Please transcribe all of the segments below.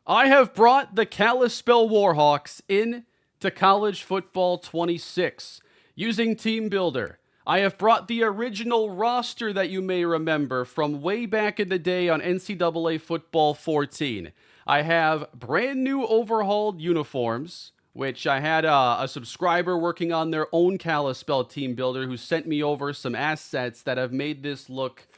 I have brought the Kalispell Warhawks in to College Football 26 using Teambuilder. I have brought the original roster that you may remember from way back in the day on NCAA Football 14. I have brand new overhauled uniforms, which I had a subscriber working on their own Kalispell team builder who sent me over some assets that have made this look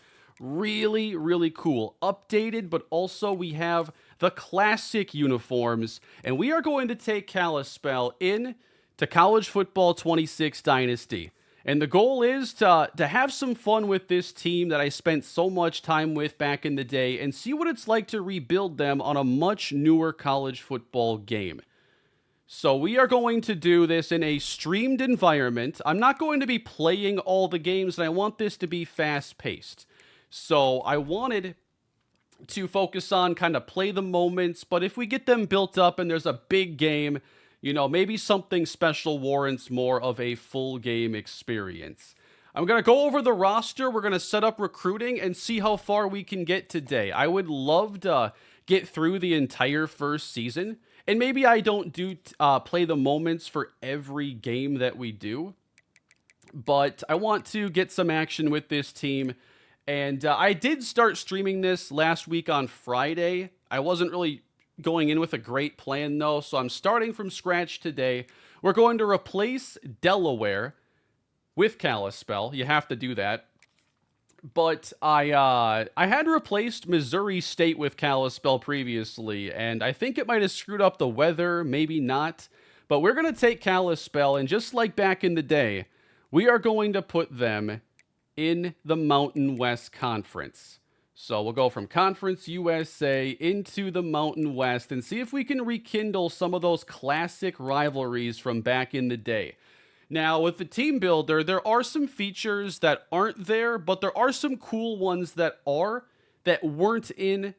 really, really cool. Updated, but also we have the classic uniforms, and we are going to take Kalispell in to College Football 26 Dynasty. And the goal is to have some fun with this team that I spent so much time with back in the day and see what it's like to rebuild them on a much newer college football game. So we are going to do this in a streamed environment. I'm not going to be playing all the games, and I want this to be fast-paced. So I wanted to focus on kind of play the moments, but if we get them built up and there's a big game, you know, maybe something special warrants more of a full game experience. I'm going to go over the roster. We're going to set up recruiting and see how far we can get today. I would love to get through the entire first season, and maybe I don't do play the moments for every game that we do, but I want to get some action with this team. And I did start streaming this last week on Friday. I wasn't really going in with a great plan, though, so I'm starting from scratch today. We're going to replace Delaware with Kalispell. You have to do that. But I had replaced Missouri State with Kalispell previously, and I think it might have screwed up the weather, maybe not. But we're going to take Kalispell, and just like back in the day, we are going to put them in the Mountain West Conference. So we'll go from Conference USA into the Mountain West and see if we can rekindle some of those classic rivalries from back in the day. Now, with the team builder, there are some features that aren't there, but there are some cool ones that weren't in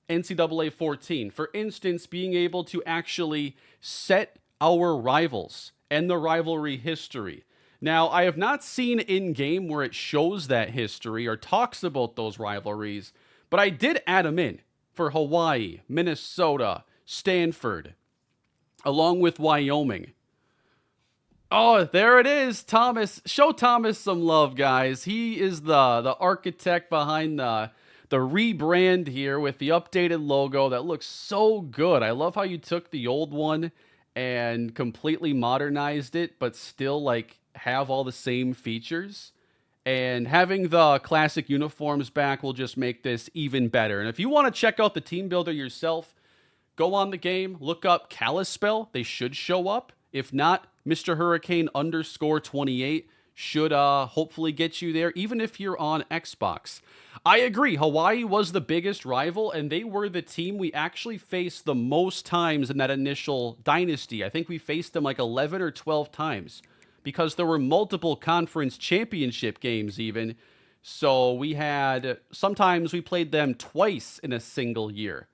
NCAA 14. For instance, being able to actually set our rivals and the rivalry history. Now, I have not seen in-game where it shows that history or talks about those rivalries, but I did add them in for Hawaii, Minnesota, Stanford, along with Wyoming. Oh, there it is, Thomas. Show Thomas some love, guys. He is the architect behind the rebrand here with the updated logo that looks so good. I love how you took the old one and completely modernized it, but still, like, have all the same features, and having the classic uniforms back will just make this even better. And if you want to check out the team builder yourself, go on the game, look up Kalispell. They should show up. If not, MrHurriicane _28 should hopefully get you there, even if you're on Xbox. I agree, Hawaii was the biggest rival, and they were the team we actually faced the most times in that initial dynasty. I think we faced them like 11 or 12 times. Because there were multiple conference championship games even. So sometimes we played them twice in a single year.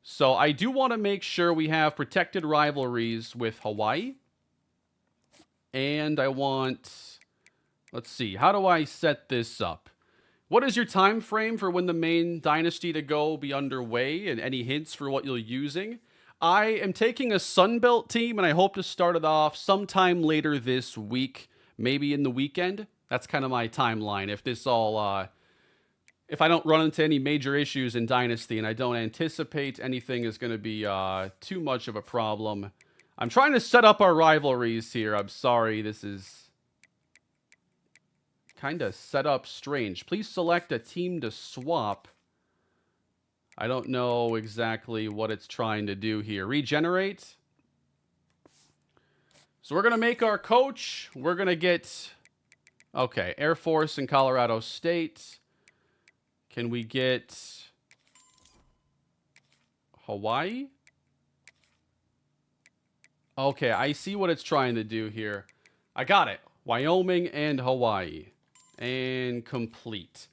So I do want to make sure we have protected rivalries with Hawaii. And I want, let's see, how do I set this up? What is your time frame for when the main dynasty to go be underway, and any hints for what you're using? I am taking a Sunbelt team, and I hope to start it off sometime later this week, maybe in the weekend. That's kind of my timeline. If I don't run into any major issues in Dynasty, and I don't anticipate anything is going to be too much of a problem. I'm trying to set up our rivalries here. I'm sorry, this is kind of set up strange. Please select a team to swap. I don't know exactly what it's trying to do here. Regenerate. So we're going to make our coach. We're going to get, okay, Air Force and Colorado State. Can we get Hawaii? Okay, I see what it's trying to do here. I got it. Wyoming and Hawaii. And complete.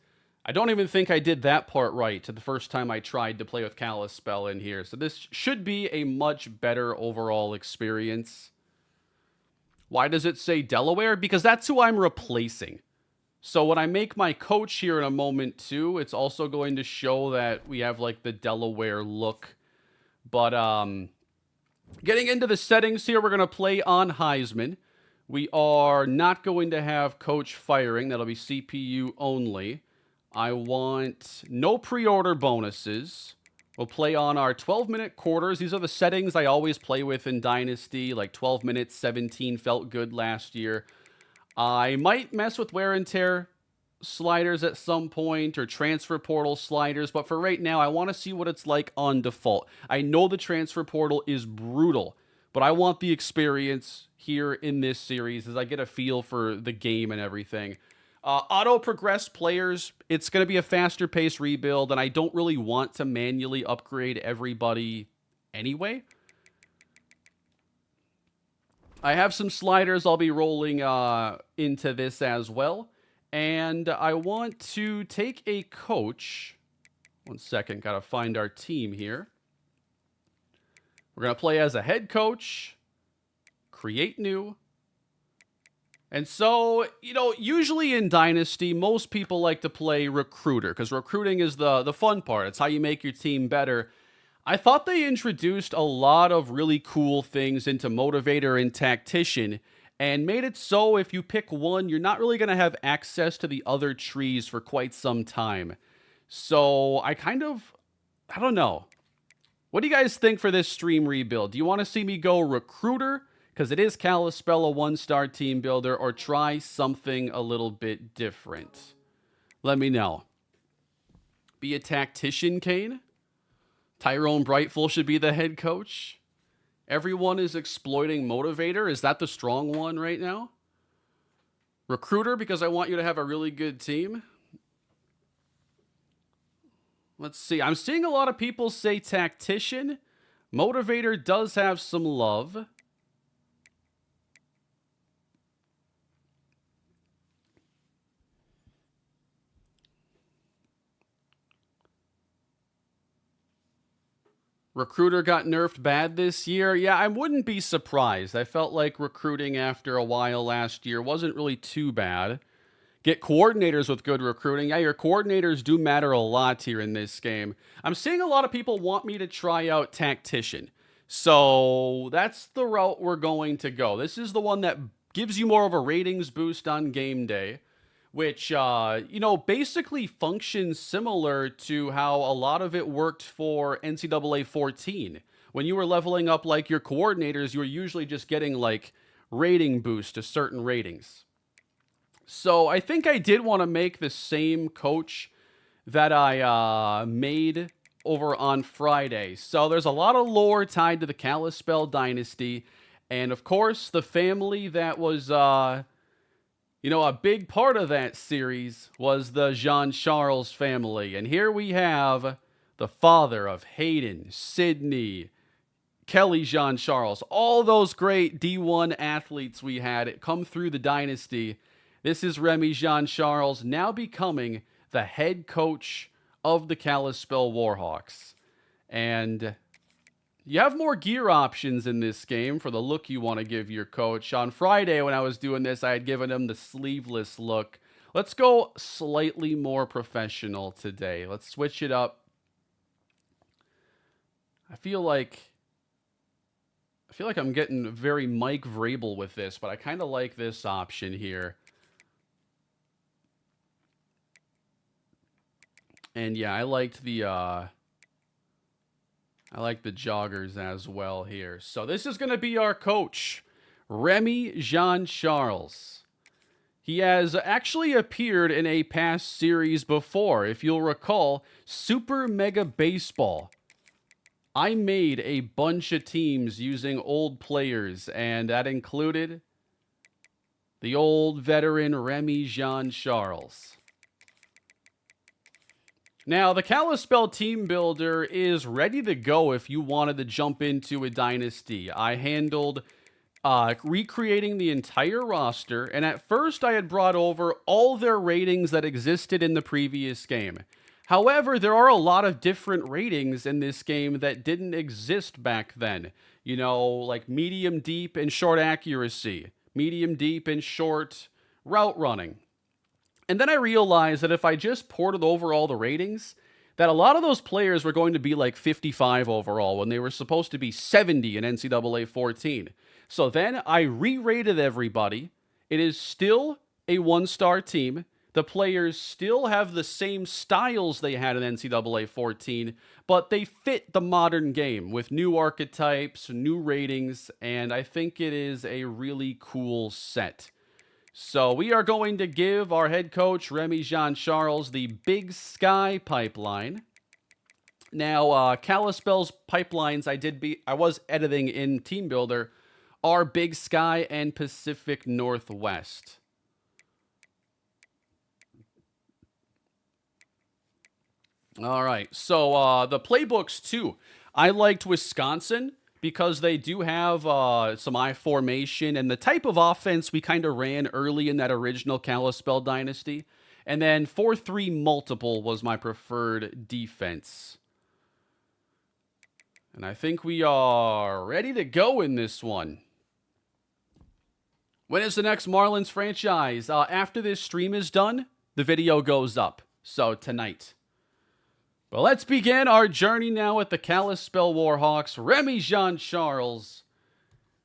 I don't even think I did that part right the first time I tried to play with Kalispell in here. So this should be a much better overall experience. Why does it say Delaware? Because that's who I'm replacing. So when I make my coach here in a moment too, it's also going to show that we have like the Delaware look But getting into the settings here, we're going to play on Heisman. We are not going to have coach firing. That'll be CPU only. I want no pre-order bonuses. We'll play on our 12-minute quarters. These are the settings I always play with in Dynasty, like 12 minutes, 17 felt good last year. I might mess with wear and tear sliders at some point, or transfer portal sliders, but for right now, I want to see what it's like on default. I know the transfer portal is brutal, but I want the experience here in this series as I get a feel for the game and everything. Auto-progress players, it's going to be a faster-paced rebuild, and I don't really want to manually upgrade everybody anyway. I have some sliders I'll be rolling into this as well. And I want to take a coach. 1 second, got to find our team here. We're going to play as a head coach, create new. And so, usually in Dynasty, most people like to play recruiter because recruiting is the fun part. It's how you make your team better. I thought they introduced a lot of really cool things into motivator and tactician and made it so if you pick one, you're not really going to have access to the other trees for quite some time. So I don't know. What do you guys think for this stream rebuild? Do you want to see me go recruiter, because it is Kalispell, a 1-star team builder, or try something a little bit different? Let me know. Be a tactician, Kane? Tyrone Brightful should be the head coach? Everyone is exploiting motivator. Is that the strong one right now? Recruiter, because I want you to have a really good team. Let's see. I'm seeing a lot of people say tactician. Motivator does have some love. Recruiter got nerfed bad this year. Yeah, I wouldn't be surprised. I felt like recruiting after a while last year wasn't really too bad. Get coordinators with good recruiting. Yeah, your coordinators do matter a lot here in this game. I'm seeing a lot of people want me to try out tactician. So that's the route we're going to go. This is the one that gives you more of a ratings boost on game day, which, basically functions similar to how a lot of it worked for NCAA 14. When you were leveling up, like, your coordinators, you were usually just getting, like, rating boost to certain ratings. So I think I did want to make the same coach that I made over on Friday. So there's a lot of lore tied to the Kalispell Dynasty. And, of course, the family that was... a big part of that series was the Jean-Charles family. And here we have the father of Hayden, Sydney, Kelly Jean-Charles, all those great D1 athletes we had come through the Dynasty. This is Remy Jean-Charles now becoming the head coach of the Kalispell Warhawks. And you have more gear options in this game for the look you want to give your coach. On Friday when I was doing this, I had given him the sleeveless look. Let's go slightly more professional today. Let's switch it up. I feel like I'm getting very Mike Vrabel with this, but I kind of like this option here. And yeah, I liked the joggers as well here. So this is going to be our coach, Remy Jean-Charles. He has actually appeared in a past series before. If you'll recall, Super Mega Baseball. I made a bunch of teams using old players, and that included the old veteran Remy Jean-Charles. Now, the Kalispell Team Builder is ready to go if you wanted to jump into a dynasty. I handled recreating the entire roster, and at first I had brought over all their ratings that existed in the previous game. However, there are a lot of different ratings in this game that didn't exist back then. Like medium deep and short accuracy, medium deep and short route running. And then I realized that if I just ported over all the ratings, that a lot of those players were going to be like 55 overall when they were supposed to be 70 in NCAA 14. So then I re-rated everybody. It is still a one-star team. The players still have the same styles they had in NCAA 14, but they fit the modern game with new archetypes, new ratings, and I think it is a really cool set. So we are going to give our head coach, Remy Jean-Charles, the Big Sky pipeline. Now, Kalispell's pipelines I was editing in Teambuilder are Big Sky and Pacific Northwest. All right, so the playbooks too. I liked Wisconsin because they do have some I formation and the type of offense we kind of ran early in that original Kalispell Dynasty. And then 4-3 multiple was my preferred defense. And I think we are ready to go in this one. When is the next Marlins franchise? After this stream is done, the video goes up. So tonight. Well, let's begin our journey now with the Kalispell Warhawks. Remy Jean-Charles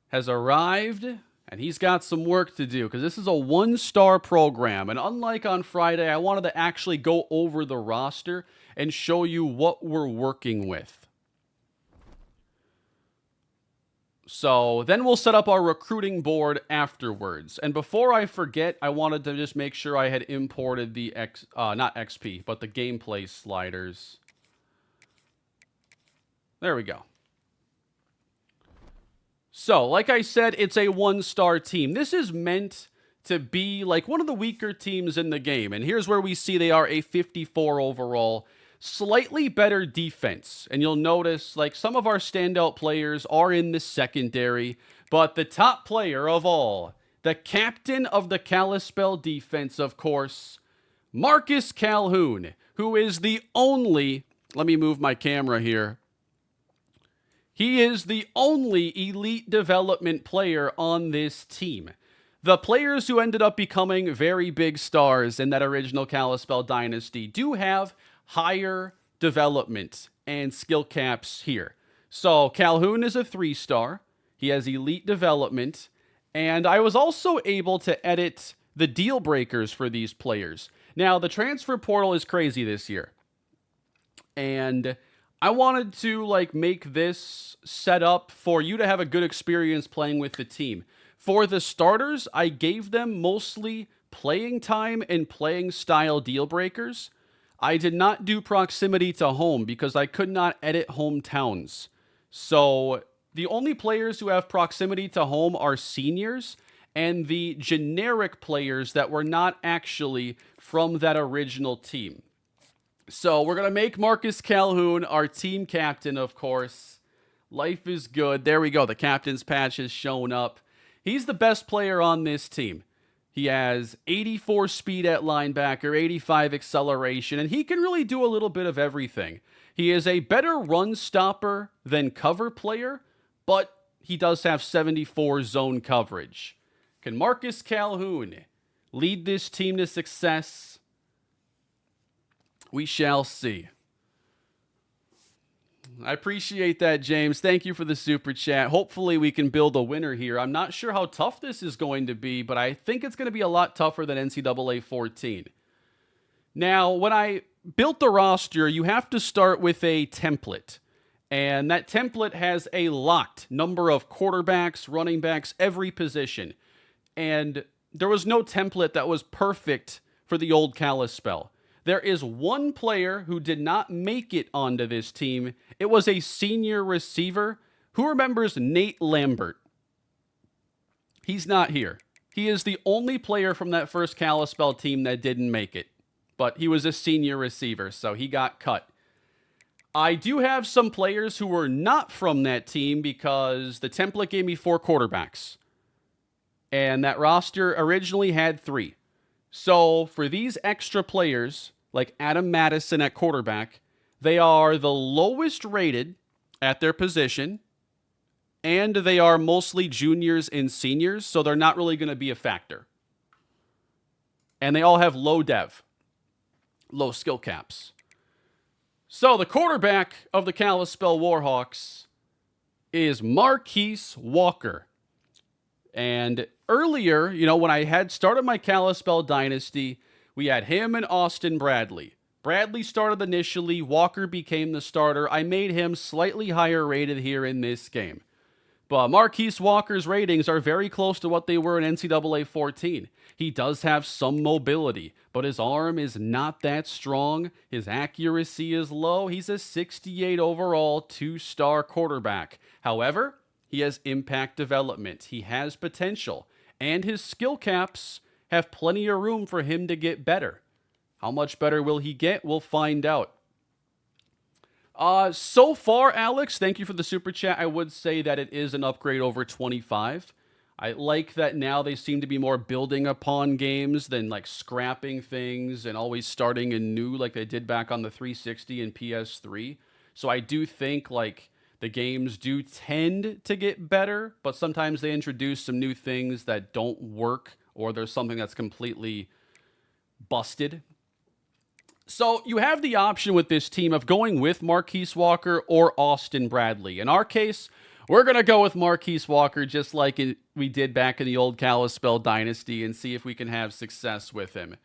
has arrived, and he's got some work to do because this is a one-star program. And unlike on Friday, I wanted to actually go over the roster and show you what we're working with. So then we'll set up our recruiting board afterwards. And before I forget, I wanted to just make sure I had imported the not XP, but the gameplay sliders. There we go. So, like I said, it's a one-star team. This is meant to be like one of the weaker teams in the game. And here's where we see they are a 54 overall. Slightly better defense. And you'll notice, like, some of our standout players are in the secondary. But the top player of all, the captain of the Kalispell defense, of course, Marcus Calhoun, who is the only... Let me move my camera here. He is the only elite development player on this team. The players who ended up becoming very big stars in that original Kalispell Dynasty do have higher development and skill caps here. So Calhoun is a 3-star. He has elite development. And I was also able to edit the deal breakers for these players. Now, the transfer portal is crazy this year. And I wanted to make this set up for you to have a good experience playing with the team. For the starters, I gave them mostly playing time and playing style deal breakers. I did not do proximity to home because I could not edit hometowns. So the only players who have proximity to home are seniors and the generic players that were not actually from that original team. So we're going to make Marcus Calhoun our team captain, of course. Life is good. There we go. The captain's patch has shown up. He's the best player on this team. He has 84 speed at linebacker, 85 acceleration, and he can really do a little bit of everything. He is a better run stopper than cover player, but he does have 74 zone coverage. Can Marcus Calhoun lead this team to success? We shall see. I appreciate that, James. Thank you for the super chat. Hopefully we can build a winner here. I'm not sure how tough this is going to be, but I think it's going to be a lot tougher than NCAA 14. Now, when I built the roster, you have to start with a template. And that template has a locked number of quarterbacks, running backs, every position. And there was no template that was perfect for the old Kalispell. There is one player who did not make it onto this team. It was a senior receiver. Who remembers Nate Lambert? He's not here. He is the only player from that first Kalispell team that didn't make it. But he was a senior receiver, so he got cut. I do have some players who were not from that team because the template gave me 4 quarterbacks. And that roster originally had 3. So for these extra players, like Adam Madison at quarterback, they are the lowest rated at their position, and they are mostly juniors and seniors, so they're not really going to be a factor. And they all have low dev, low skill caps. So the quarterback of the Kalispell Warhawks is Marquise Walker. And earlier, when I had started my Kalispell Dynasty, we had him and Austin Bradley. Bradley started initially, Walker became the starter. I made him slightly higher rated here in this game. But Marquise Walker's ratings are very close to what they were in NCAA 14. He does have some mobility, but his arm is not that strong. His accuracy is low. He's a 68 overall 2-star quarterback. However, he has impact development. He has potential. And his skill caps have plenty of room for him to get better. How much better will he get? We'll find out. So far, Alex, thank you for the super chat. I would say that it is an upgrade over 25. I like that now they seem to be more building upon games than like scrapping things and always starting anew like they did back on the 360 and PS3. So I do think like the games do tend to get better, but sometimes they introduce some new things that don't work or there's something that's completely busted. So you have the option with this team of going with Marquise Walker or Austin Bradley. In our case, we're going to go with Marquise Walker just like we did back in the old Kalispell Dynasty and see if we can have success with him.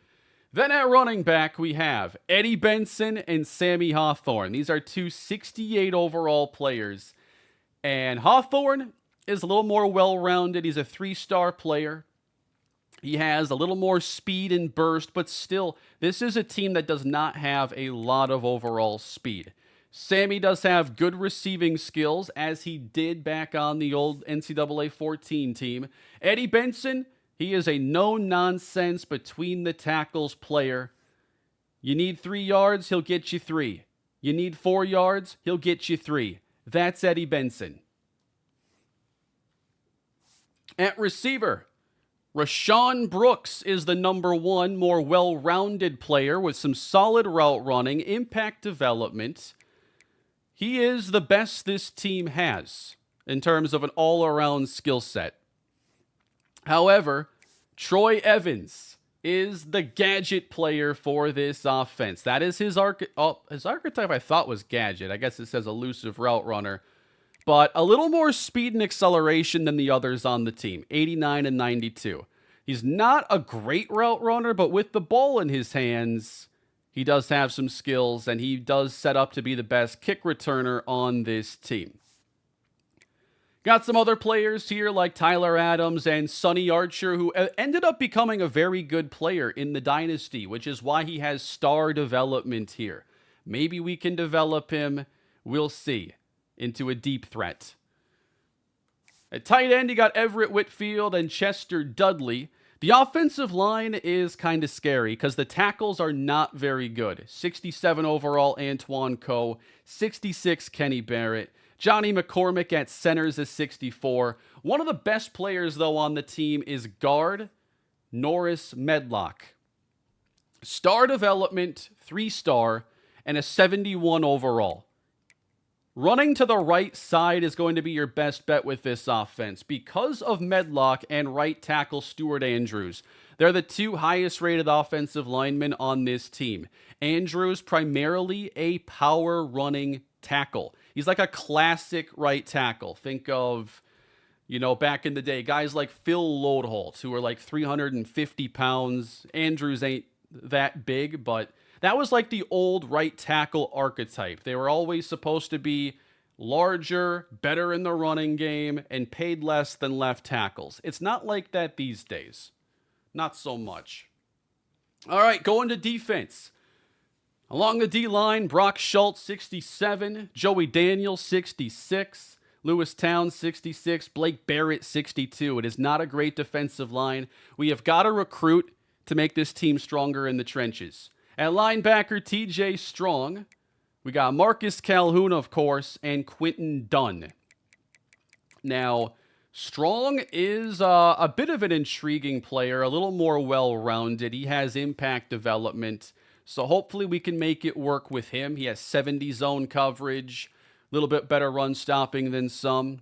Then at running back, we have Eddie Benson and Sammy Hawthorne. These are two 68 overall players. And Hawthorne is a little more well-rounded. He's a 3-star player. He has a little more speed and burst, but still, this is a team that does not have a lot of overall speed. Sammy does have good receiving skills, as he did back on the old NCAA 14 team. Eddie Benson, he is a no-nonsense between the tackles player. You need 3 yards, he'll get you 3. You need 4 yards, he'll get you 3. That's Eddie Benson. At receiver, Rashawn Brooks is the number 1 more well-rounded player with some solid route running, impact development. He is the best this team has in terms of an all-around skill set. However, Troy Evans is the gadget player for this offense. That is his archetype. I thought was gadget. I guess it says elusive route runner. But a little more speed and acceleration than the others on the team, 89 and 92. He's not a great route runner, but with the ball in his hands, he does have some skills, and he does set up to be the best kick returner on this team. Got some other players here like Tyler Adams and Sonny Archer, who ended up becoming a very good player in the Dynasty, which is why he has star development here. Maybe we can develop him, we'll see, into a deep threat. At tight end, you got Everett Whitfield and Chester Dudley. The offensive line is kind of scary because the tackles are not very good. 67 overall, Antoine Coe. 66, Kenny Barrett. Johnny McCormick at centers is 64. One of the best players, though, on the team is guard Norris Medlock. Star development, 3-star, and a 71 overall. Running to the right side is going to be your best bet with this offense because of Medlock and right tackle Stuart Andrews. They're the 2 highest rated offensive linemen on this team. Andrews primarily a power running tackle. He's like a classic right tackle. Think of, back in the day, guys like Phil Loadholt, who are like 350 pounds. Andrews ain't that big, but that was like the old right tackle archetype. They were always supposed to be larger, better in the running game, and paid less than left tackles. It's not like that these days. Not so much. All right, going to defense. Along the D-line, Brock Schultz, 67. Joey Daniels, 66. Lewis Towns, 66. Blake Barrett, 62. It is not a great defensive line. We have got to recruit to make this team stronger in the trenches. At linebacker, TJ Strong. We got Marcus Calhoun, of course, and Quentin Dunn. Now, Strong is a bit of an intriguing player, a little more well-rounded. He has impact development, so hopefully we can make it work with him. He has 70 zone coverage, a little bit better run stopping than some.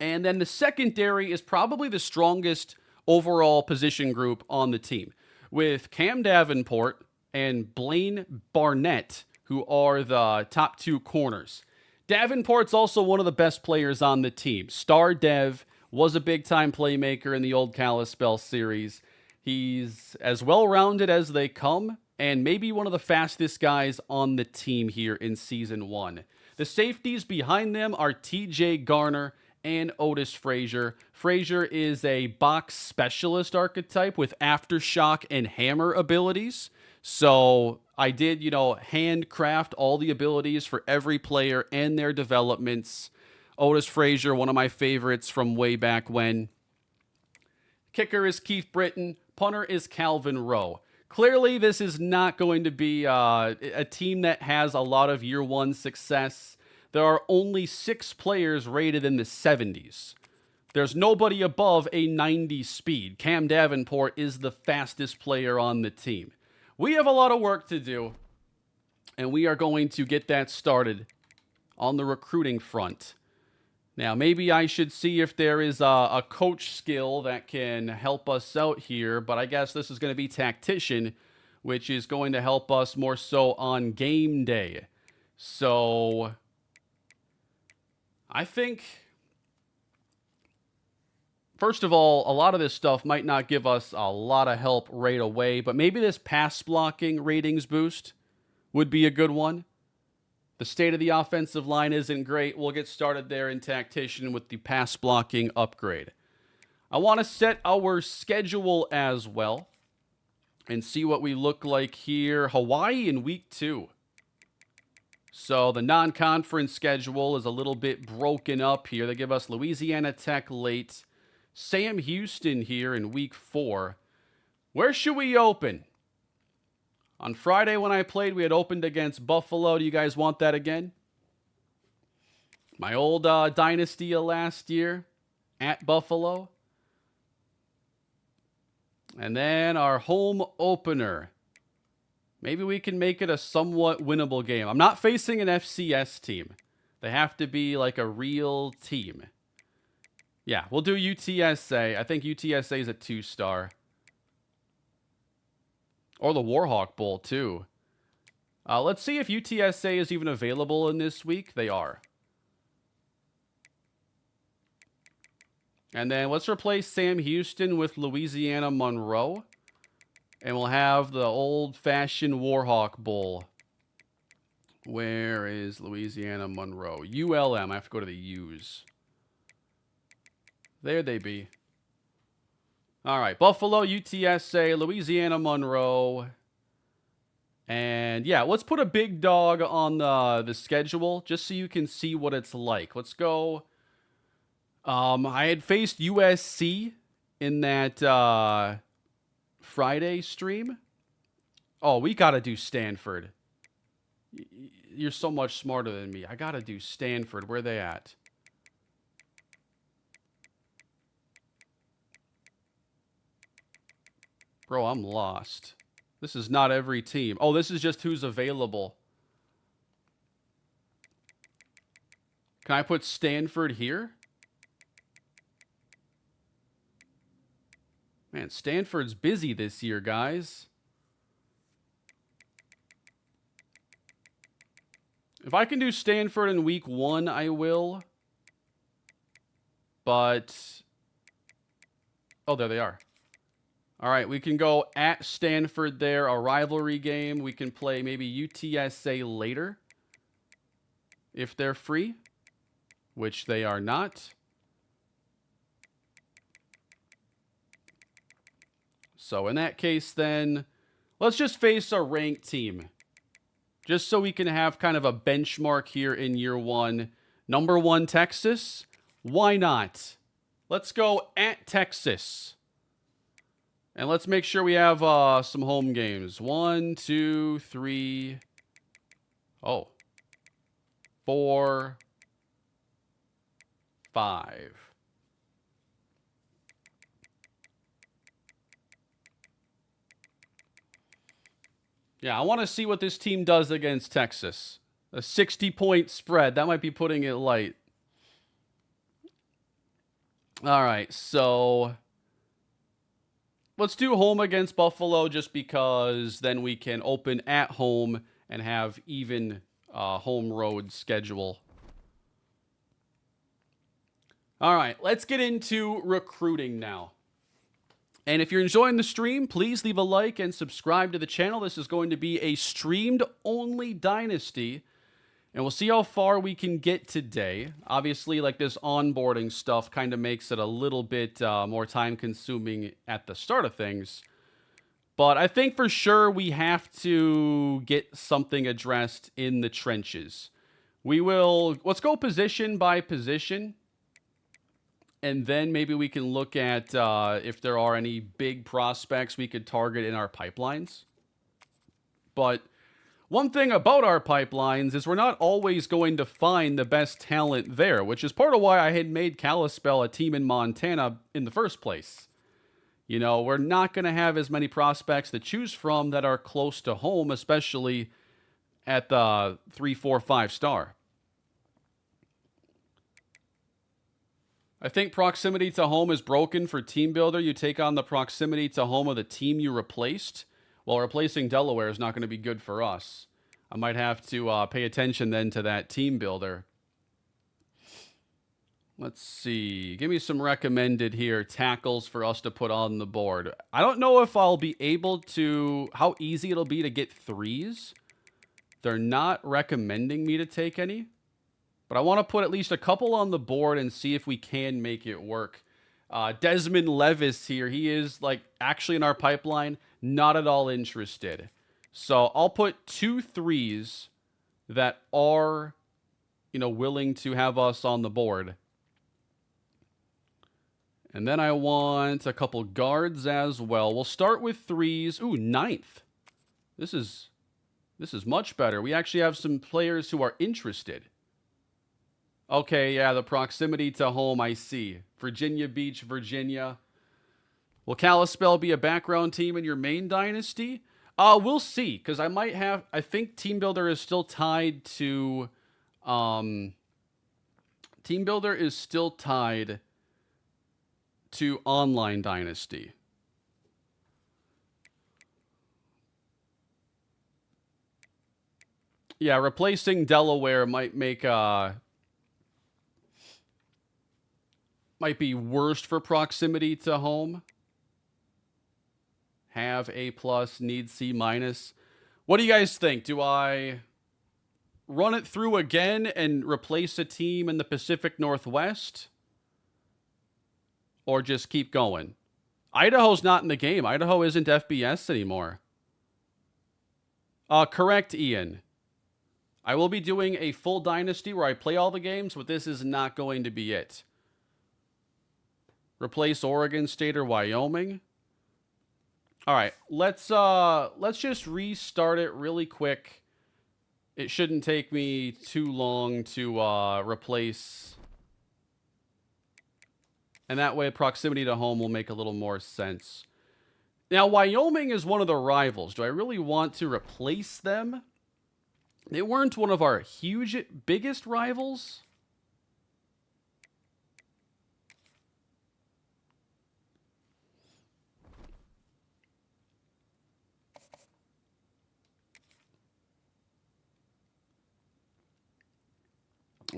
And then the secondary is probably the strongest overall position group on the team, with Cam Davenport and Blaine Barnett, who are the top 2 corners. Davenport's also one of the best players on the team. Star Dev was a big-time playmaker in the old Kalispell series. He's as well-rounded as they come, and maybe one of the fastest guys on the team here in Season 1. The safeties behind them are TJ Garner and Otis Frazier. Frazier is a box specialist archetype with aftershock and hammer abilities. So I did, handcraft all the abilities for every player and their developments. Otis Frazier, one of my favorites from way back when. Kicker is Keith Britton. Punter is Calvin Rowe. Clearly, this is not going to be a team that has a lot of year 1 success. There are only 6 players rated in the 70s. There's nobody above a 90 speed. Cam Davenport is the fastest player on the team. We have a lot of work to do, and we are going to get that started on the recruiting front. Now, maybe I should see if there is a coach skill that can help us out here, but I guess this is going to be tactician, which is going to help us more so on game day. So I think, first of all, a lot of this stuff might not give us a lot of help right away, but maybe this pass blocking ratings boost would be a good one. The state of the offensive line isn't great. We'll get started there in tactician with the pass blocking upgrade. I want to set our schedule as well and see what we look like here. Hawaii in week 2. So the non-conference schedule is a little bit broken up here. They give us Louisiana Tech late, Sam Houston here in week 4. Where should we open? On Friday when I played, we had opened against Buffalo. Do you guys want that again? My old Dynasty last year at Buffalo. And then our home opener. Maybe we can make it a somewhat winnable game. I'm not facing an FCS team. They have to be like a real team. Yeah, we'll do UTSA. I think UTSA is a 2-star. Or the Warhawk Bowl, too. Let's see if UTSA is even available in this week. They are. And then let's replace Sam Houston with Louisiana Monroe. And we'll have the old-fashioned Warhawk Bowl. Where is Louisiana Monroe? ULM. I have to go to the U's. There they be. All right, Buffalo, UTSA, Louisiana Monroe. And yeah, let's put a big dog on the schedule just so you can see what it's like. Let's go. I had faced USC in that Friday stream. Oh, we got to do Stanford. You're so much smarter than me. I got to do Stanford. Where are they at? Bro, I'm lost. This is not every team. Oh, this is just who's available. Can I put Stanford here? Man, Stanford's busy this year, guys. If I can do Stanford in week 1, I will. But... oh, there they are. All right, we can go at Stanford there, a rivalry game. We can play maybe UTSA later if they're free, which they are not. So in that case, then, let's just face a ranked team. Just so we can have kind of a benchmark here in year 1. Number 1, Texas. Why not? Let's go at Texas. And let's make sure we have some home games. 1, 2, 3. Oh. 4, 5. Yeah, I want to see what this team does against Texas. A 60-point spread. That might be putting it light. All right, so... let's do home against Buffalo just because then we can open at home and have even home road schedule. All right, let's get into recruiting now. And if you're enjoying the stream, please leave a like and subscribe to the channel. This is going to be a streamed-only Dynasty, and we'll see how far we can get today. Obviously, like this onboarding stuff kind of makes it a little bit more time-consuming at the start of things. But I think for sure we have to get something addressed in the trenches. Let's go position by position. And then maybe we can look at if there are any big prospects we could target in our pipelines. But one thing about our pipelines is we're not always going to find the best talent there, which is part of why I had made Kalispell a team in Montana in the first place. You know, we're not going to have as many prospects to choose from that are close to home, especially at the 3, 4, 5 star. I think proximity to home is broken for Teambuilder. You take on the proximity to home of the team you replaced. Well, replacing Delaware is not going to be good for us. I might have to pay attention then to that Teambuilder. Let's see. Give me some recommended here tackles for us to put on the board. I don't know if I'll be able to, how easy it'll be to get 3s. They're not recommending me to take any. But I want to put at least a couple on the board and see if we can make it work. Desmond Levis here. He is like actually in our pipeline, not at all interested. So I'll put 2 3s that are, willing to have us on the board. And then I want a couple guards as well. We'll start with 3s. Ooh, 9th. This is much better. We actually have some players who are interested. Okay, yeah, the proximity to home, I see. Virginia Beach, Virginia. Will Kalispell be a background team in your main dynasty? We'll see, because I think Teambuilder is still tied to, Teambuilder is still tied to online dynasty. Yeah, replacing Delaware might make, might be worst for proximity to home. Have A+, need C-. What do you guys think? Do I run it through again and replace a team in the Pacific Northwest? Or just keep going? Idaho's not in the game. Idaho isn't FBS anymore. Correct, Ian. I will be doing a full dynasty where I play all the games, but this is not going to be it. Replace Oregon State or Wyoming. All right, let's just restart it really quick. It shouldn't take me too long to replace. And that way proximity to home will make a little more sense. Now, Wyoming is one of the rivals. Do I really want to replace them? They weren't one of our biggest rivals.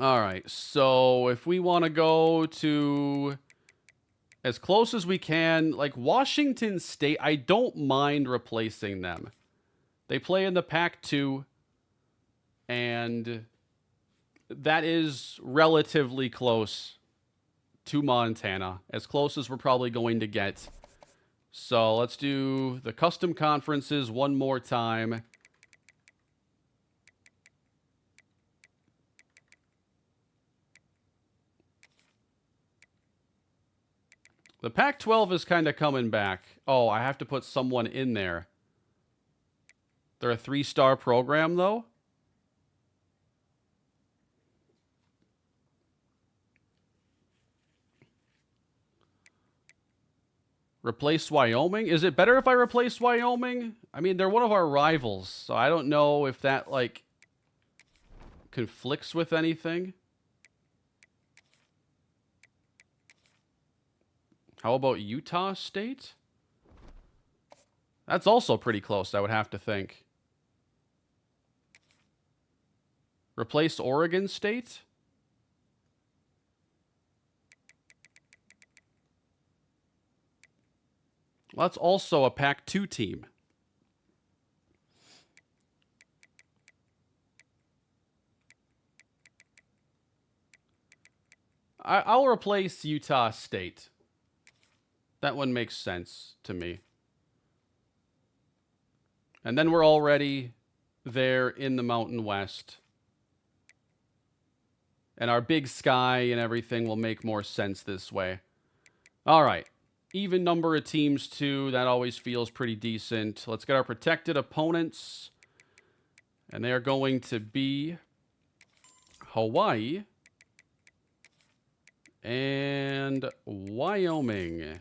All right, so if we want to go to as close as we can, like Washington State, I don't mind replacing them. They play in the Pac-2, and that is relatively close to Montana, as close as we're probably going to get. So let's do the custom conferences one more time. The Pac-12 is kind of coming back. Oh, I have to put someone in there. They're a 3-star program, though? Replace Wyoming? Is it better if I replace Wyoming? I mean, they're one of our rivals, so I don't know if that, like, conflicts with anything. How about Utah State? That's also pretty close, I would have to think. Replace Oregon State? Well, that's also a Pac-2 team. I'll replace Utah State. That one makes sense to me. And then we're already there in the Mountain West. And our Big Sky and everything will make more sense this way. All right. Even number of teams, too. That always feels pretty decent. Let's get our protected opponents. And they are going to be Hawaii and Wyoming.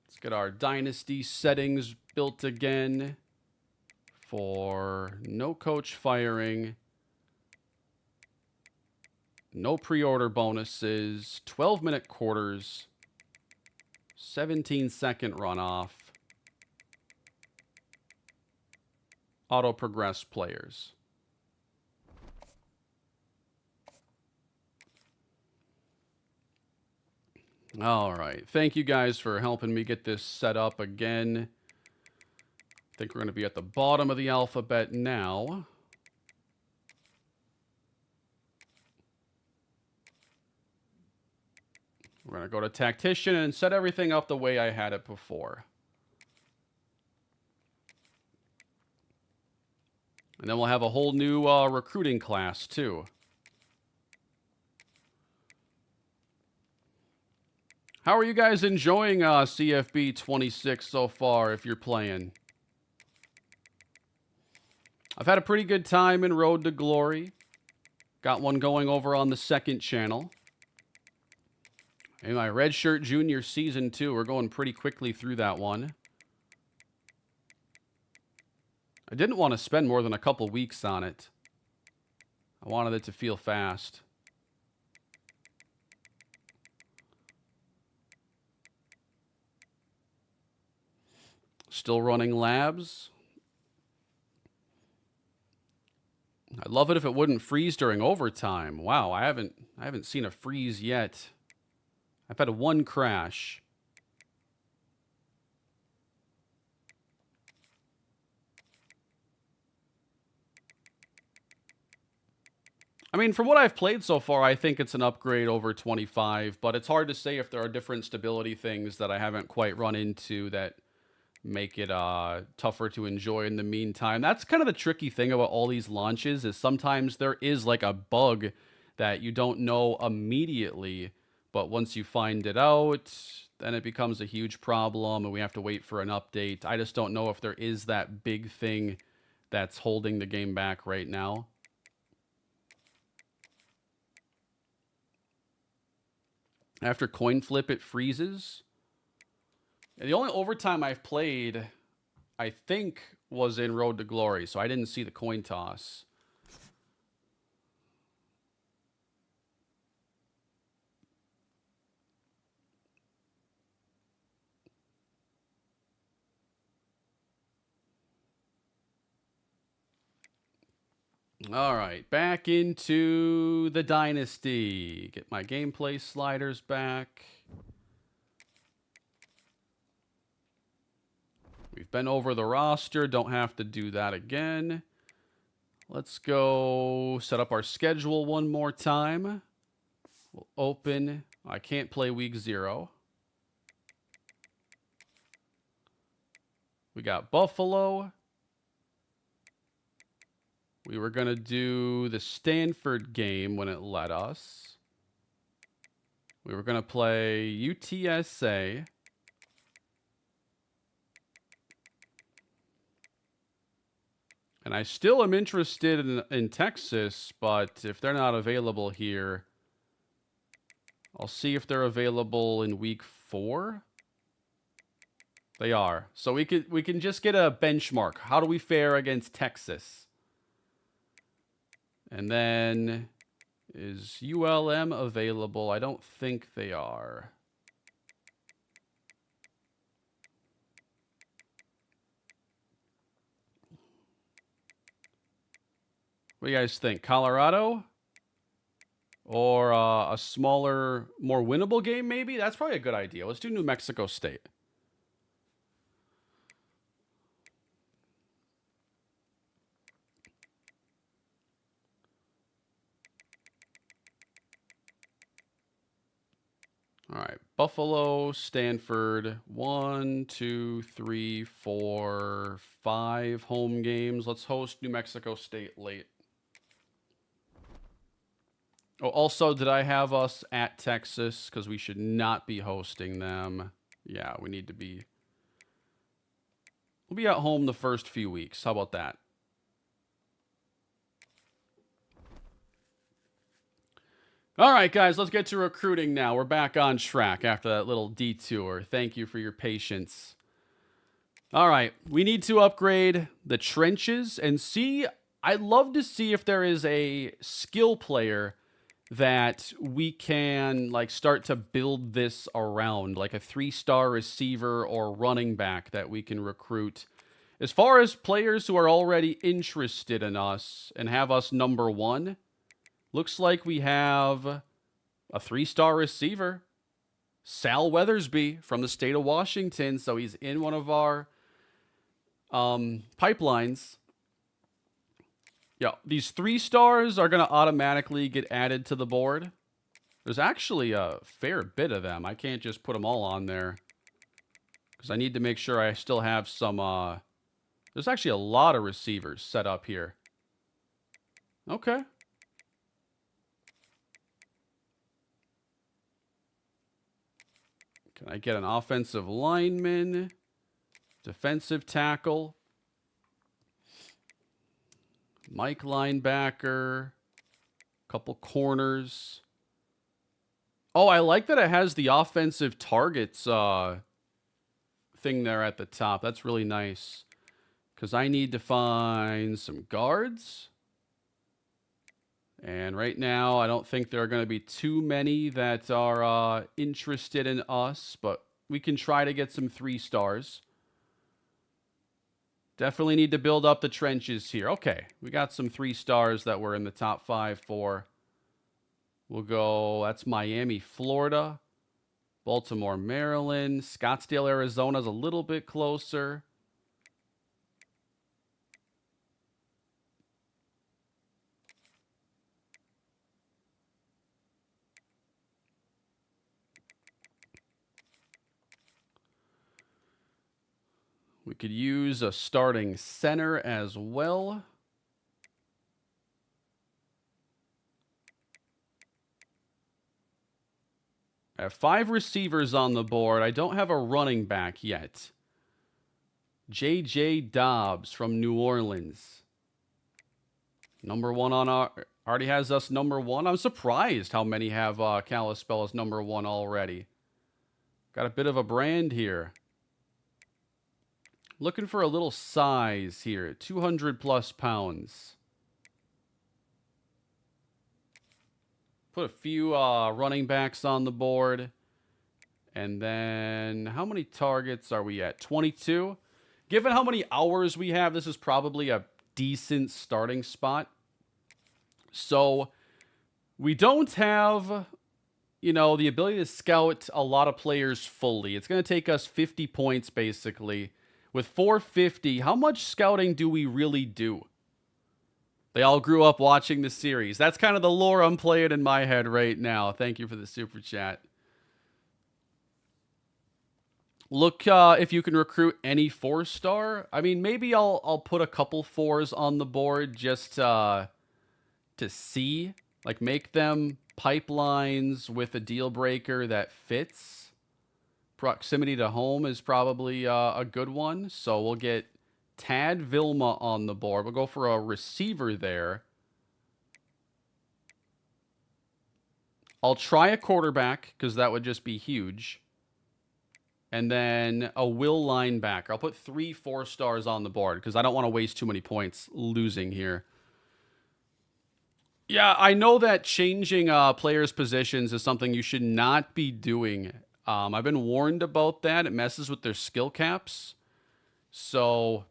Let's get our dynasty settings built again for no coach firing, no pre-order bonuses, 12-minute quarters, 17-second runoff, auto-progress players. All right. Thank you guys for helping me get this set up again. I think we're going to be at the bottom of the alphabet now. We're going to go to Tactician and set everything up the way I had it before. And then we'll have a whole new recruiting class, too. How are you guys enjoying CFB 26 so far, if you're playing? I've had a pretty good time in Road to Glory. Got one going over on the second channel. In my Redshirt Junior Season 2, we're going pretty quickly through that one. I didn't want to spend more than a couple weeks on it. I wanted it to feel fast. Still running labs. I'd love it if it wouldn't freeze during overtime. Wow, I haven't seen a freeze yet. I've had one crash. I mean, from what I've played so far, I think it's an upgrade over 25, but it's hard to say if there are different stability things that I haven't quite run into that make it tougher to enjoy in the meantime. That's kind of the tricky thing about all these launches, is sometimes there is like a bug that you don't know immediately, but once you find it out, then it becomes a huge problem and we have to wait for an update. I just don't know if there is that big thing that's holding the game back right now. After coin flip, it freezes. And the only overtime I've played, I think, was in Road to Glory, so I didn't see the coin toss. All right, back into the Dynasty. Get my gameplay sliders back. We've been over the roster. Don't have to do that again. Let's go set up our schedule one more time. We'll open. I can't play week 0. We got Buffalo. We were going to do the Stanford game when it let us. We were going to play UTSA. And I still am interested in Texas, but if they're not available here, I'll see if they're available in week 4. They are. So we can just get a benchmark. How do we fare against Texas? And then Is ULM available? I don't think they are. What do you guys think? Colorado? Or a smaller, more winnable game, maybe? That's probably a good idea. Let's do New Mexico State. All right, Buffalo, Stanford, 1, 2, 3, 4, 5 home games. Let's host New Mexico State late. Oh, also, did I have us at Texas? Because we should not be hosting them. Yeah, we need to be. We'll be at home the first few weeks. How about that? All right, guys, let's get to recruiting now. We're back on track after that little detour. Thank you for your patience. All right, we need to upgrade the trenches and see. I'd love to see if there is a skill player that we can like start to build this around, like a 3-star receiver or running back that we can recruit. As far as players who are already interested in us and have us number 1, looks like we have a 3-star receiver, Sal Weathersby from the state of Washington. So he's in one of our pipelines. Yeah, these 3 stars are going to automatically get added to the board. There's actually a fair bit of them. I can't just put them all on there because I need to make sure I still have some. There's actually a lot of receivers set up here. Okay. Can I get an offensive lineman, defensive tackle, Mike linebacker, couple corners? Oh, I like that it has the offensive targets thing there at the top. That's really nice because I need to find some guards. And right now, I don't think there are going to be too many that are interested in us, but we can try to get some 3 stars. Definitely need to build up the trenches here. Okay, we got some 3 stars that we're in the top 5 for. We'll go, that's Miami, Florida, Baltimore, Maryland, Scottsdale, Arizona is a little bit closer. We could use a starting center as well. I have 5 receivers on the board. I don't have a running back yet. J.J. Dobbs from New Orleans. Number 1 on our... Already has us number 1. I'm surprised how many have Kalispell as number 1 already. Got a bit of a brand here. Looking for a little size here. 200 plus pounds. Put a few running backs on the board. And then how many targets are we at? 22. Given how many hours we have, this is probably a decent starting spot. So we don't have, you know, the ability to scout a lot of players fully. It's going to take us 50 points basically. With 450, how much scouting do we really do? They all grew up watching the series. That's kind of the lore I'm playing in my head right now. Thank you for the super chat. Look if you can recruit any 4-star. I mean, maybe I'll put a couple 4s on the board just to see. Like, make them pipelines with a deal breaker that fits. Proximity to home is probably a good one. So we'll get Tad Vilma on the board. We'll go for a receiver there. I'll try a quarterback because that would just be huge. And then a will linebacker. I'll put 3 4-stars on the board because I don't want to waste too many points losing here. Yeah, I know that changing players' positions is something you should not be doing. I've been warned about that. It messes with their skill caps. So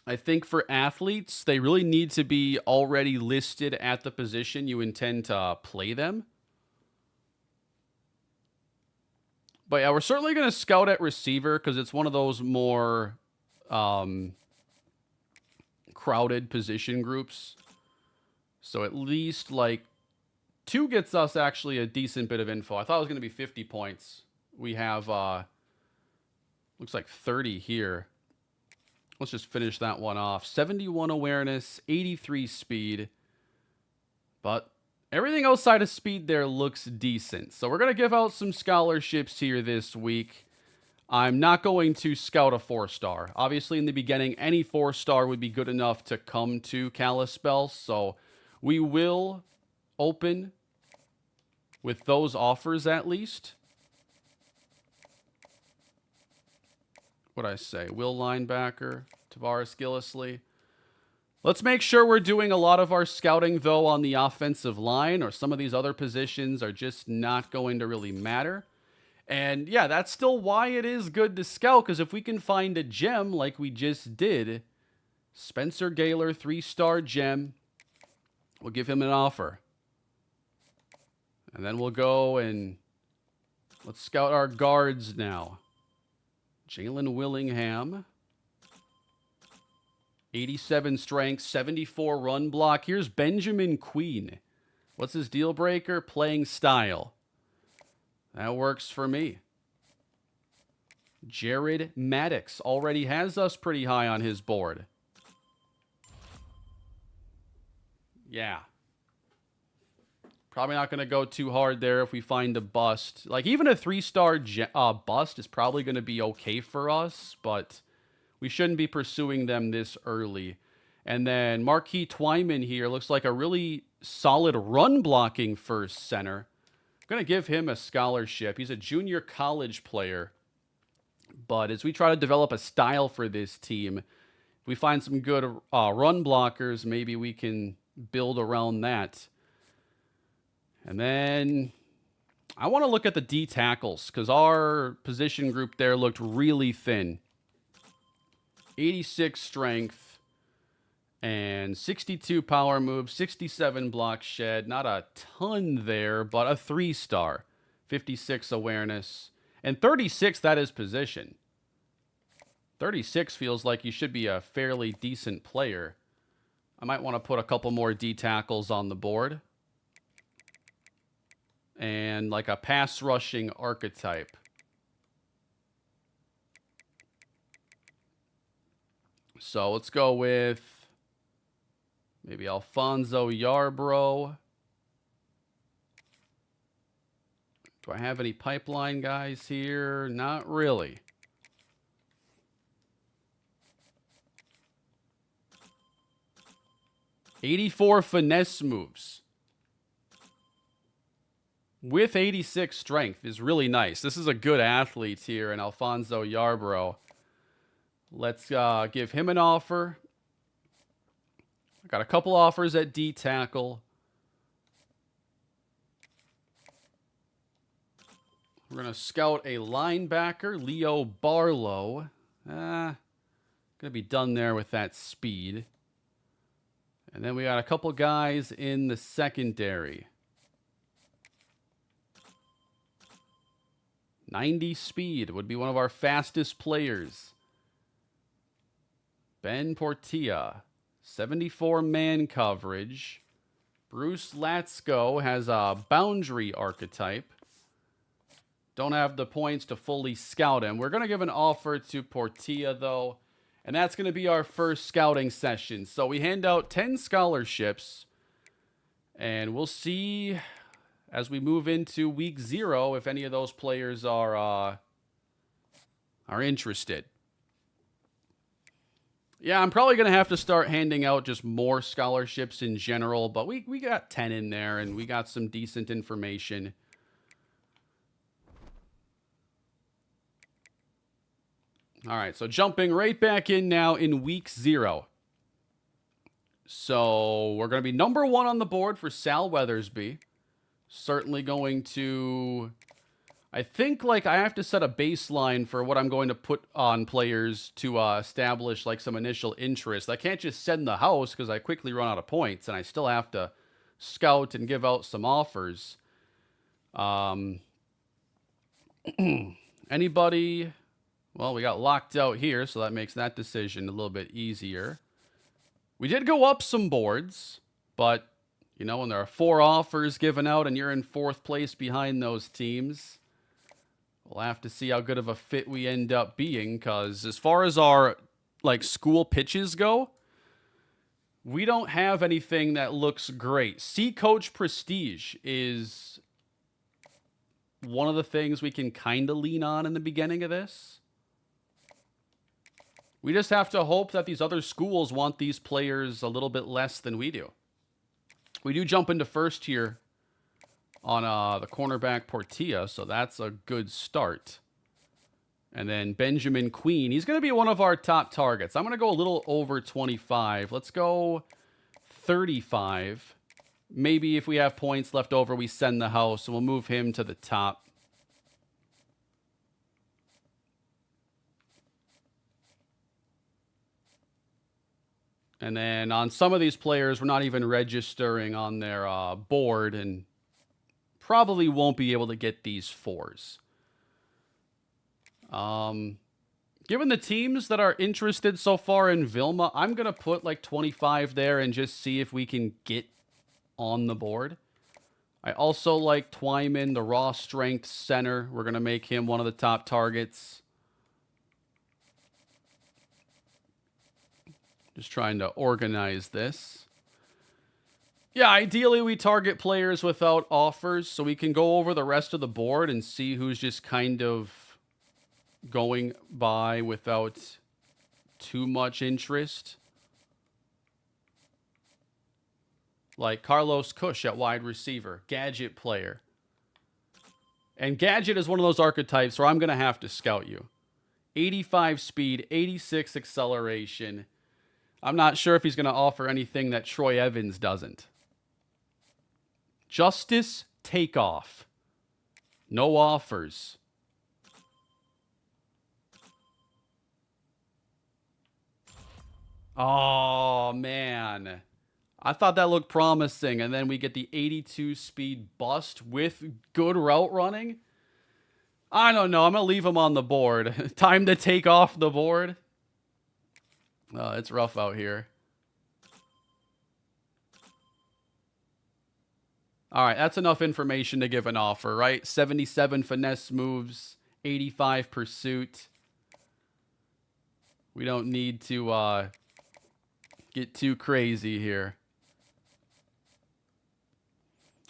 I think for athletes, they really need to be already listed at the position you intend to play them. But yeah, we're certainly going to scout at receiver because it's one of those more crowded position groups. So at least like 2 gets us actually a decent bit of info. I thought it was going to be 50 points. We have, looks like 30 here. Let's just finish that one off. 71 awareness, 83 speed. But everything outside of speed there looks decent. So we're going to give out some scholarships here this week. I'm not going to scout a 4-star. Obviously, in the beginning, any 4-star would be good enough to come to Kalispell. So we will open with those offers at least. What'd I say? Will linebacker, Tavares Gillisley. Let's make sure we're doing a lot of our scouting, though, on the offensive line, or some of these other positions are just not going to really matter. And yeah, that's still why it is good to scout, because if we can find a gem like we just did, Spencer Gaylor, 3-star gem, we'll give him an offer. And then we'll go and let's scout our guards now. Jalen Willingham. 87 strength, 74 run block. Here's Benjamin Queen. What's his deal breaker? Playing style. That works for me. Jared Maddox already has us pretty high on his board. Yeah. Probably not going to go too hard there if we find a bust. Like, even a 3-star bust is probably going to be okay for us, but we shouldn't be pursuing them this early. And then Marquis Twyman here looks like a really solid run-blocking first center. I'm going to give him a scholarship. He's a junior college player. But as we try to develop a style for this team, if we find some good run blockers, maybe we can build around that. And then I want to look at the D tackles because our position group there looked really thin. 86 strength and 62 power move, 67 block shed. Not a ton there, but a 3-star. 56 awareness. And 36, that is position. 36 feels like you should be a fairly decent player. I might want to put a couple more D tackles on the board. And like a pass rushing archetype. So let's go with maybe Alfonso Yarbrough. Do I have any pipeline guys here? Not really. '84 finesse moves with 86 strength is really nice. This is a good athlete here in Alfonso Yarbrough. Let's give him an offer. I got a couple offers at D tackle. We're going to scout a linebacker, Leo Barlow. Going to be done there with that speed. And then we got a couple guys in the secondary. 90 speed would be one of our fastest players. Ben Portilla, 74 man coverage. Bruce Latsko has a boundary archetype. Don't have the points to fully scout him. We're going to give an offer to Portilla, though. And that's going to be our first scouting session. So we hand out 10 scholarships. And we'll see as we move into week 0 if any of those players are interested. Yeah, I'm probably going to have to start handing out just more scholarships in general. But we got 10 in there, and we got some decent information. All right, so jumping right back in now in week 0. So we're going to be number 1 on the board for Sal Weathersby. Certainly going to... I think, like, I have to set a baseline for what I'm going to put on players to establish, like, some initial interest. I can't just send the house because I quickly run out of points, and I still have to scout and give out some offers. Anybody... Well, we got locked out here, so that makes that decision a little bit easier. We did go up some boards, but, you know, when there are 4 offers given out and you're in 4th place behind those teams... We'll have to see how good of a fit we end up being, because as far as our, like, school pitches go, we don't have anything that looks great. See Coach Prestige is one of the things we can kind of lean on in the beginning of this. We just have to hope that these other schools want these players a little bit less than we do. We do jump into first here on the cornerback Portilla, so that's a good start. And then Benjamin Queen, he's going to be one of our top targets. I'm going to go a little over 25. Let's go 35. Maybe if we have points left over, we send the house, and we'll move him to the top. And then on some of these players, we're not even registering on their board, and probably won't be able to get these 4s. Given the teams that are interested so far in Vilma, I'm going to put like 25 there and just see if we can get on the board. I also like Twyman, the raw strength center. We're going to make him one of the top targets. Just trying to organize this. Yeah, ideally we target players without offers so we can go over the rest of the board and see who's just kind of going by without too much interest. Like Carlos Cush at wide receiver, gadget player. And gadget is one of those archetypes where I'm going to have to scout you. 85 speed, 86 acceleration. I'm not sure if he's going to offer anything that Troy Evans doesn't. Justice Takeoff. No offers. Oh, man. I thought that looked promising, and then we get the 82 speed bust with good route running. I don't know. I'm going to leave him on the board. Time to take off the board. It's rough out here. All right, that's enough information to give an offer, right? 77 finesse moves, 85 pursuit. We don't need to get too crazy here.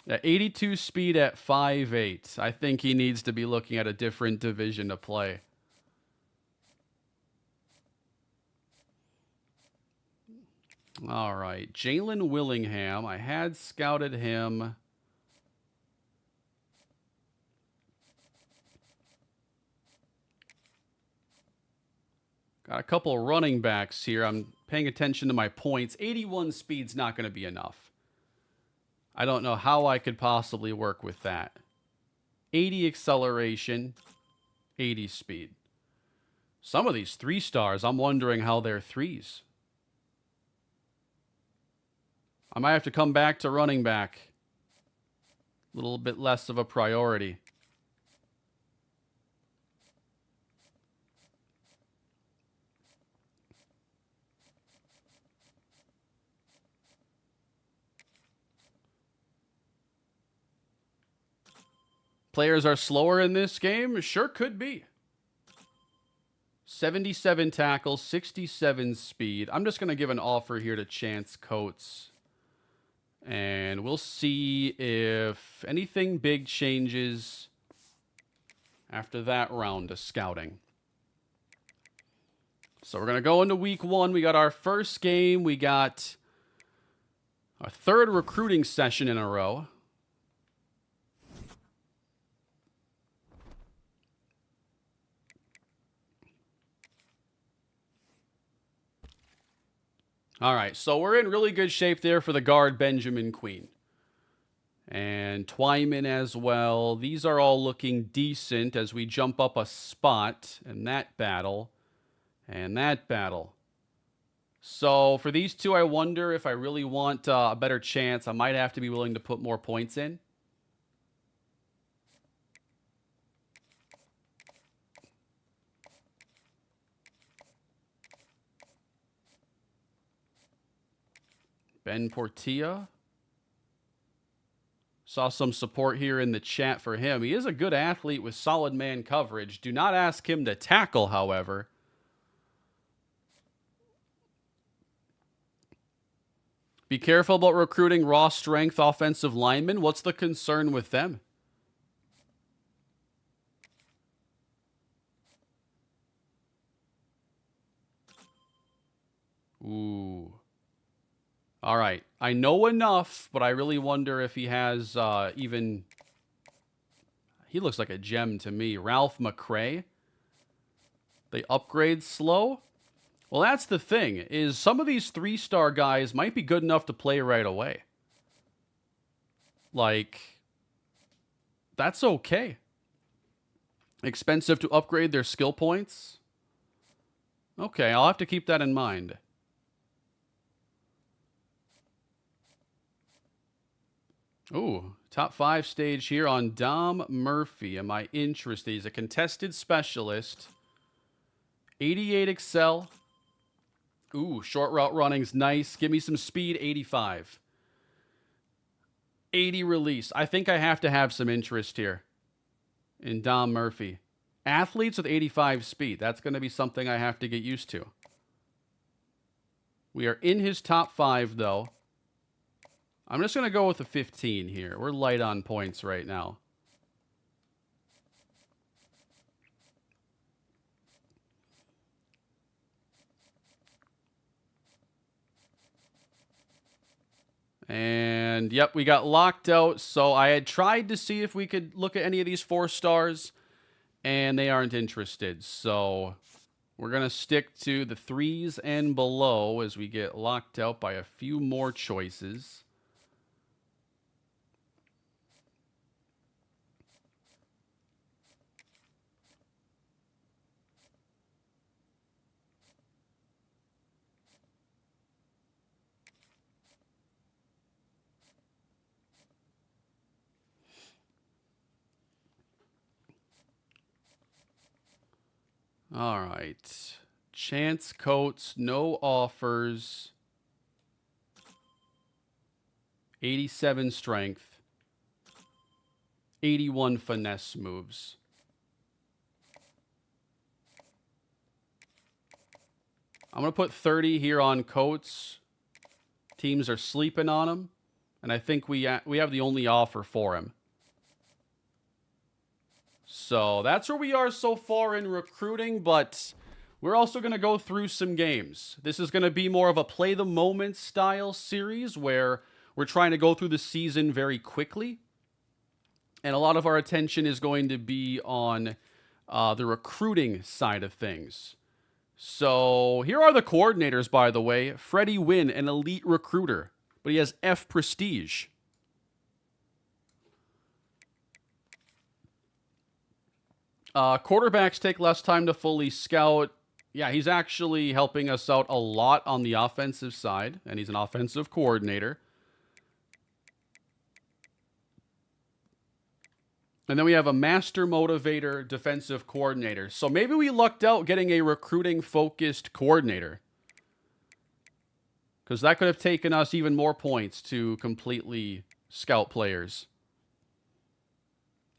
82 speed at 5'8". I think he needs to be looking at a different division to play. All right, Jalen Willingham. I had scouted him. Got a couple running backs here. I'm paying attention to my points. 81 speed's not going to be enough. I don't know how I could possibly work with that. 80 acceleration, 80 speed. Some of these 3-stars, I'm wondering how they're 3s. I might have to come back to running back. A little bit less of a priority. Players are slower in this game? Sure could be. 77 tackles, 67 speed. I'm just going to give an offer here to Chance Coates. And we'll see if anything big changes after that round of scouting. So we're going to go into week 1. We got our first game. We got our 3rd recruiting session in a row. All right, so we're in really good shape there for the guard, Benjamin Queen. And Twyman as well. These are all looking decent as we jump up a spot in that battle and that battle. So for these two, I wonder if I really want a better chance. I might have to be willing to put more points in. Ben Portilla. Saw some support here in the chat for him. He is a good athlete with solid man coverage. Do not ask him to tackle, however. Be careful about recruiting raw strength offensive linemen. What's the concern with them? Ooh. All right. I know enough, but I really wonder if he has even... He looks like a gem to me. Ralph McCray. They upgrade slow? Well, that's the thing, is some of these 3-star guys might be good enough to play right away. Like, that's okay. Expensive to upgrade their skill points? Okay, I'll have to keep that in mind. Ooh, top 5 stage here on Dom Murphy. Am I interested? He's a contested specialist. 88 Excel. Ooh, short route running's nice. Give me some speed, 85. 80 release. I think I have to have some interest here in Dom Murphy. Athletes with 85 speed. That's going to be something I have to get used to. We are in his top 5, though. I'm just going to go with a 15 here. We're light on points right now. And, yep, we got locked out. So I had tried to see if we could look at any of these 4 stars, and they aren't interested. So we're going to stick to the 3s and below as we get locked out by a few more choices. All right. Chance Coates, no offers. 87 strength. 81 finesse moves. I'm going to put 30 here on Coates. Teams are sleeping on him. And I think we have the only offer for him. So that's where we are so far in recruiting, but we're also going to go through some games. This is going to be more of a play the moment style series where we're trying to go through the season very quickly. And a lot of our attention is going to be on the recruiting side of things. So here are the coordinators, by the way. Freddie Wynn, an elite recruiter, but he has F prestige. Quarterbacks take less time to fully scout. Yeah, he's actually helping us out a lot on the offensive side, and he's an offensive coordinator. And then we have a master motivator defensive coordinator. So maybe we lucked out getting a recruiting-focused coordinator, because that could have taken us even more points to completely scout players.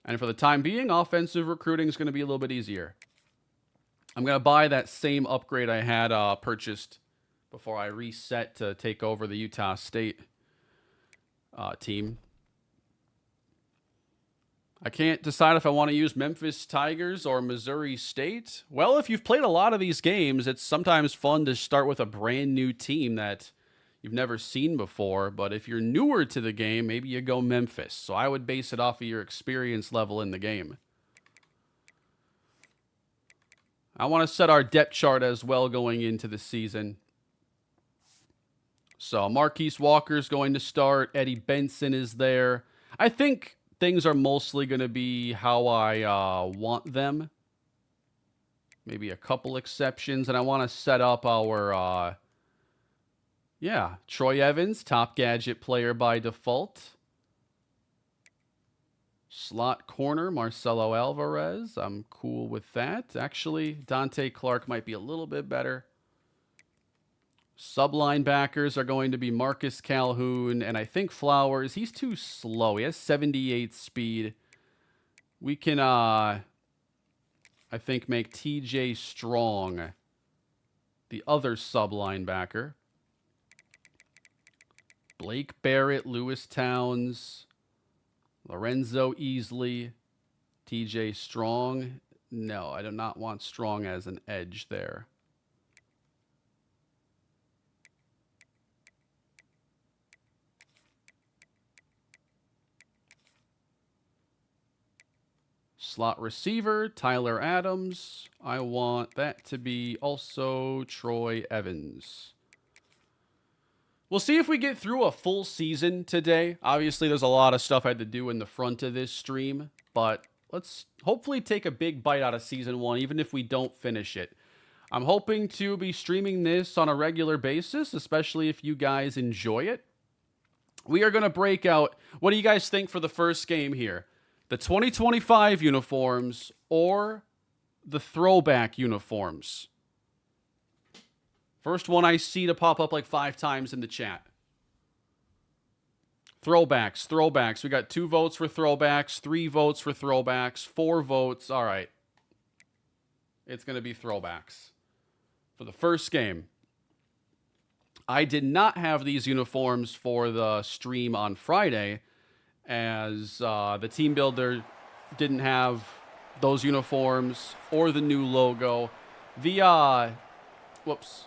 And for the time being, offensive recruiting is going to be a little bit easier. I'm going to buy that same upgrade I had purchased before I reset to take over the Utah State team. I can't decide if I want to use Memphis Tigers or Missouri State. Well, if you've played a lot of these games, it's sometimes fun to start with a brand new team that you've never seen before, but if you're newer to the game, maybe you go Memphis. So I would base it off of your experience level in the game. I want to set our depth chart as well going into the season. So Marquise Walker's going to start. Eddie Benson is there. I think things are mostly going to be how I want them. Maybe a couple exceptions. And I want to set up our, Troy Evans, top gadget player by default. Slot corner, Marcelo Alvarez. I'm cool with that. Actually, Dante Clark might be a little bit better. Sub-linebackers are going to be Marcus Calhoun, and I think Flowers. He's too slow. He has 78 speed. We can, I think, make TJ Strong the other sub-linebacker. Blake Barrett, Lewis Towns, Lorenzo Easley, TJ Strong. No, I do not want Strong as an edge there. Slot receiver, Tyler Adams. I want that to be also Troy Evans. We'll see if we get through a full season today. Obviously, there's a lot of stuff I had to do in the front of this stream, but let's hopefully take a big bite out of Season 1, even if we don't finish it. I'm hoping to be streaming this on a regular basis, especially if you guys enjoy it. We are going to break out, what do you guys think for the first game here? The 2025 uniforms or the throwback uniforms? First one I see to pop up like 5 times in the chat. Throwbacks. We got 2 votes for throwbacks, 3 votes for throwbacks, 4 votes. All right. It's going to be throwbacks for the first game. I did not have these uniforms for the stream on Friday, as the team builder didn't have those uniforms or the new logo. Whoops.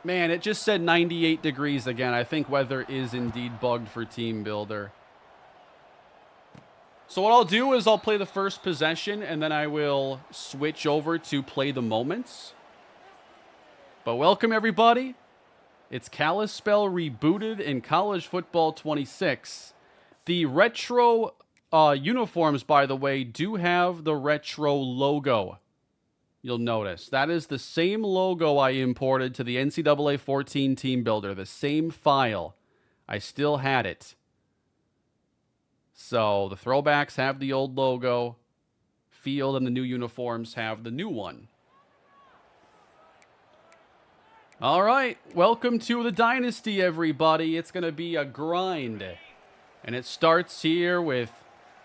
Man, it just said 98 degrees again. I think weather is indeed bugged for Team Builder. So what I'll do is I'll play the first possession, and then I will switch over to play the moments. But welcome, everybody. It's Kalispell rebooted in College Football 26. The retro uniforms, by the way, do have the retro logo. You'll notice that is the same logo I imported to the NCAA 14 Team Builder, the same file. I still had it. So the throwbacks have the old logo. Field and the new uniforms have the new one. All right, welcome to the Dynasty, everybody. It's going to be a grind. And it starts here with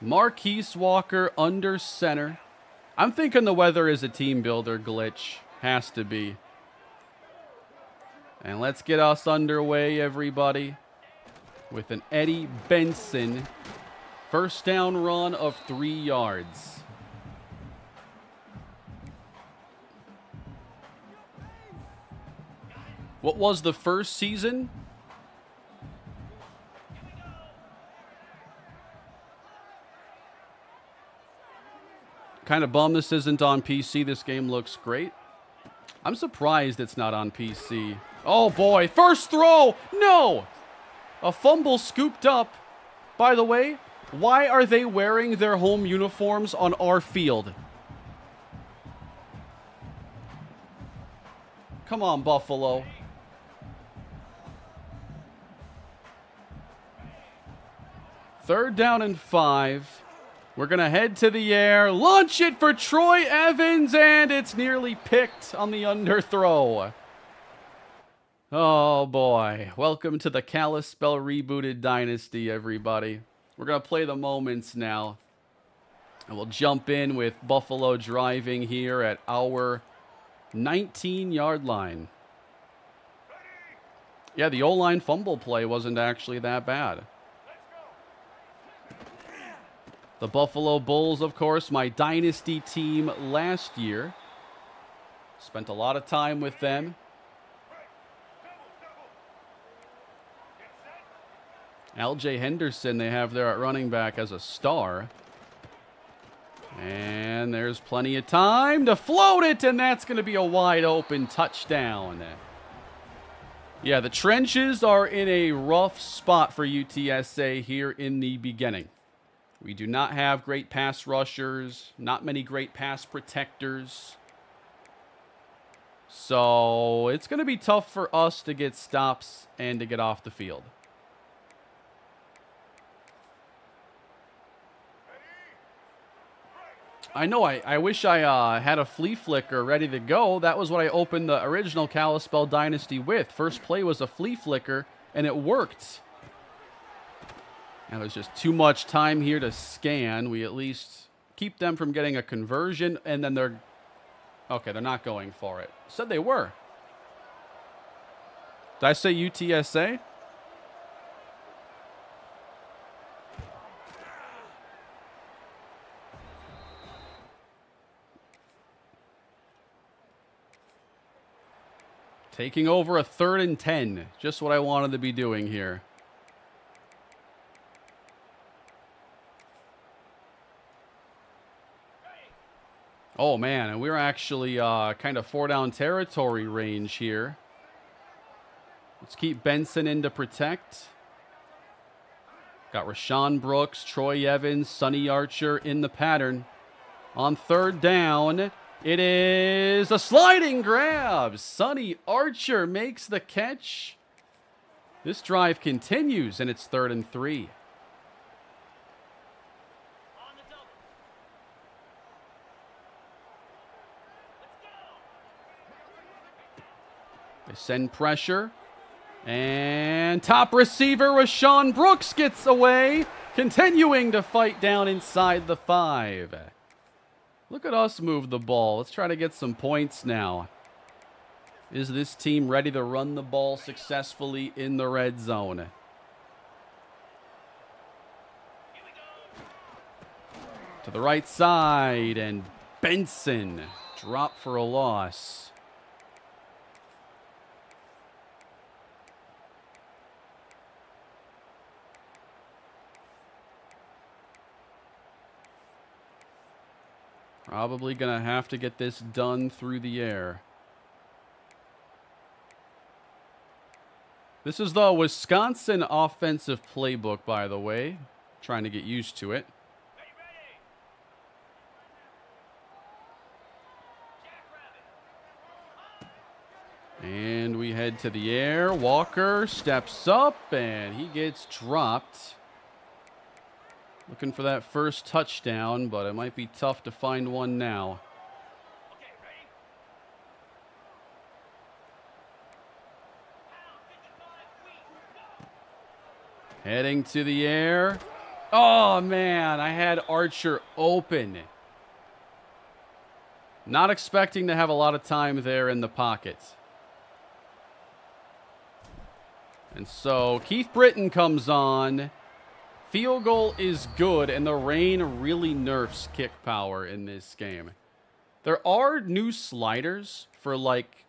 Marquise Walker under center. I'm thinking the weather is a team builder glitch. Has to be. And let's get us underway, everybody, with an Eddie Benson first down run of 3 yards. What was the first season? Kind of bummed this isn't on PC. This game looks great. I'm surprised it's not on PC. Oh boy, first throw! No! A fumble scooped up. By the way, why are they wearing their home uniforms on our field? Come on, Buffalo. Third down and 5. We're going to head to the air, launch it for Troy Evans, and it's nearly picked on the underthrow. Oh, boy. Welcome to the Kalispell rebooted Dynasty, everybody. We're going to play the moments now. And we'll jump in with Buffalo driving here at our 19-yard line. Yeah, the O-line fumble play wasn't actually that bad. The Buffalo Bulls, of course, my Dynasty team last year. Spent a lot of time with them. L.J. Henderson, they have there at running back as a star. And there's plenty of time to float it, and that's going to be a wide open touchdown. Yeah, the trenches are in a rough spot for UTSA here in the beginning. We do not have great pass rushers, not many great pass protectors. So it's going to be tough for us to get stops and to get off the field. I know, I wish I had a flea flicker ready to go. That was what I opened the original Kalispell Dynasty with. First play was a flea flicker, and it worked. And there's just too much time here to scan. We at least keep them from getting a conversion, and then they're... Okay, they're not going for it. Said they were. Did I say UTSA? Taking over a 3rd and 10. Just what I wanted to be doing here. Oh, man, and we're actually kind of 4-down territory range here. Let's keep Benson in to protect. Got Rashawn Brooks, Troy Evans, Sonny Archer in the pattern. On 3rd down, it is a sliding grab. Sonny Archer makes the catch. This drive continues, and it's 3rd and 3. They send pressure. And top receiver Rashawn Brooks gets away, continuing to fight down inside the 5. Look at us move the ball. Let's try to get some points now. Is this team ready to run the ball successfully in the red zone? To the right side, and Benson dropped for a loss. Probably going to have to get this done through the air. This is the Wisconsin offensive playbook, by the way. Trying to get used to it. And we head to the air. Walker steps up, and he gets dropped. Looking for that first touchdown, but it might be tough to find one now. Heading to the air. Oh, man, I had Archer open. Not expecting to have a lot of time there in the pocket. And so Keith Britton comes on. Field goal is good, and the rain really nerfs kick power in this game. There are new sliders for, like,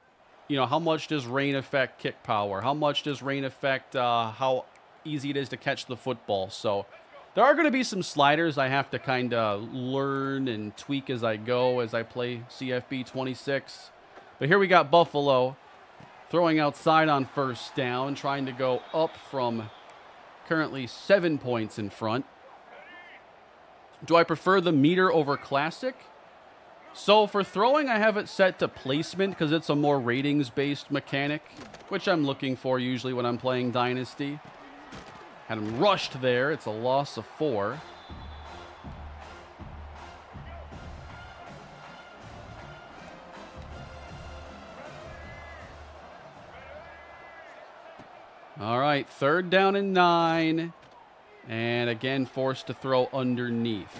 you know, how much does rain affect kick power? How much does rain affect how easy it is to catch the football? So there are going to be some sliders I have to kind of learn and tweak as I go, as I play CFB 26. But here we got Buffalo throwing outside on 1st down, trying to go up from currently 7 points in front. Do I prefer the meter over classic? So for throwing, I have it set to placement because it's a more ratings-based mechanic, which I'm looking for usually when I'm playing Dynasty. Had him rushed there. It's a loss of 4. All right, 3rd down and 9. And again, forced to throw underneath.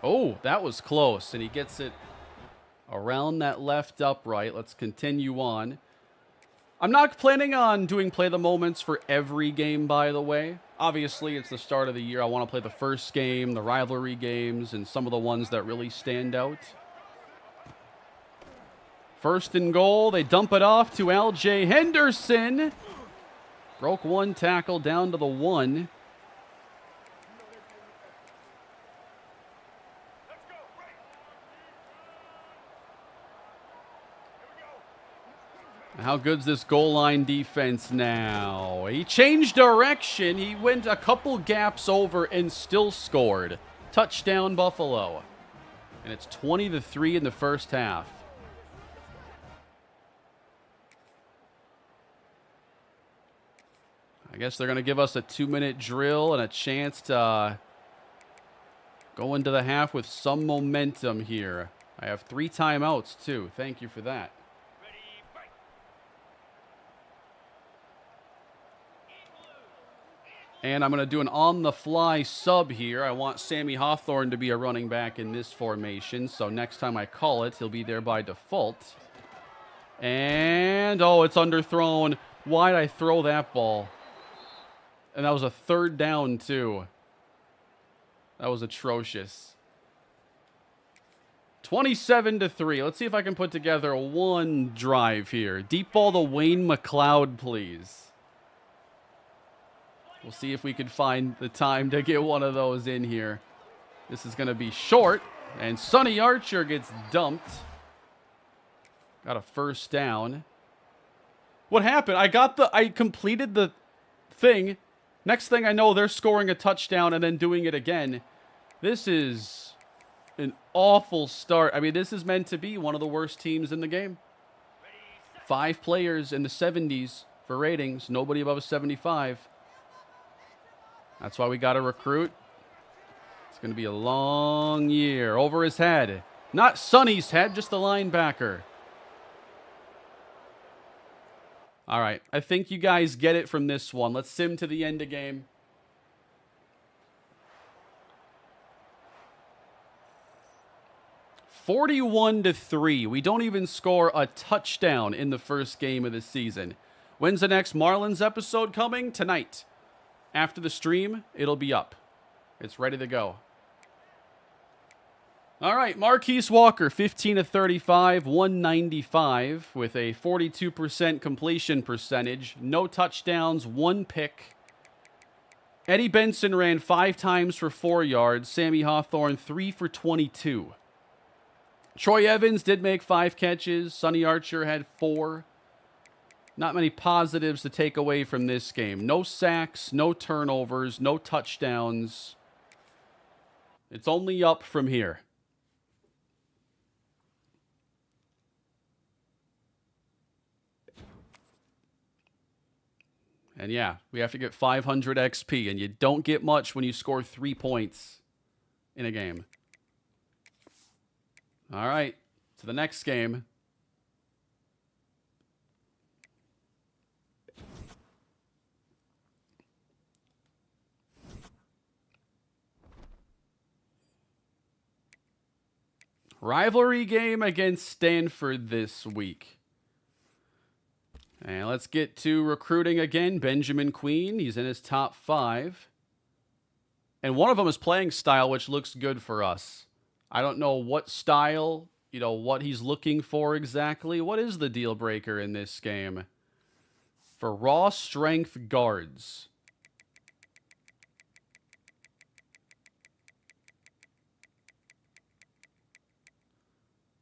Oh, that was close, and he gets it around that left upright. Let's continue on. I'm not planning on doing play the moments for every game, by the way. Obviously, it's the start of the year. I want to play the first game, the rivalry games, and some of the ones that really stand out. 1st and goal. They dump it off to L.J. Henderson. Broke one tackle down to the 1. How good's this goal line defense now? He changed direction. He went a couple gaps over and still scored. Touchdown, Buffalo. And it's 20-3 in the first half. I guess they're going to give us a 2-minute drill and a chance to go into the half with some momentum here. I have 3 timeouts, too. Thank you for that. And I'm going to do an on-the-fly sub here. I want Sammy Hawthorne to be a running back in this formation. So next time I call it, he'll be there by default. And, oh, it's underthrown. Why'd I throw that ball? And that was a 3rd down, too. That was atrocious. 27-3. Let's see if I can put together one drive here. Deep ball to Wayne McLeod, please. We'll see if we can find the time to get one of those in here. This is going to be short, and Sonny Archer gets dumped. Got a 1st down. What happened? I completed the thing. Next thing I know, they're scoring a touchdown and then doing it again. This is an awful start. I mean, this is meant to be one of the worst teams in the game. 5 players in the 70s for ratings. Nobody above a 75. That's why we got to recruit. It's going to be a long year. Over his head. Not Sonny's head, just the linebacker. All right. I think you guys get it from this one. Let's sim to the end of game. (41-3). We don't even score a touchdown in the first game of the season. When's the next Marlins episode coming? Tonight. After the stream, it'll be up. It's ready to go. All right, Marquise Walker, 15-35, 195 with a 42% completion percentage. No touchdowns, 1 pick. Eddie Benson ran 5 times for 4 yards. Sammy Hawthorne, 3 for 22. Troy Evans did make 5 catches. Sonny Archer had 4. Not many positives to take away from this game. No sacks, no turnovers, no touchdowns. It's only up from here. And yeah, we have to get 500 XP, and you don't get much when you score 3 points in a game. All right, to the next game. Rivalry game against Stanford this week. And let's get to recruiting again. Benjamin Queen, he's in his top 5. And one of them is playing style, which looks good for us. I don't know what style, what he's looking for exactly. What is the deal breaker in this game? For raw strength guards.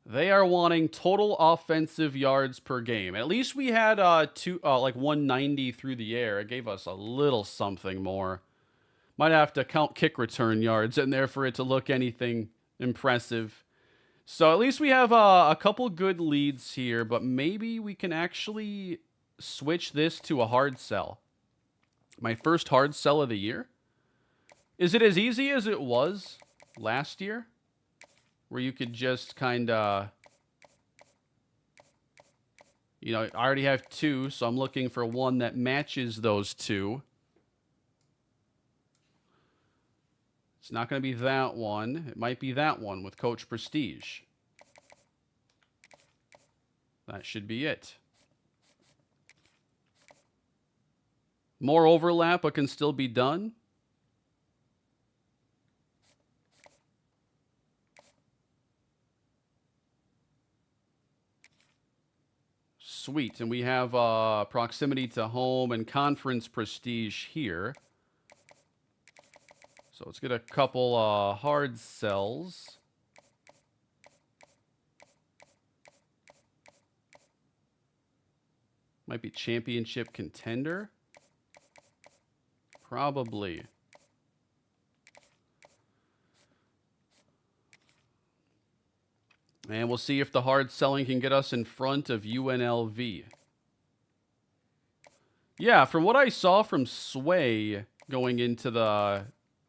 They are wanting total offensive yards per game. At least we had 190 through the air. It gave us a little something more. Might have to count kick return yards in there for it to look anything impressive. So at least we have a couple good leads here, but maybe we can actually switch this to a hard sell. My first hard sell of the year. Is it as easy as it was last year? Where you could just kind of, I already have 2, so I'm looking for one that matches those 2. It's not going to be that one. It might be that one with Coach Prestige. That should be it. More overlap, but can still be done. Sweet. And we have proximity to home and conference prestige here. So let's get a couple hard sells. Might be championship contender. Probably. And we'll see if the hard selling can get us in front of UNLV. Yeah, from what I saw from Sway going into the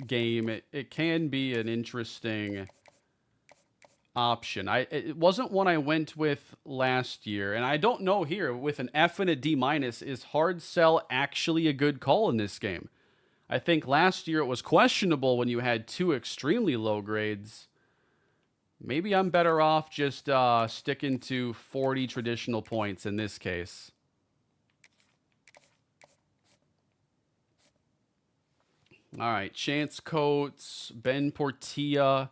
game, it can be an interesting option. It wasn't one I went with last year, and I don't know here, with an F and a D minus, is hard sell actually a good call in this game? I think last year it was questionable when you had two extremely low grades. Maybe I'm better off just sticking to 40 traditional points in this case. All right, Chance Coates, Ben Portilla.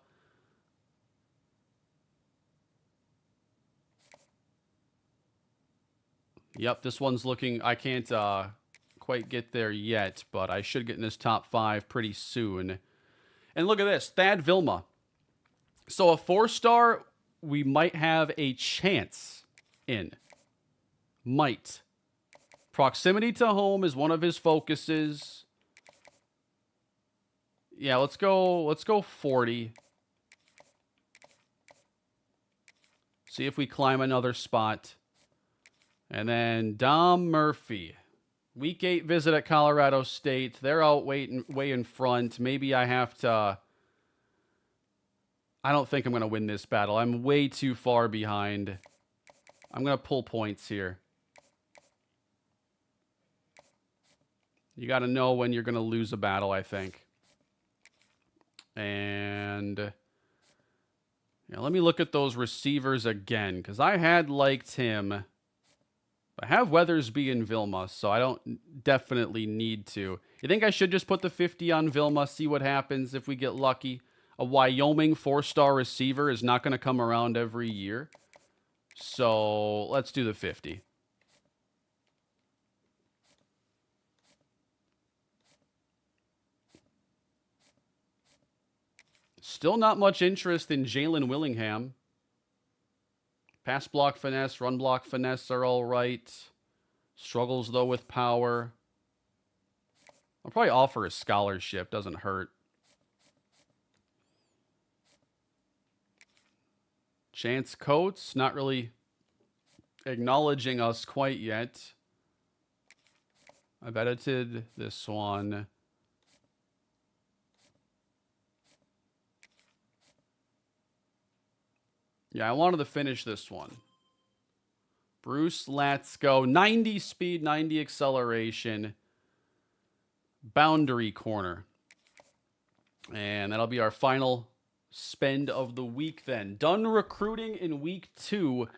Yep, this one's looking... I can't quite get there yet, but I should get in this top 5 pretty soon. And look at this, Thad Vilma. So a 4-star, we might have a chance in. Might. Proximity to home is one of his focuses. Yeah, let's go 40. See if we climb another spot. And then Dom Murphy. Week 8 visit at Colorado State. They're out way in front. Maybe I have to... I don't think I'm going to win this battle. I'm way too far behind. I'm going to pull points here. You got to know when you're going to lose a battle, I think. And yeah, let me look at those receivers again, because I had liked him. I have Weathersby and Vilma, so I don't definitely need to. You think I should just put the 50 on Vilma, see what happens if we get lucky? A Wyoming 4-star receiver is not going to come around every year. So let's do the 50. Still not much interest in Jalen Willingham. Pass block finesse, run block finesse are all right. Struggles, though, with power. I'll probably offer a scholarship. Doesn't hurt. Chance Coates, not really acknowledging us quite yet. I've edited this one. Yeah, I wanted to finish this one. Bruce, let's go. 90 speed, 90 acceleration. Boundary corner. And that'll be our final spend of the week then. Done recruiting in week 2.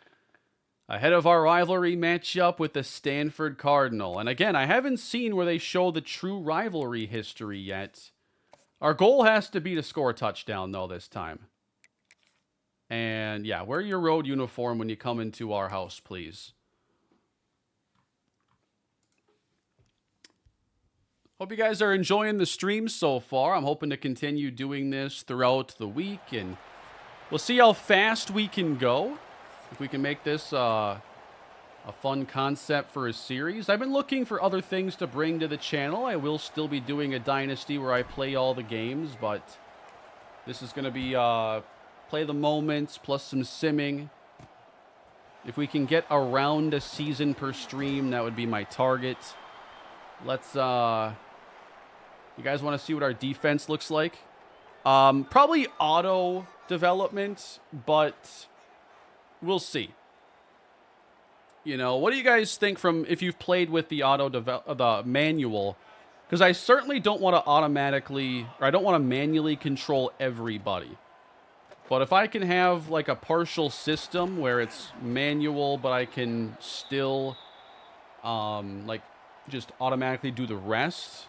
Ahead of our rivalry matchup with the Stanford Cardinal. And again, I haven't seen where they show the true rivalry history yet. Our goal has to be to score a touchdown, though, this time. And yeah, wear your road uniform when you come into our house, please. Hope you guys are enjoying the stream so far. I'm hoping to continue doing this throughout the week, and we'll see how fast we can go. If we can make this a fun concept for a series. I've been looking for other things to bring to the channel. I will still be doing a Dynasty where I play all the games, but this is going to be play the moments plus some simming. If we can get around a season per stream, that would be my target. Let's, you guys want to see what our defense looks like? Probably auto development, but we'll see. You know, what do you guys think from if you've played with the the manual? Because I certainly don't want to automatically, or I don't want to manually control everybody. But if I can have like a partial system where it's manual, but I can still like just automatically do the rest,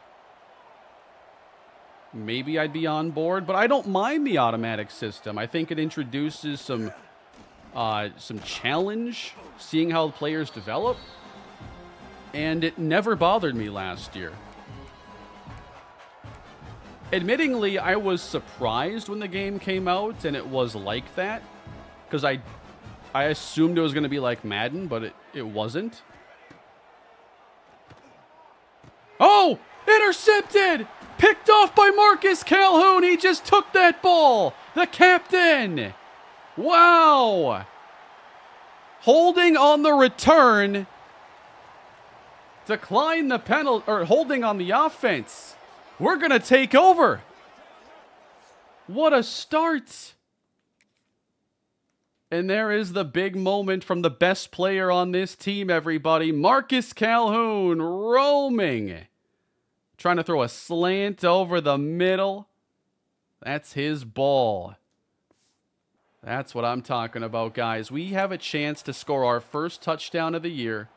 maybe I'd be on board. But I don't mind the automatic system. I think it introduces some some challenge, seeing how the players develop. And it never bothered me last year. Admittingly, I was surprised when the game came out and it was like that. Because I assumed it was going to be like Madden, but it wasn't. Oh! Intercepted! Picked off by Marcus Calhoun. He just took that ball. The captain. Wow. Holding on the return. Decline the penalty, or holding on the offense. We're going to take over. What a start. And there is the big moment from the best player on this team, everybody. Marcus Calhoun roaming. Trying to throw a slant over the middle. That's his ball. That's what I'm talking about, guys. We have a chance to score our first touchdown of the year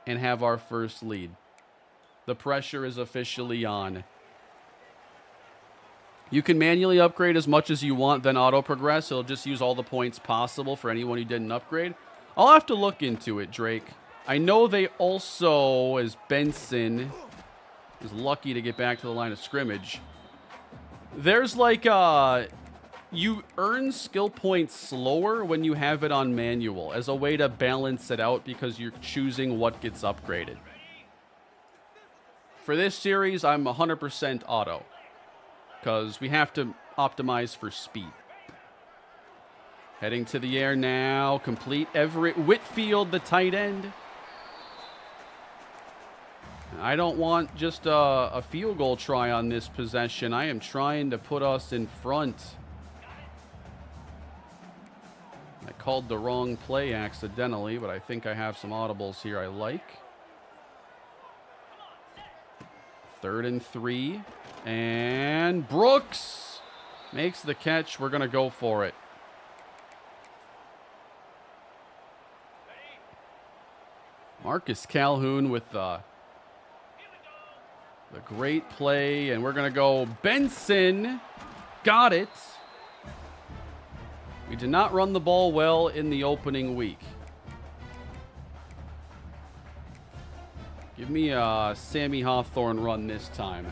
and have our first lead. The pressure is officially on. You can manually upgrade as much as you want, then auto-progress. It'll just use all the points possible for anyone who didn't upgrade. I'll have to look into it, Drake. I know they also, as Benson is lucky to get back to the line of scrimmage, there's like, you earn skill points slower when you have it on manual as a way to balance it out because you're choosing what gets upgraded. For this series, I'm 100% auto because we have to optimize for speed. Heading to the air now, complete. Everett Whitfield, the tight end. I don't want just a field goal try on this possession. I am trying to put us in front. I called the wrong play accidentally, but I think I have some audibles here I like. 3rd and 3. And Brooks makes the catch. We're going to go for it. Marcus Calhoun with the great play. And we're going to go Benson. Got it. We did not run the ball well in the opening week. Give me a Sammy Hawthorne run this time.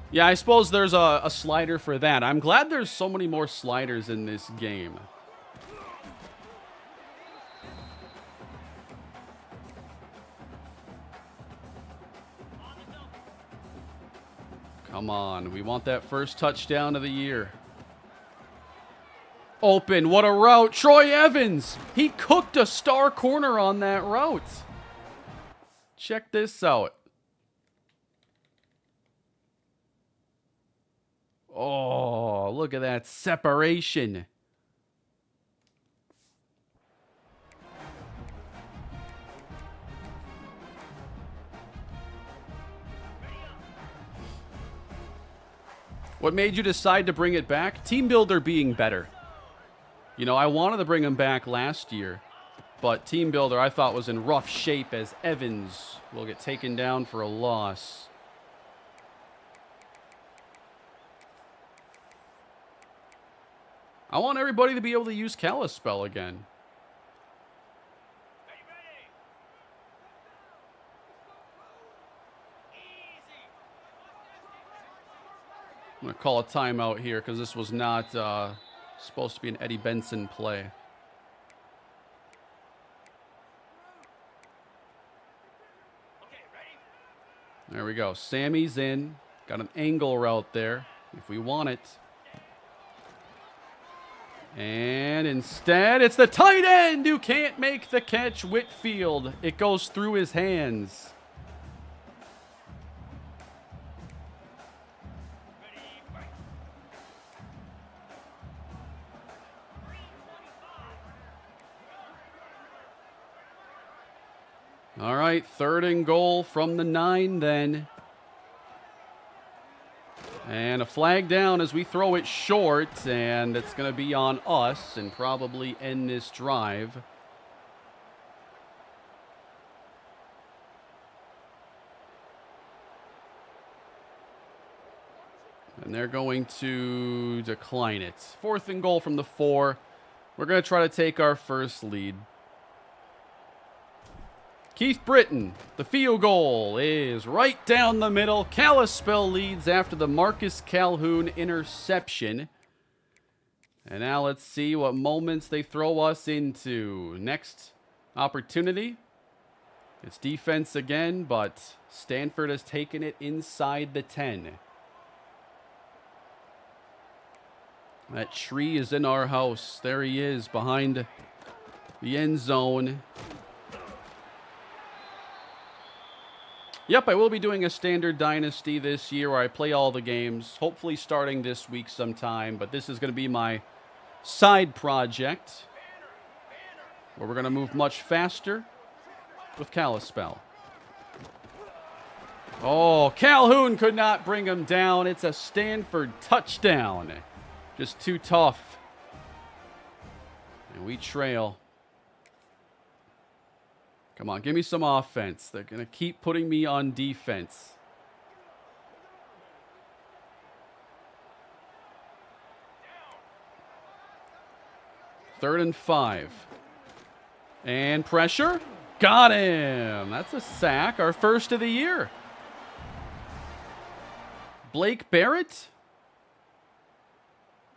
Yeah, I suppose there's a slider for that. I'm glad there's so many more sliders in this game. Come on, we want that first touchdown of the year. Open, what a route. Troy Evans, he cooked a star corner on that route. Check this out. Oh, look at that separation. What made you decide to bring it back? Teambuilder being better. You know, I wanted to bring him back last year, but Teambuilder I thought was in rough shape as Evans will get taken down for a loss. I want everybody to be able to use Kalispell again. I'm going to call a timeout here because this was not supposed to be an Eddie Benson play. There we go. Sammy's in. Got an angle route there if we want it. And instead, it's the tight end who can't make the catch, Whitfield. It goes through his hands. All right, 3rd and goal from the 9 then. And a flag down as we throw it short, and it's going to be on us and probably end this drive. And they're going to decline it. 4th and goal from the 4. We're going to try to take our first lead. Keith Britton, the field goal is right down the middle. Kalispell leads after the Marcus Calhoun interception. And now let's see what moments they throw us into. Next opportunity. It's defense again, but Stanford has taken it inside the 10. That tree is in our house. There he is behind the end zone. Yep, I will be doing a standard Dynasty this year where I play all the games, hopefully starting this week sometime, but this is going to be my side project where we're going to move much faster with Kalispell. Oh, Calhoun could not bring him down. It's a Stanford touchdown. Just too tough. And we trail. Come on, give me some offense. They're going to keep putting me on defense. Third and 5. And pressure. Got him. That's a sack. Our first of the year. Blake Barrett?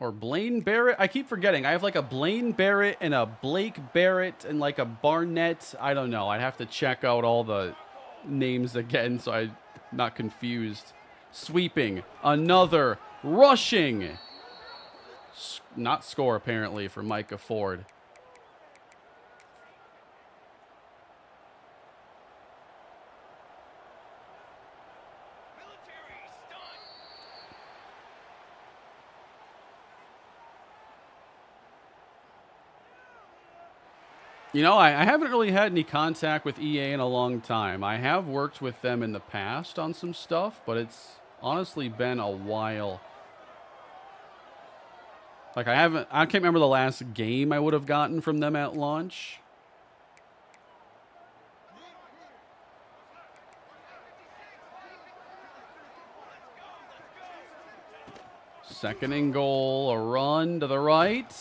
Or Blaine Barrett? I keep forgetting. I have like a Blaine Barrett and a Blake Barrett and like a Barnett. I don't know. I'd have to check out all the names again so I'm not confused. Sweeping. Another. Rushing. Not score, apparently, for Micah Ford. You know, I haven't really had any contact with EA in a long time. I have worked with them in the past on some stuff, but it's honestly been a while. Like, I can't remember the last game I would have gotten from them at launch. Second and goal, a run to the right.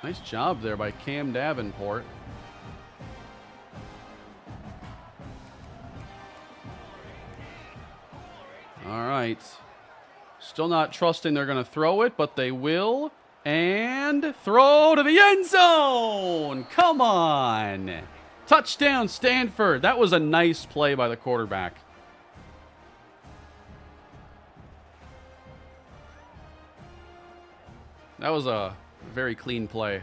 Nice job there by Cam Davenport. All right. Still not trusting they're going to throw it, but they will. And throw to the end zone. Come on. Touchdown, Stanford. That was a nice play by the quarterback. That was a very clean play.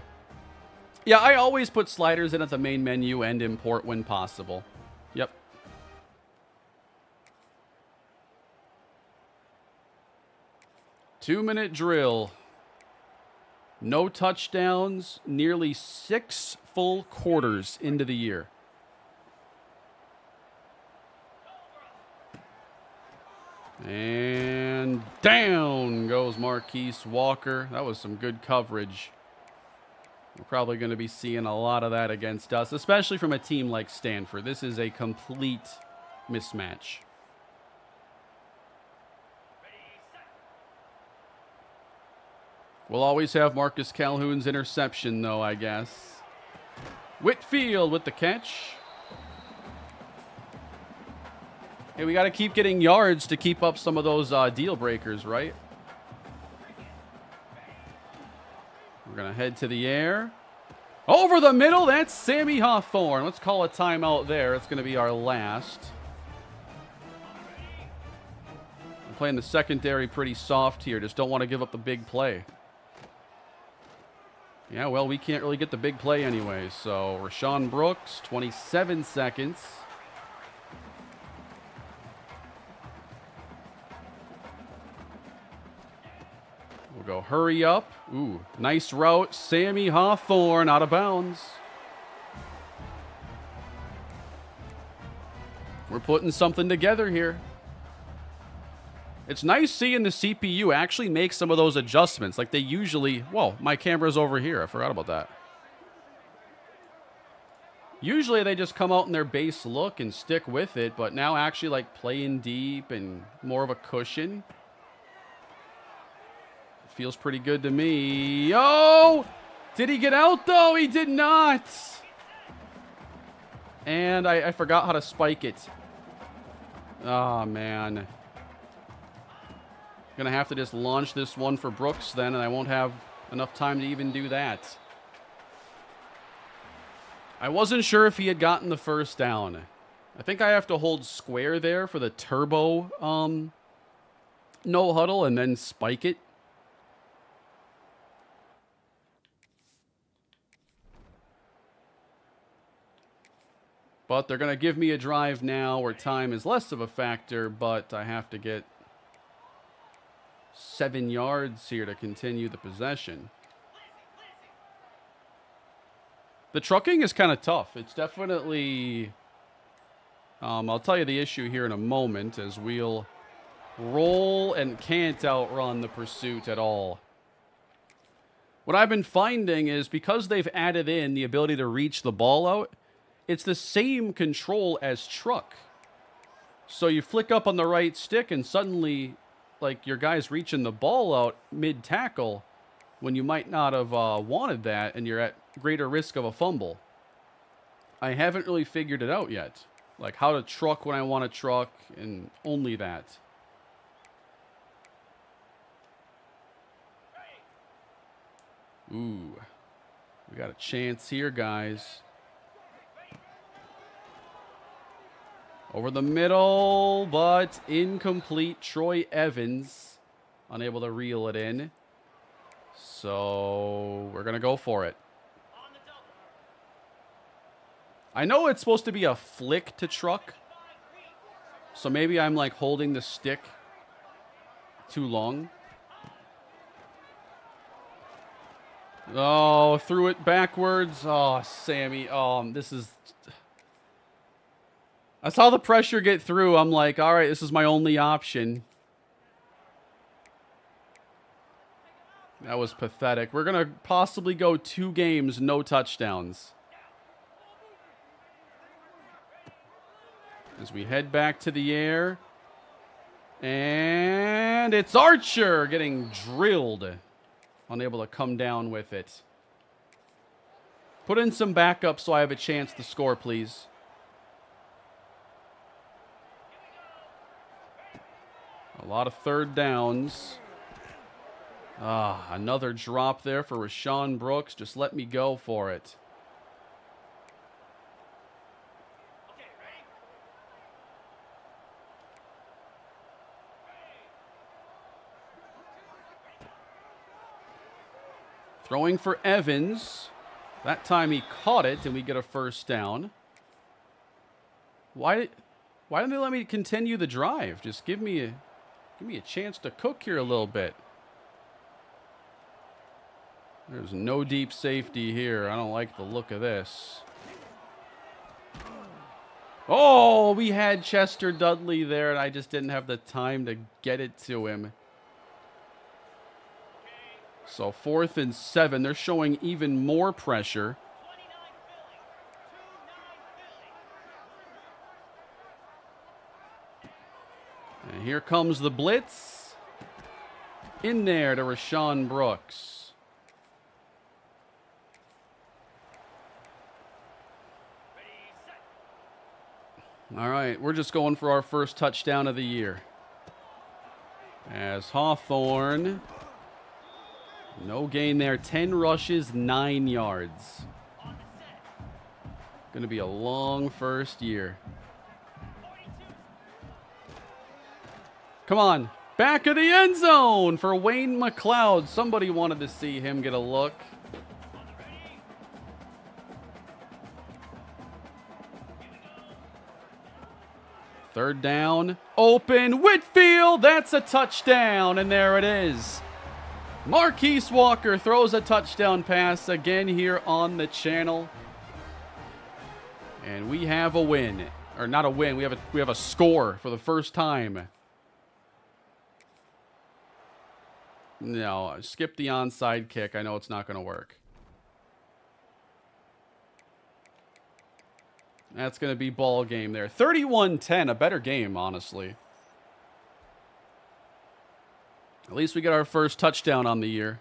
Yeah, I always put sliders in at the main menu and import when possible. Yep. Two-minute drill. No touchdowns, nearly 6 full quarters into the year. And down goes Marquise Walker. That was some good coverage. We're probably going to be seeing a lot of that against us, especially from a team like Stanford. This is a complete mismatch. We'll always have Marcus Calhoun's interception, though, I guess. Whitfield with the catch. Hey, we got to keep getting yards to keep up some of those deal breakers, right? We're going to head to the air. Over the middle, that's Sammy Hawthorne. Let's call a timeout there. It's going to be our last. I'm playing the secondary pretty soft here. Just don't want to give up the big play. Yeah, well, we can't really get the big play anyway. So, Rashawn Brooks, 27 seconds. We'll go hurry up. Ooh, nice route. Sammy Hawthorne out of bounds. We're putting something together here. It's nice seeing the CPU actually make some of those adjustments. Like they usually... Whoa, my camera's over here. I forgot about that. Usually they just come out in their base look and stick with it, but now actually like playing deep and more of a cushion. feels pretty good to me. Oh! Did he get out, though? He did not. And I forgot how to spike it. Oh, man. Gonna have to just launch this one for Brooks then, and I won't have enough time to even do that. I wasn't sure if he had gotten the first down. I think I have to hold square there for the turbo no huddle and then spike it. But they're going to give me a drive now where time is less of a factor, but I have to get 7 yards here to continue the possession. The trucking is kind of tough. It's definitely... I'll tell you the issue here in a moment as we'll roll and can't outrun the pursuit at all. What I've been finding is because they've added in the ability to reach the ball out, it's the same control as truck. So you flick up on the right stick and suddenly, like, your guy's reaching the ball out mid-tackle when you might not have wanted that and you're at greater risk of a fumble. I haven't really figured it out yet. Like how to truck when I want to truck and only that. Ooh. We got a chance here, guys. Over the middle, but incomplete. Troy Evans unable to reel it in. So we're going to go for it. I know it's supposed to be a flick to truck. So maybe I'm like holding the stick too long. Oh, threw it backwards. Oh, Sammy. This is... I saw the pressure get through. I'm like, all right, this is my only option. That was pathetic. We're going to possibly go 2 games, no touchdowns. As we head back to the air. And it's Archer getting drilled. Unable to come down with it. Put in some backup so I have a chance to score, please. A lot of third downs. Another drop there for Rashawn Brooks. Just let me go for it. Throwing for Evans. That time he caught it, and we get a first down. Why didn't they let me continue the drive? Just give me a chance to cook here a little bit. There's no deep safety here. I don't like the look of this. Oh, we had Chester Dudley there, and I just didn't have the time to get it to him. So 4th and 7. They're showing even more pressure. And here comes the blitz. In there to Rashawn Brooks. All right, we're just going for our first touchdown of the year. As Hawthorne, no gain there. 10 rushes, 9 yards. Going to be a long first year. Come on. Back of the end zone for Wayne McLeod. Somebody wanted to see him get a look. Third down. Open. Whitfield. That's a touchdown. And there it is. Marquise Walker throws a touchdown pass again here on the channel. And we have a win. Or not a win. We have a score for the first time. No, skip the onside kick. I know it's not going to work. That's going to be ball game there. 31-10, a better game, honestly. At least we get our first touchdown on the year.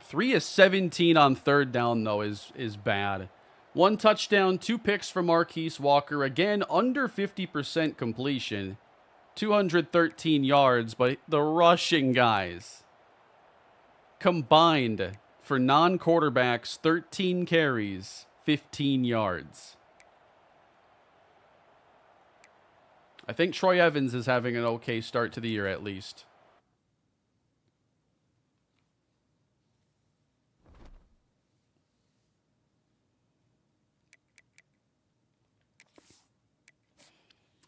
3 of 17 on third down, though, is bad. 1 touchdown, 2 picks for Marquise Walker. Again, under 50% completion. 213 yards, but the rushing guys combined for non-quarterbacks, 13 carries, 15 yards. I think Troy Evans is having an okay start to the year at least.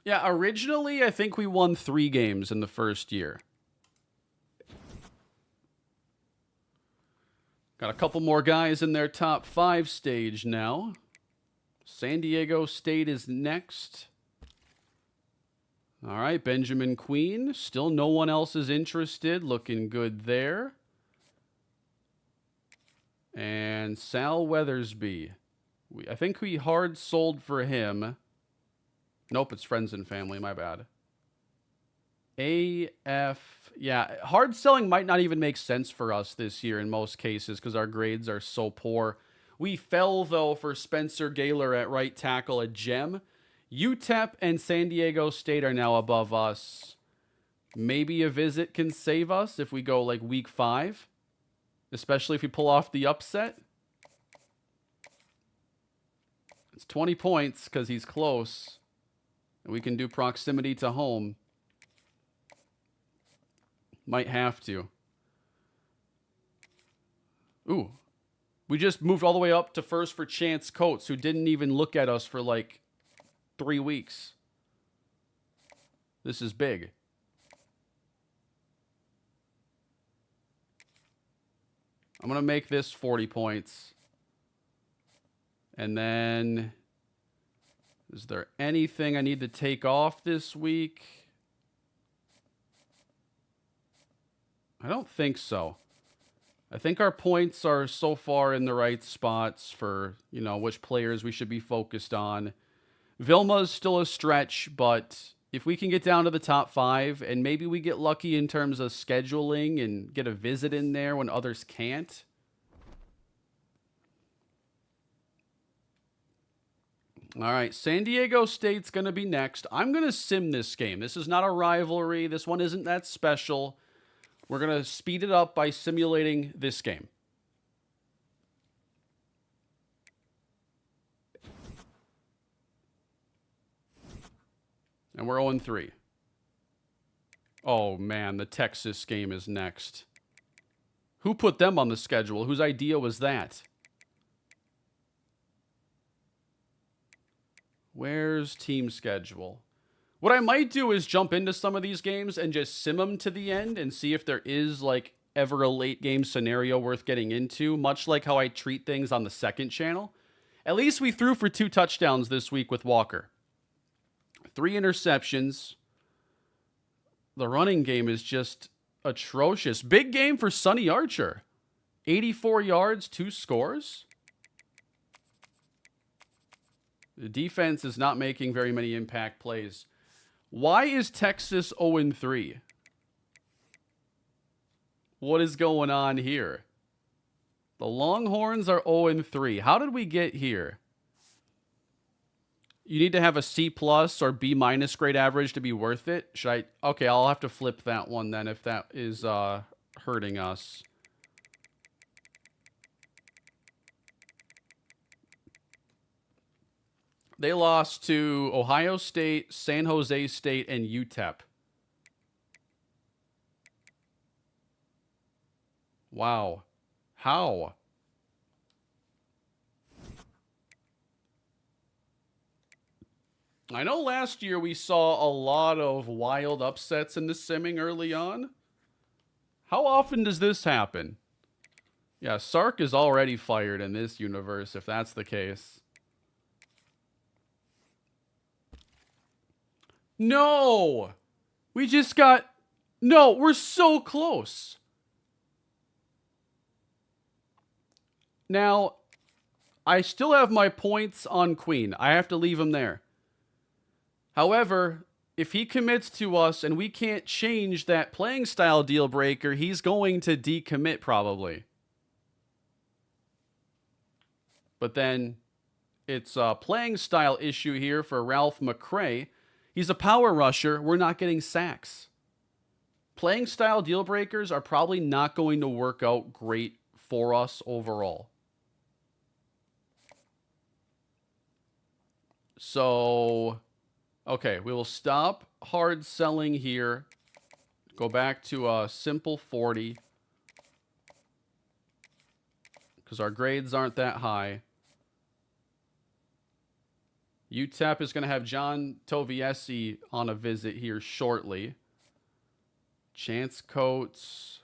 Yeah, originally I think we won 3 games in the first year. Got a couple more guys in their top 5 stage now. San Diego State is next. All right, Benjamin Queen. Still no one else is interested. Looking good there. And Sal Weathersby. I think we hard sold for him. Nope, it's friends and family. My bad. AF. Yeah, hard selling might not even make sense for us this year in most cases because our grades are so poor. We fell, though, for Spencer Gaylor at right tackle at Gem. UTEP and San Diego State are now above us. Maybe a visit can save us if we go like week 5. Especially if we pull off the upset. It's 20 points because he's close. And we can do proximity to home. Might have to. Ooh. We just moved all the way up to first for Chance Coates, who didn't even look at us for like 3 weeks. This is big. I'm going to make this 40 points. And then, is there anything I need to take off this week? I don't think so. I think our points are so far in the right spots for, you know, which players we should be focused on. Vilma's still a stretch, but if we can get down to the top 5 and maybe we get lucky in terms of scheduling and get a visit in there when others can't. All right, San Diego State's going to be next. I'm going to sim this game. This is not a rivalry. This one isn't that special. We're going to speed it up by simulating this game. And we're 0-3. Oh, man, the Texas game is next. Who put them on the schedule? Whose idea was that? Where's team schedule? What I might do is jump into some of these games and just sim them to the end and see if there is, like, ever a late game scenario worth getting into, much like how I treat things on the second channel. At least we threw for 2 touchdowns this week with Walker. 3 interceptions. The running game is just atrocious. Big game for Sonny Archer. 84 yards, 2 scores. The defense is not making very many impact plays. Why is Texas 0-3? What is going on here? The Longhorns are 0-3. How did we get here? You need to have a C+ or B- grade average to be worth it. Should I? Okay, I'll have to flip that one then if that is hurting us. They lost to Ohio State, San Jose State, and UTEP. Wow. How? I know last year we saw a lot of wild upsets in the simming early on. How often does this happen? Yeah, Sark is already fired in this universe, if that's the case. No! We just got... No, we're so close. Now, I still have my points on Queen. I have to leave him there. However, if he commits to us and we can't change that playing style deal breaker, he's going to decommit probably. But then it's a playing style issue here for Ralph McRae. He's a power rusher. We're not getting sacks. Playing style deal breakers are probably not going to work out great for us overall. So, okay, we will stop hard selling here. Go back to a simple 40. Because our grades aren't that high. UTEP is going to have John Toviesi on a visit here shortly. Chance Coates.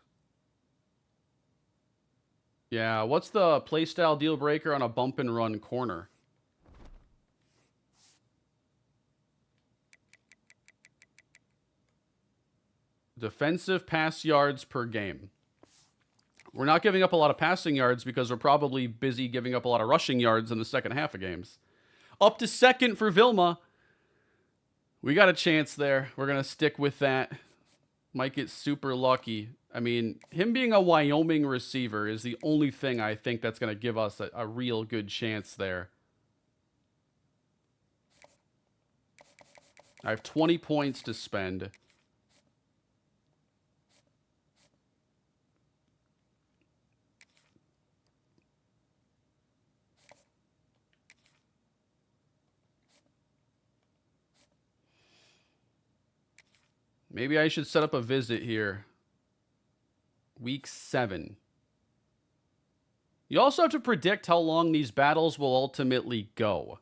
Yeah, what's the playstyle deal breaker on a bump and run corner? Defensive pass yards per game. We're not giving up a lot of passing yards because we're probably busy giving up a lot of rushing yards in the second half of games. Up to second for Vilma. We got a chance there. We're going to stick with that. Might get super lucky. I mean, him being a Wyoming receiver is the only thing I think that's going to give us a real good chance there. I have 20 points to spend. Maybe I should set up a visit here. Week 7. You also have to predict how long these battles will ultimately go.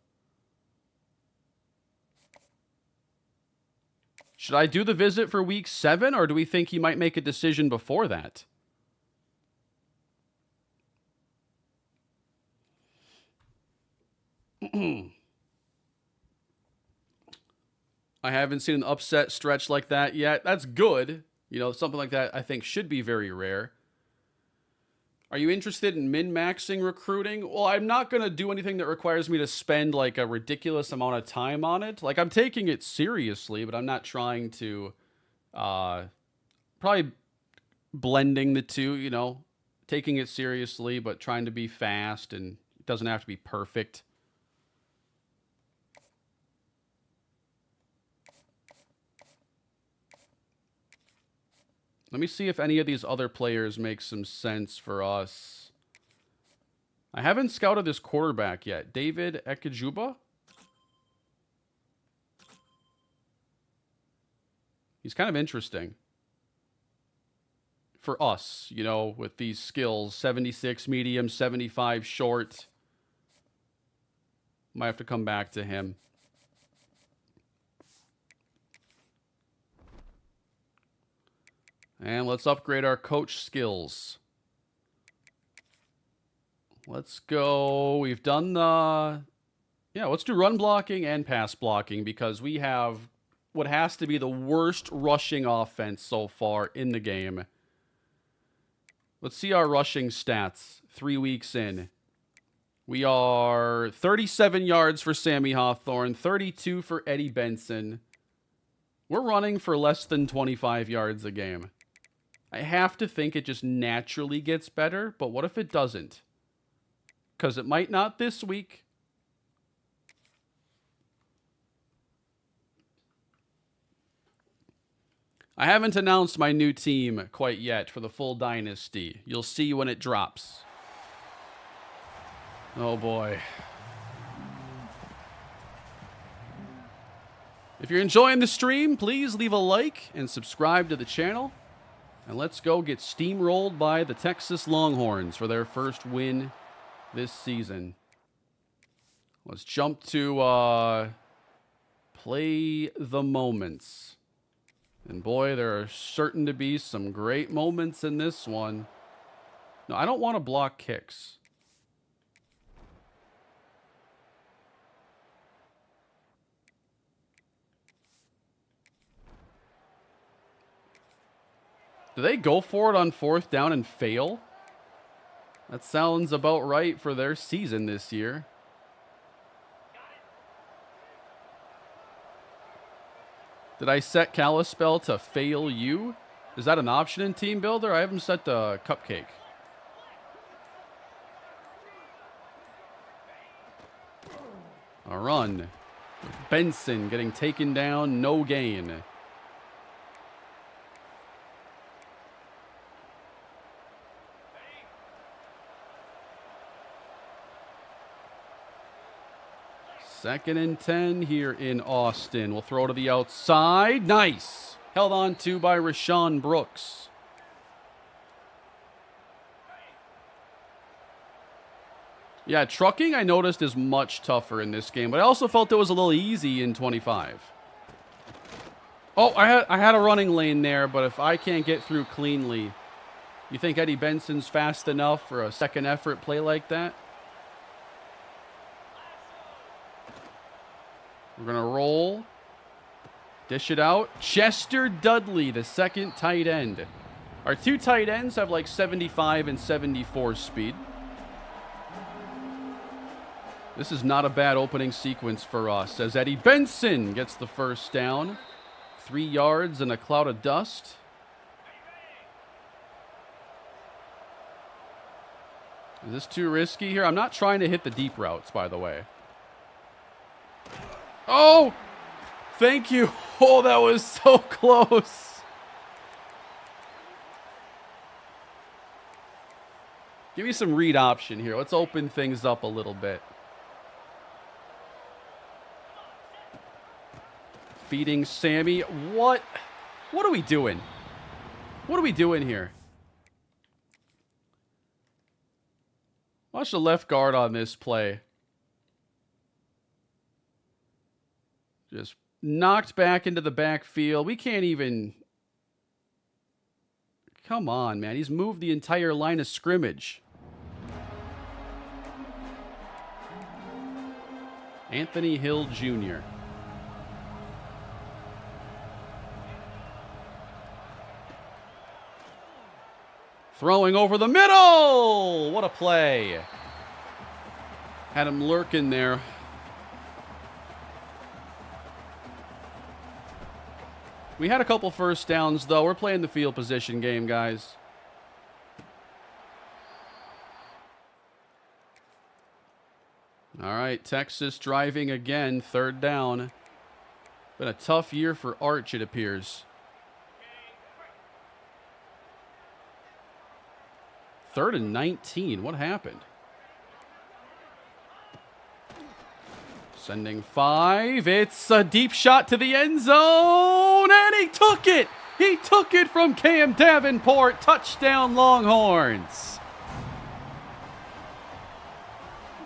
Should I do the visit for week 7, or do we think he might make a decision before that? I haven't seen an upset stretch like that yet. That's good. You know, something like that I think should be very rare. Are you interested in min-maxing recruiting? Well, I'm not going to do anything that requires me to spend like a ridiculous amount of time on it. Like, I'm taking it seriously, but I'm not trying to probably blending the two, you know, taking it seriously, but trying to be fast, and it doesn't have to be perfect. Let me see if any of these other players make some sense for us. I haven't scouted this quarterback yet. David Ekajuba? He's kind of interesting. For us, you know, with these skills. 76 medium, 75 short. Might have to come back to him. And let's upgrade our coach skills. Let's go. We've done the... Yeah, let's do run blocking and pass blocking because we have what has to be the worst rushing offense so far in the game. Let's see our rushing stats 3 weeks in. We are 37 yards for Sammy Hawthorne, 32 for Eddie Benson. We're running for less than 25 yards a game. I have to think it just naturally gets better, but what if it doesn't? Because it might not this week. I haven't announced my new team quite yet for the full Dynasty. You'll see when it drops. Oh boy. If you're enjoying the stream, please leave a like and subscribe to the channel. And let's go get steamrolled by the Texas Longhorns for their first win this season. Let's jump to play the moments. And boy, there are certain to be some great moments in this one. No, I don't want to block kicks. Do they go for it on 4th down and fail? That sounds about right for their season this year. Did I set Kalispell to fail you? Is that an option in Team Builder? I haven't set the cupcake. A run. Benson getting taken down, no gain. Second and 10 here in Austin. We'll throw to the outside. Nice. Held on to by Rashawn Brooks. Yeah, trucking I noticed is much tougher in this game, but I also felt it was a little easy in 25. Oh, I had a running lane there, but if I can't get through cleanly, you think Eddie Benson's fast enough for a second effort play like that? We're going to roll. Dish it out. Chester Dudley, the second tight end. Our two tight ends have like 75 and 74 speed. This is not a bad opening sequence for us as Eddie Benson gets the first down. 3 yards in a cloud of dust. Is this too risky here? I'm not trying to hit the deep routes, by the way. Oh! Thank you. Oh, that was so close. Give me some read option here. Let's open things up a little bit. Feeding Sammy. What are we doing? What are we doing here? Watch the left guard on this play. Just knocked back into the backfield. We can't even... Come on, man. He's moved the entire line of scrimmage. Anthony Hill Jr. Throwing over the middle! What a play. Had him lurking there. We had a couple first downs, though. We're playing the field position game, guys. All right, Texas driving again. Third down. Been a tough year for Arch, it appears. Third and 19. What happened? Sending 5. It's a deep shot to the end zone, and he took it. He took it from Cam Davenport. Touchdown, Longhorns.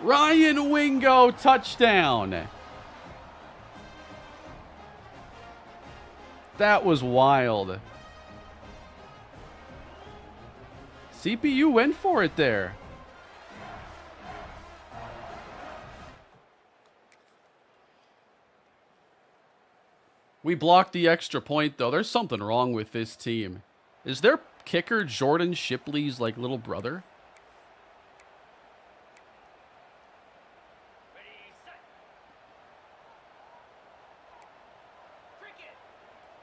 Ryan Wingo, touchdown. That was wild. CPU went for it there. We blocked the extra point, though. There's something wrong with this team. Is their kicker Jordan Shipley's, like, little brother? Ready,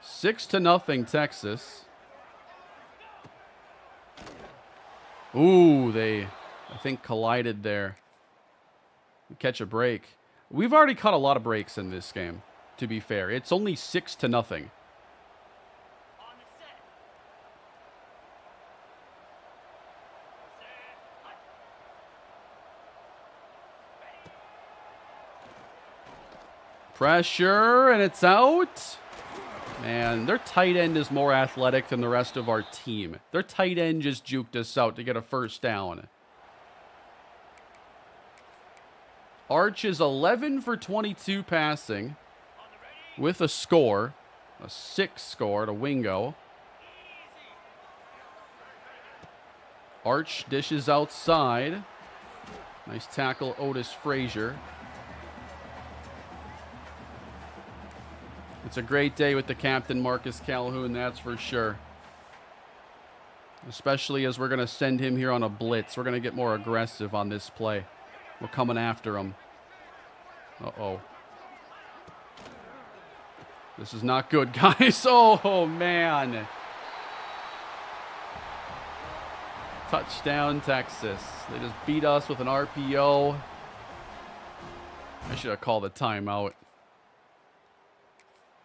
6-0 Texas. Ooh, they, I think, collided there. Catch a break. We've already cut a lot of breaks in this game, to be fair. It's only 6-0. Pressure, and it's out. Man, their tight end is more athletic than the rest of our team. Their tight end just juked us out to get a first down. Arch is 11 for 22 passing with a score. A 6 score to Wingo. Arch dishes outside. Nice tackle, Otis Frazier. It's a great day with the captain, Marcus Calhoun, that's for sure. Especially as we're going to send him here on a blitz. We're going to get more aggressive on this play. We're coming after him. Uh-oh. This is not good, guys. Oh, man. Touchdown, Texas. They just beat us with an RPO. I should have called a timeout.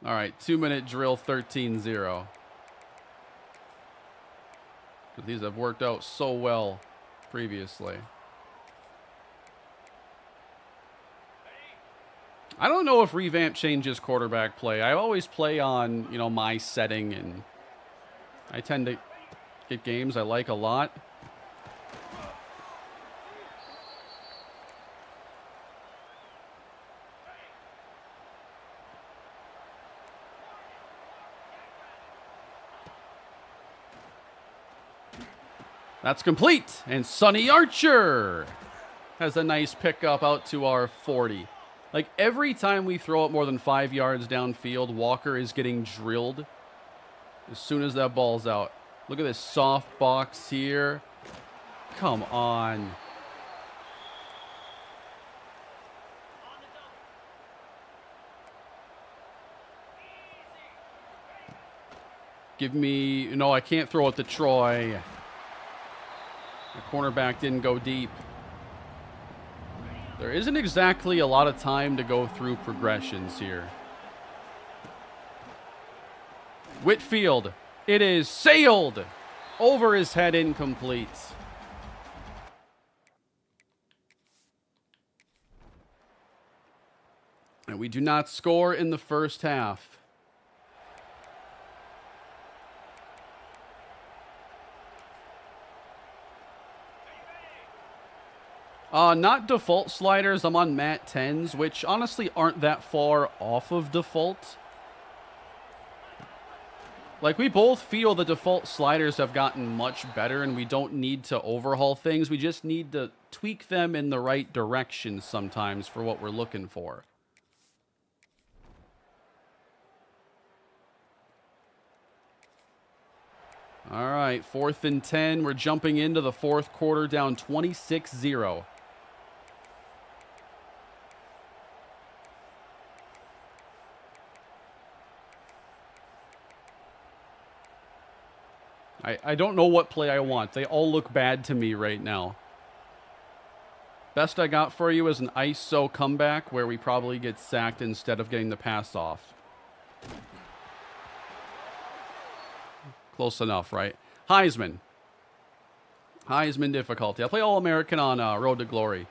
All right, 2-minute drill, 13-0. These have worked out so well previously. I don't know if revamp changes quarterback play. I always play on, you know, my setting, and I tend to get games I like a lot. That's complete, and Sonny Archer has a nice pickup out to our 40. Like, every time we throw it more than 5 yards downfield, Walker is getting drilled as soon as that ball's out. Look at this soft box here. Come on. Give me... No, I can't throw it to Troy. The cornerback didn't go deep. There isn't exactly a lot of time to go through progressions here. Whitfield. It is sailed over his head, incomplete. And we do not score in the first half. Not default sliders. I'm on mat 10s, which honestly aren't that far off of default. Like, we both feel the default sliders have gotten much better, and we don't need to overhaul things. We just need to tweak them in the right direction sometimes for what we're looking for. All right, 4th and 10. We're jumping into the fourth quarter, down 26-0. I don't know what play I want. They all look bad to me right now. Best I got for you is an ISO comeback where we probably get sacked instead of getting the pass off. Close enough, right? Heisman. Heisman difficulty. I play All-American on Road to Glory.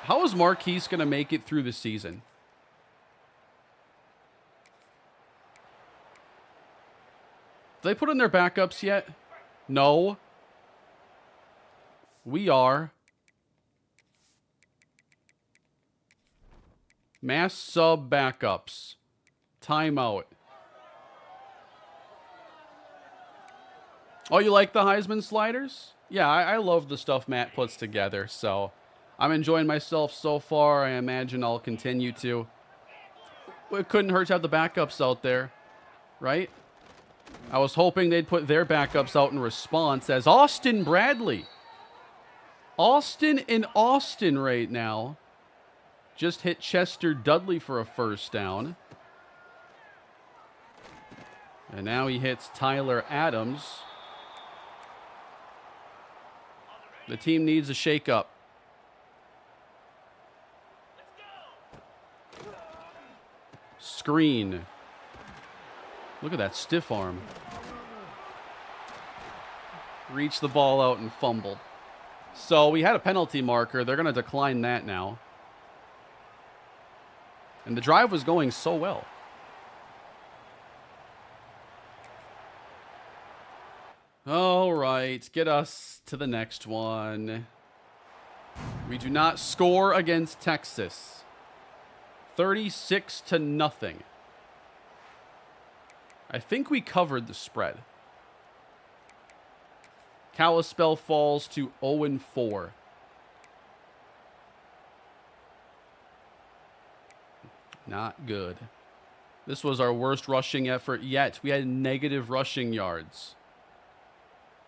How is Marquise going to make it through the season? Did they put in their backups yet? No. We are. Mass sub backups. Timeout. Oh, you like the Heisman sliders? Yeah, I love the stuff Matt puts together, so I'm enjoying myself so far. I imagine I'll continue to. It couldn't hurt to have the backups out there, right? I was hoping they'd put their backups out in response as Austin Bradley. Austin in Austin right now. Just hit Chester Dudley for a first down. And now he hits Tyler Adams. The team needs a shakeup. Screen. Look at that stiff arm. Reached the ball out and fumbled. So we had a penalty marker. They're going to decline that now. And the drive was going so well. All right, get us to the next one. We do not score against Texas. 36-0. I think we covered the spread. Kalispell falls to 0-4. Not good. This was our worst rushing effort yet. We had negative rushing yards.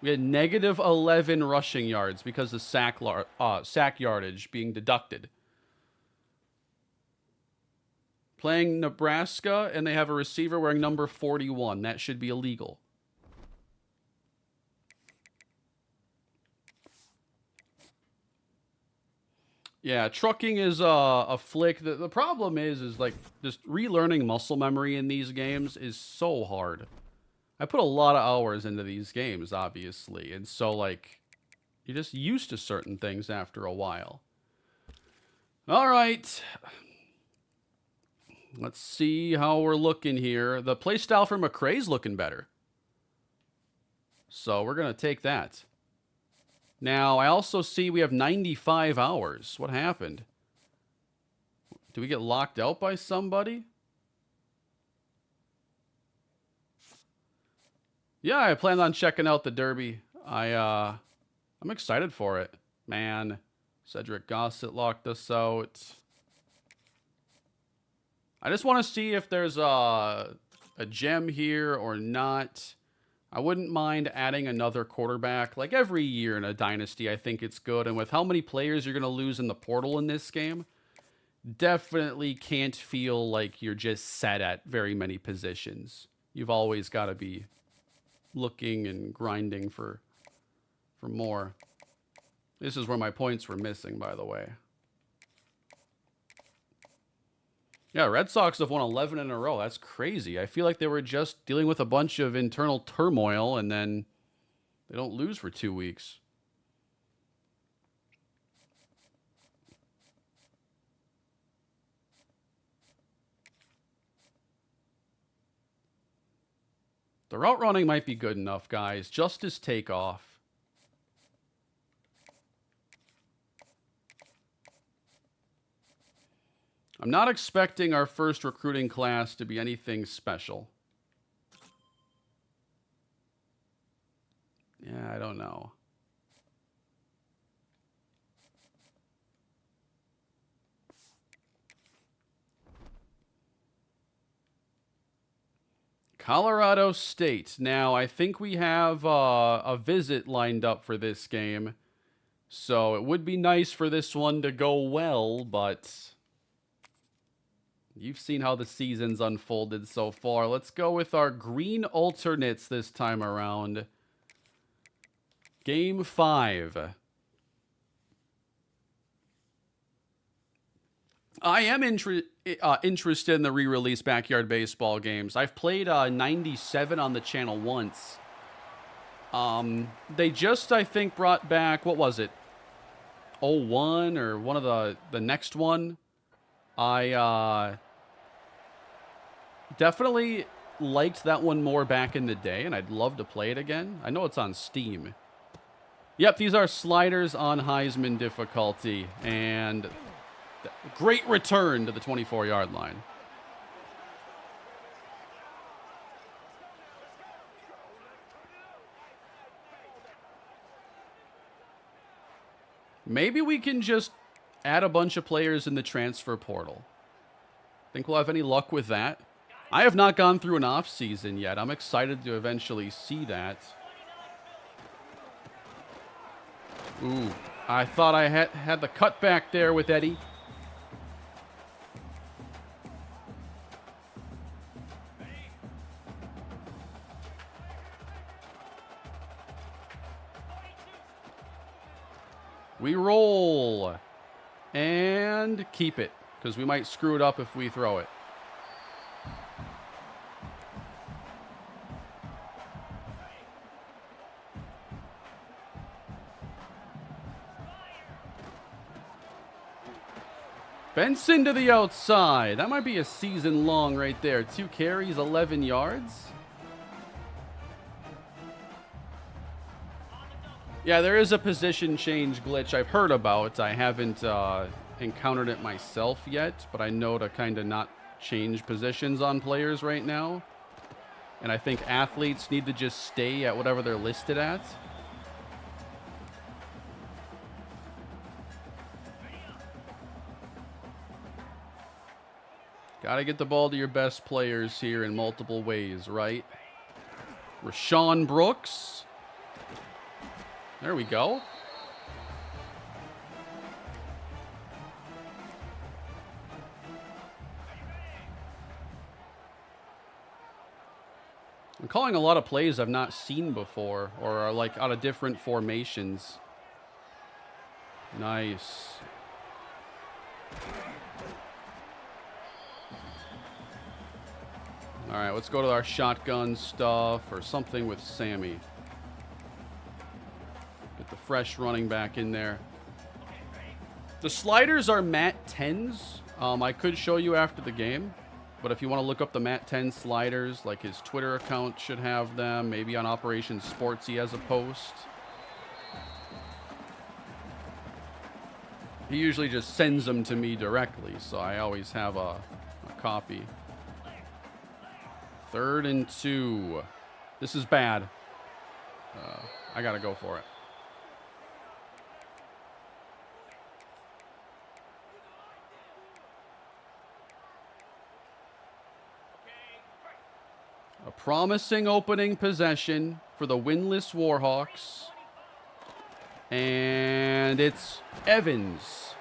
We had negative 11 rushing yards because of sack yardage being deducted. Playing Nebraska, and they have a receiver wearing number 41. That should be illegal. Yeah, trucking is a flick. The problem is like just relearning muscle memory in these games is so hard. I put a lot of hours into these games, obviously, and so like you're just used to certain things after a while. All right. Let's see how we're looking here. The play style for McRae's looking better. So we're going to take that. Now, I also see we have 95 hours. What happened? Did we get locked out by somebody? Yeah, I plan on checking out the Derby. I'm excited for it. Man, Cedric Gossett locked us out. I just want to see if there's a gem here or not. I wouldn't mind adding another quarterback. Like every year in a Dynasty, I think it's good. And with how many players you're going to lose in the portal in this game, definitely can't feel like you're just set at very many positions. You've always got to be looking and grinding for more. This is where my points were missing, by the way. Yeah, Red Sox have won 11 in a row. That's crazy. I feel like they were just dealing with a bunch of internal turmoil, and then they don't lose for 2 weeks. The route running might be good enough, guys. Just as takeoff. I'm not expecting our first recruiting class to be anything special. Yeah, I don't know. Colorado State. Now, I think we have a visit lined up for this game. So it would be nice for this one to go well, but you've seen how the season's unfolded so far. Let's go with our green alternates this time around. Game 5. I am interested in the re-release Backyard Baseball games. I've played 97 on the channel once. They just, I think, brought back, what was it? 01 or one of the next one. I definitely liked that one more back in the day, and I'd love to play it again. I know it's on Steam. Yep, these are sliders on Heisman difficulty, and great return to the 24-yard line. Maybe we can just add a bunch of players in the transfer portal. Think we'll have any luck with that? I have not gone through an off season yet. I'm excited to eventually see that. Ooh, I thought I had the cutback there with Eddie. We roll and keep it, because we might screw it up if we throw it. Benson to the outside. That might be a season long right there. 2 carries, 11 yards. Yeah, there is a position change glitch I've heard about. I haven't encountered it myself yet, but I know to kind of not change positions on players right now. And I think athletes need to just stay at whatever they're listed at. Got to get the ball to your best players here in multiple ways, right? Rashawn Brooks. There we go. I'm calling a lot of plays I've not seen before or are like out of different formations. Nice. All right, let's go to our shotgun stuff or something with Sammy. Get the fresh running back in there. The sliders are Matt 10s. I could show you after the game. But if you want to look up the Matt 10 sliders, like his Twitter account should have them. Maybe on Operation Sports he has a post. He usually just sends them to me directly, so I always have a copy. 3rd and 2. This is bad. I got to go for it. A promising opening possession for the winless Warhawks. And it's Evans.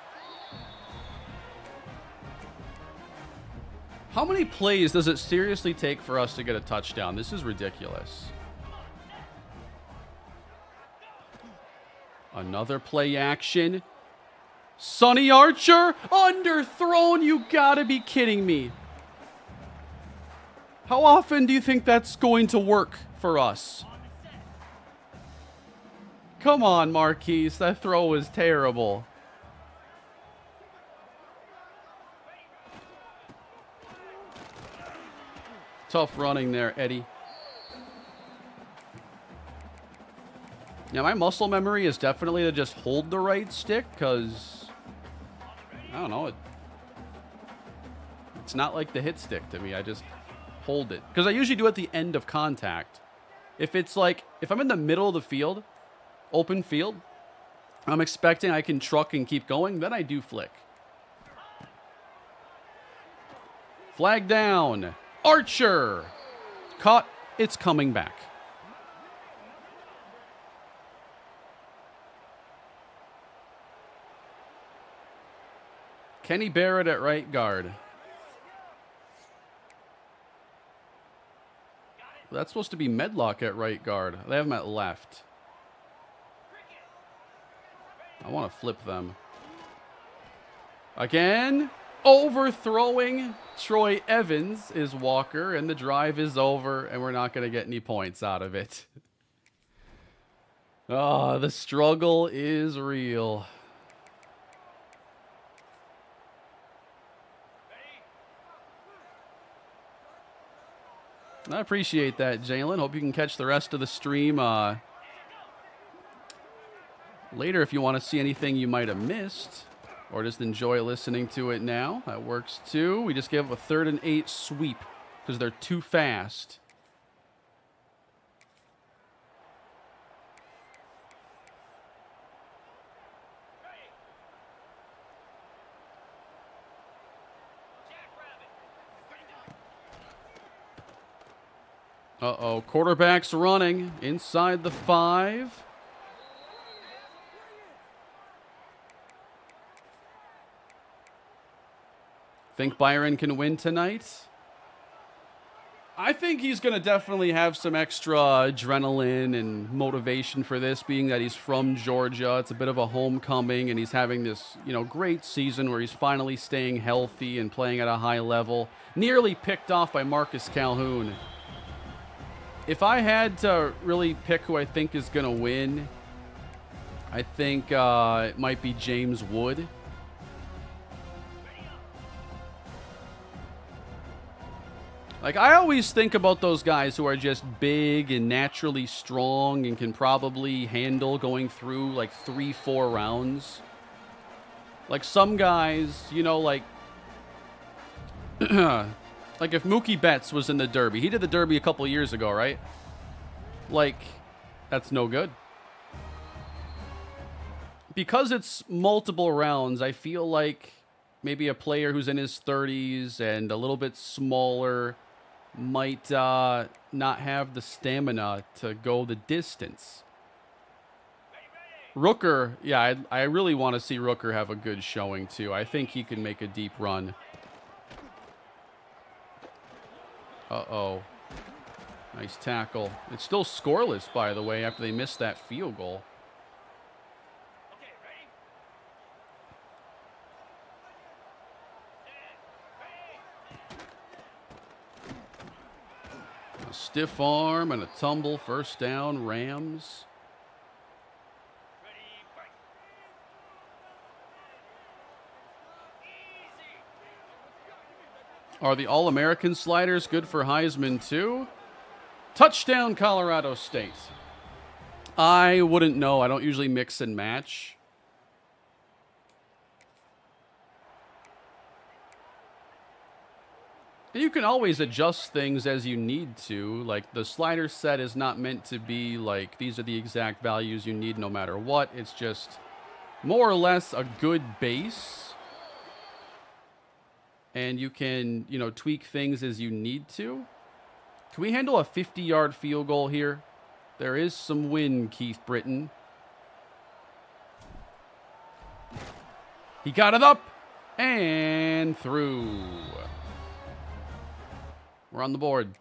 How many plays does it seriously take for us to get a touchdown? This is ridiculous. Another play action. Sonny Archer, underthrown. You gotta be kidding me. How often do you think that's going to work for us? Come on, Marquise. That throw was terrible. Tough running there, Eddie. Yeah, my muscle memory is definitely to just hold the right stick because, I don't know, it's not like the hit stick to me. I just hold it because I usually do at the end of contact. If it's like, if I'm in the middle of the field, open field, I'm expecting I can truck and keep going, then I do flick. Flag down. Archer. Caught. It's coming back. Kenny Barrett at right guard. That's supposed to be Medlock at right guard. They have him at left. I want to flip them. Again, overthrowing Troy Evans is Walker, and the drive is over, and we're not going to get any points out of it. Oh, the struggle is real. I appreciate that, Jalen. Hope you can catch the rest of the stream later if you want to see anything you might have missed or just enjoy listening to it now. That works too. We just gave up a 3rd and 8 sweep because they're too fast. Uh-oh, quarterback's running inside the 5. Think Byron can win tonight? I think he's going to definitely have some extra adrenaline and motivation for this, being that he's from Georgia. It's a bit of a homecoming, and he's having this, great season where he's finally staying healthy and playing at a high level. Nearly picked off by Marcus Calhoun. If I had to really pick who I think is going to win, I think it might be James Wood. Like, I always think about those guys who are just big and naturally strong and can probably handle going through like 3-4 rounds. Like some guys, like like if Mookie Betts was in the Derby. He did the Derby a couple years ago, right? Like, that's no good. Because it's multiple rounds, I feel like maybe a player who's in his 30s and a little bit smaller might not have the stamina to go the distance. Rooker, yeah, I really want to see Rooker have a good showing, too. I think he can make a deep run. Uh-oh. Nice tackle. It's still scoreless, by the way, after they missed that field goal. A stiff arm and a tumble. First down, Rams. Are the All-American sliders good for Heisman, too? Touchdown, Colorado State. I wouldn't know. I don't usually mix and match. You can always adjust things as you need to. Like, the slider set is not meant to be like, these are the exact values you need no matter what. It's just more or less a good base. And you can, you know, tweak things as you need to. Can we handle a 50-yard field goal here? There is some wind, Keith Britton. He got it up and through. We're on the board.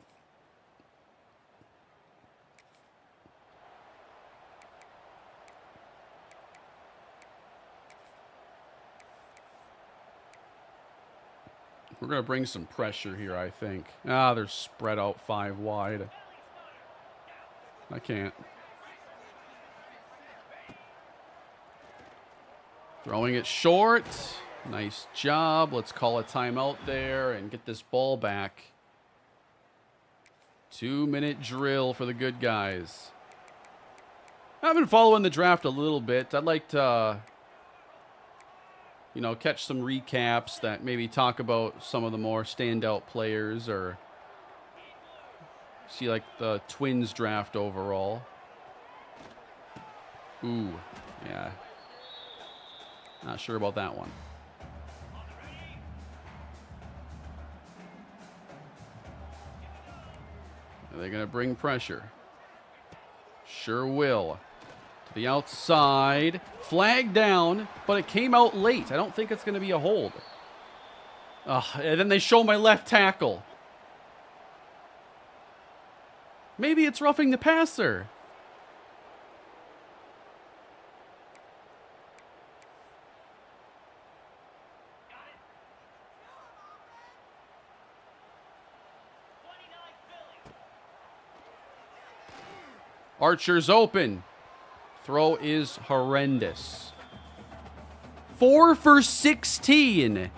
We're going to bring some pressure here, I think. Ah, they're spread out 5 wide. I can't. Throwing it short. Nice job. Let's call a timeout there and get this ball back. 2-minute drill for the good guys. I've been following the draft a little bit. I'd like to, you know, catch some recaps that maybe talk about some of the more standout players or see like the Twins draft overall. Ooh, yeah. Not sure about that one. Are they going to bring pressure? Sure will. To the outside. Flag down, but it came out late. I don't think it's going to be a hold. And then they show my left tackle. Maybe it's roughing the passer. Archer's open. Throw is horrendous. 4 for 16.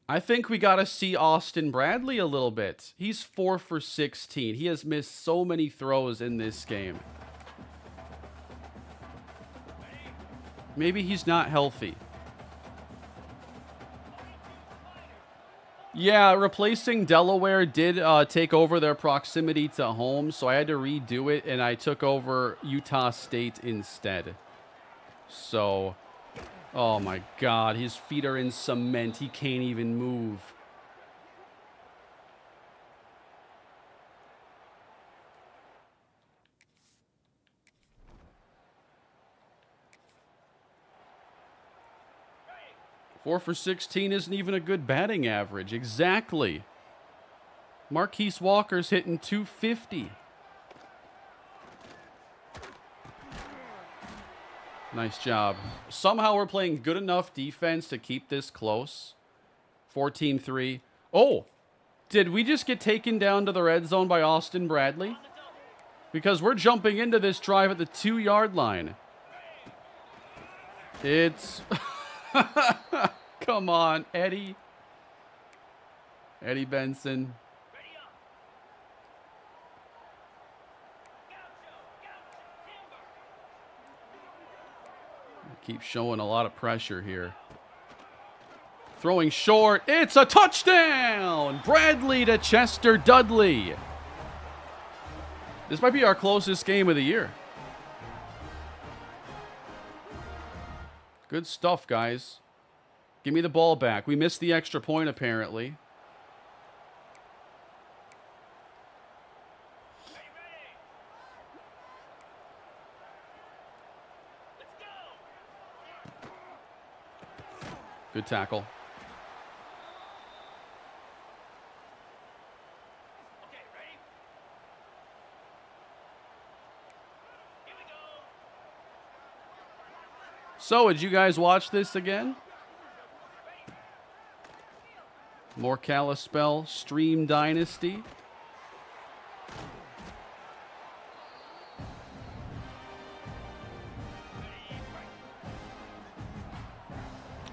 I think we got to see Austin Bradley a little bit. He's 4 for 16. He has missed so many throws in this game. Maybe he's not healthy. Yeah, replacing Delaware did take over their proximity to home, so I had to redo it, and I took over Utah State instead. So, oh my God, his feet are in cement. He can't even move. Four for 16 isn't even a good batting average. Exactly. Marquise Walker's hitting 250. Nice job. Somehow we're playing good enough defense to keep this close. 14-3. Oh, did we just get taken down to the red zone by Austin Bradley? Because we're jumping into this drive at the 2-yard line. It's... Come on, Eddie. Eddie Benson. Keep showing a lot of pressure here. Throwing short. It's a touchdown! Bradley to Chester Dudley. This might be our closest game of the year. Good stuff, guys. Give me the ball back. We missed the extra point, apparently. Good tackle. Okay, ready? Here we go. So, did you guys watch this again? More Kalispell Stream Dynasty.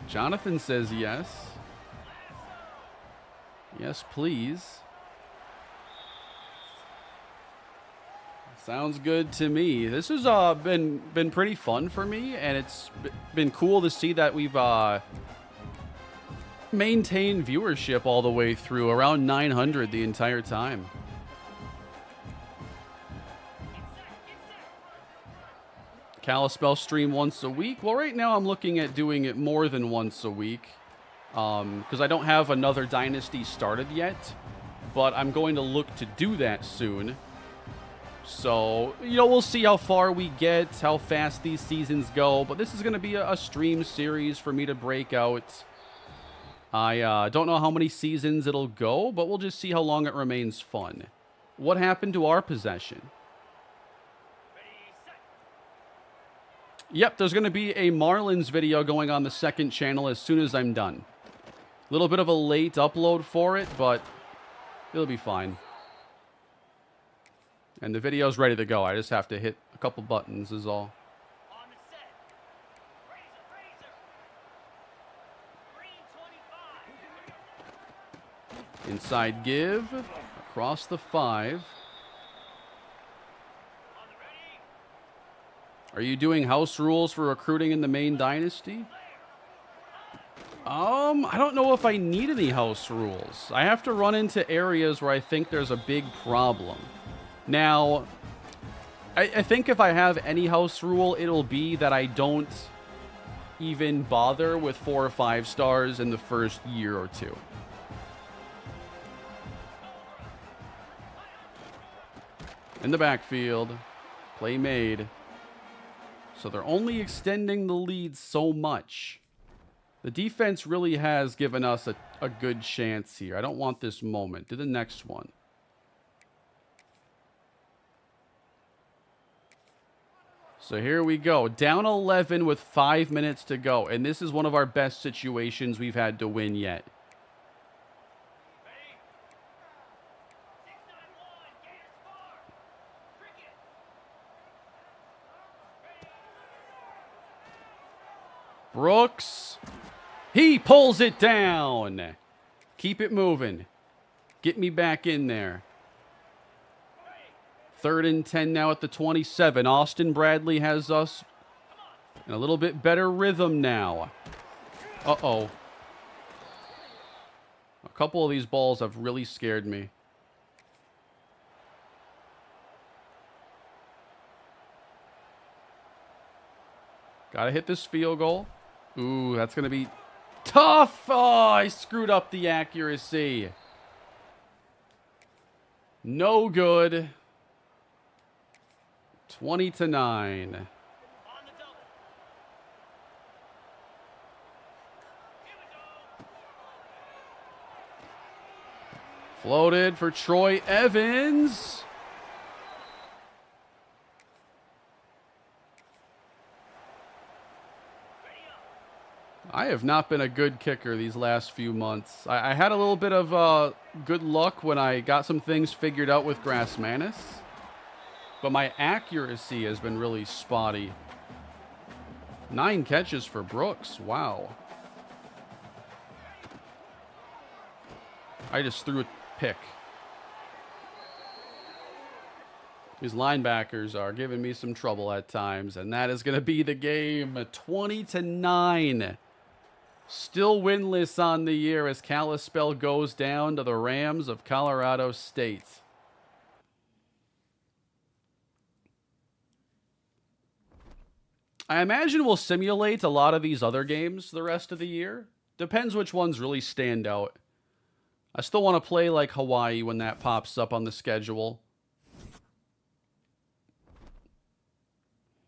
Jonathan says yes. Yes, please. Sounds good to me. This has been pretty fun for me, and it's been cool to see that we've maintained viewership all the way through, around 900 the entire time. Kalispell stream once a week. Well, right now I'm looking at doing it more than once a week because I don't have another Dynasty started yet, but I'm going to look to do that soon. So, you know, we'll see how far we get, how fast these seasons go, but this is going to be a stream series for me to break out. I don't know how many seasons it'll go, but we'll just see how long it remains fun. What happened to our possession? Yep, there's going to be a Marlins video going on the second channel as soon as I'm done. A little bit of a late upload for it, but it'll be fine. And the video's ready to go. I just have to hit a couple buttons is all. On the set. Razor. Green 25. Inside give. Across the 5. Are you doing house rules for recruiting in the main dynasty? I don't know if I need any house rules. I have to run into areas where I think there's a big problem. Now, I think if I have any house rule, it'll be that I don't even bother with 4 or 5 stars in the first year or two. In the backfield, play made. So they're only extending the lead so much. The defense really has given us a good chance here. I don't want this moment. Do the next one. So here we go. Down 11 with 5 minutes to go. And this is one of our best situations we've had to win yet. Brooks. He pulls it down. Keep it moving. Get me back in there. 3rd and 10 now at the 27. Austin Bradley has us in a little bit better rhythm now. Uh-oh. A couple of these balls have really scared me. Gotta hit this field goal. Ooh, that's going to be tough. Oh, I screwed up the accuracy. No good. 20-9. Floated for Troy Evans. I have not been a good kicker these last few months. I had a little bit of good luck when I got some things figured out with Grassmanis, but my accuracy has been really spotty. 9 catches for Brooks. Wow. I just threw a pick. These linebackers are giving me some trouble at times, and that is going to be the game. 20-9. Still winless on the year as Kalispell goes down to the Rams of Colorado State. I imagine we'll simulate a lot of these other games the rest of the year. Depends which ones really stand out. I still want to play like Hawaii when that pops up on the schedule.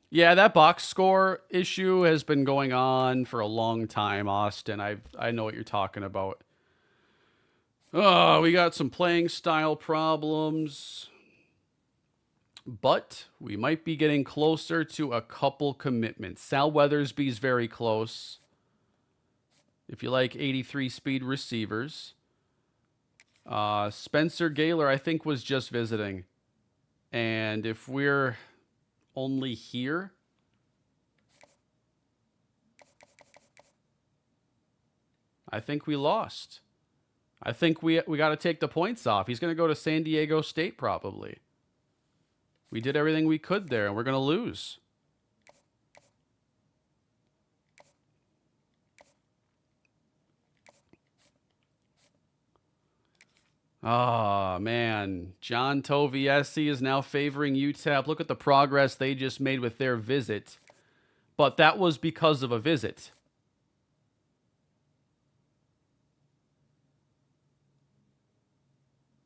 Yeah, that box score issue has been going on for a long time, Austin. I know what you're talking about. Oh, we got some playing style problems. But we might be getting closer to a couple commitments. Sal Weathersby's very close. If you like 83 speed receivers. Spencer Gaylor, I think, was just visiting. And if we're only here, I think we lost. I think we got to take the points off. He's going to go to San Diego State probably. We did everything we could there, and we're going to lose. Oh, man. John Toviesi is now favoring UTEP. Look at the progress they just made with their visit. But that was because of a visit.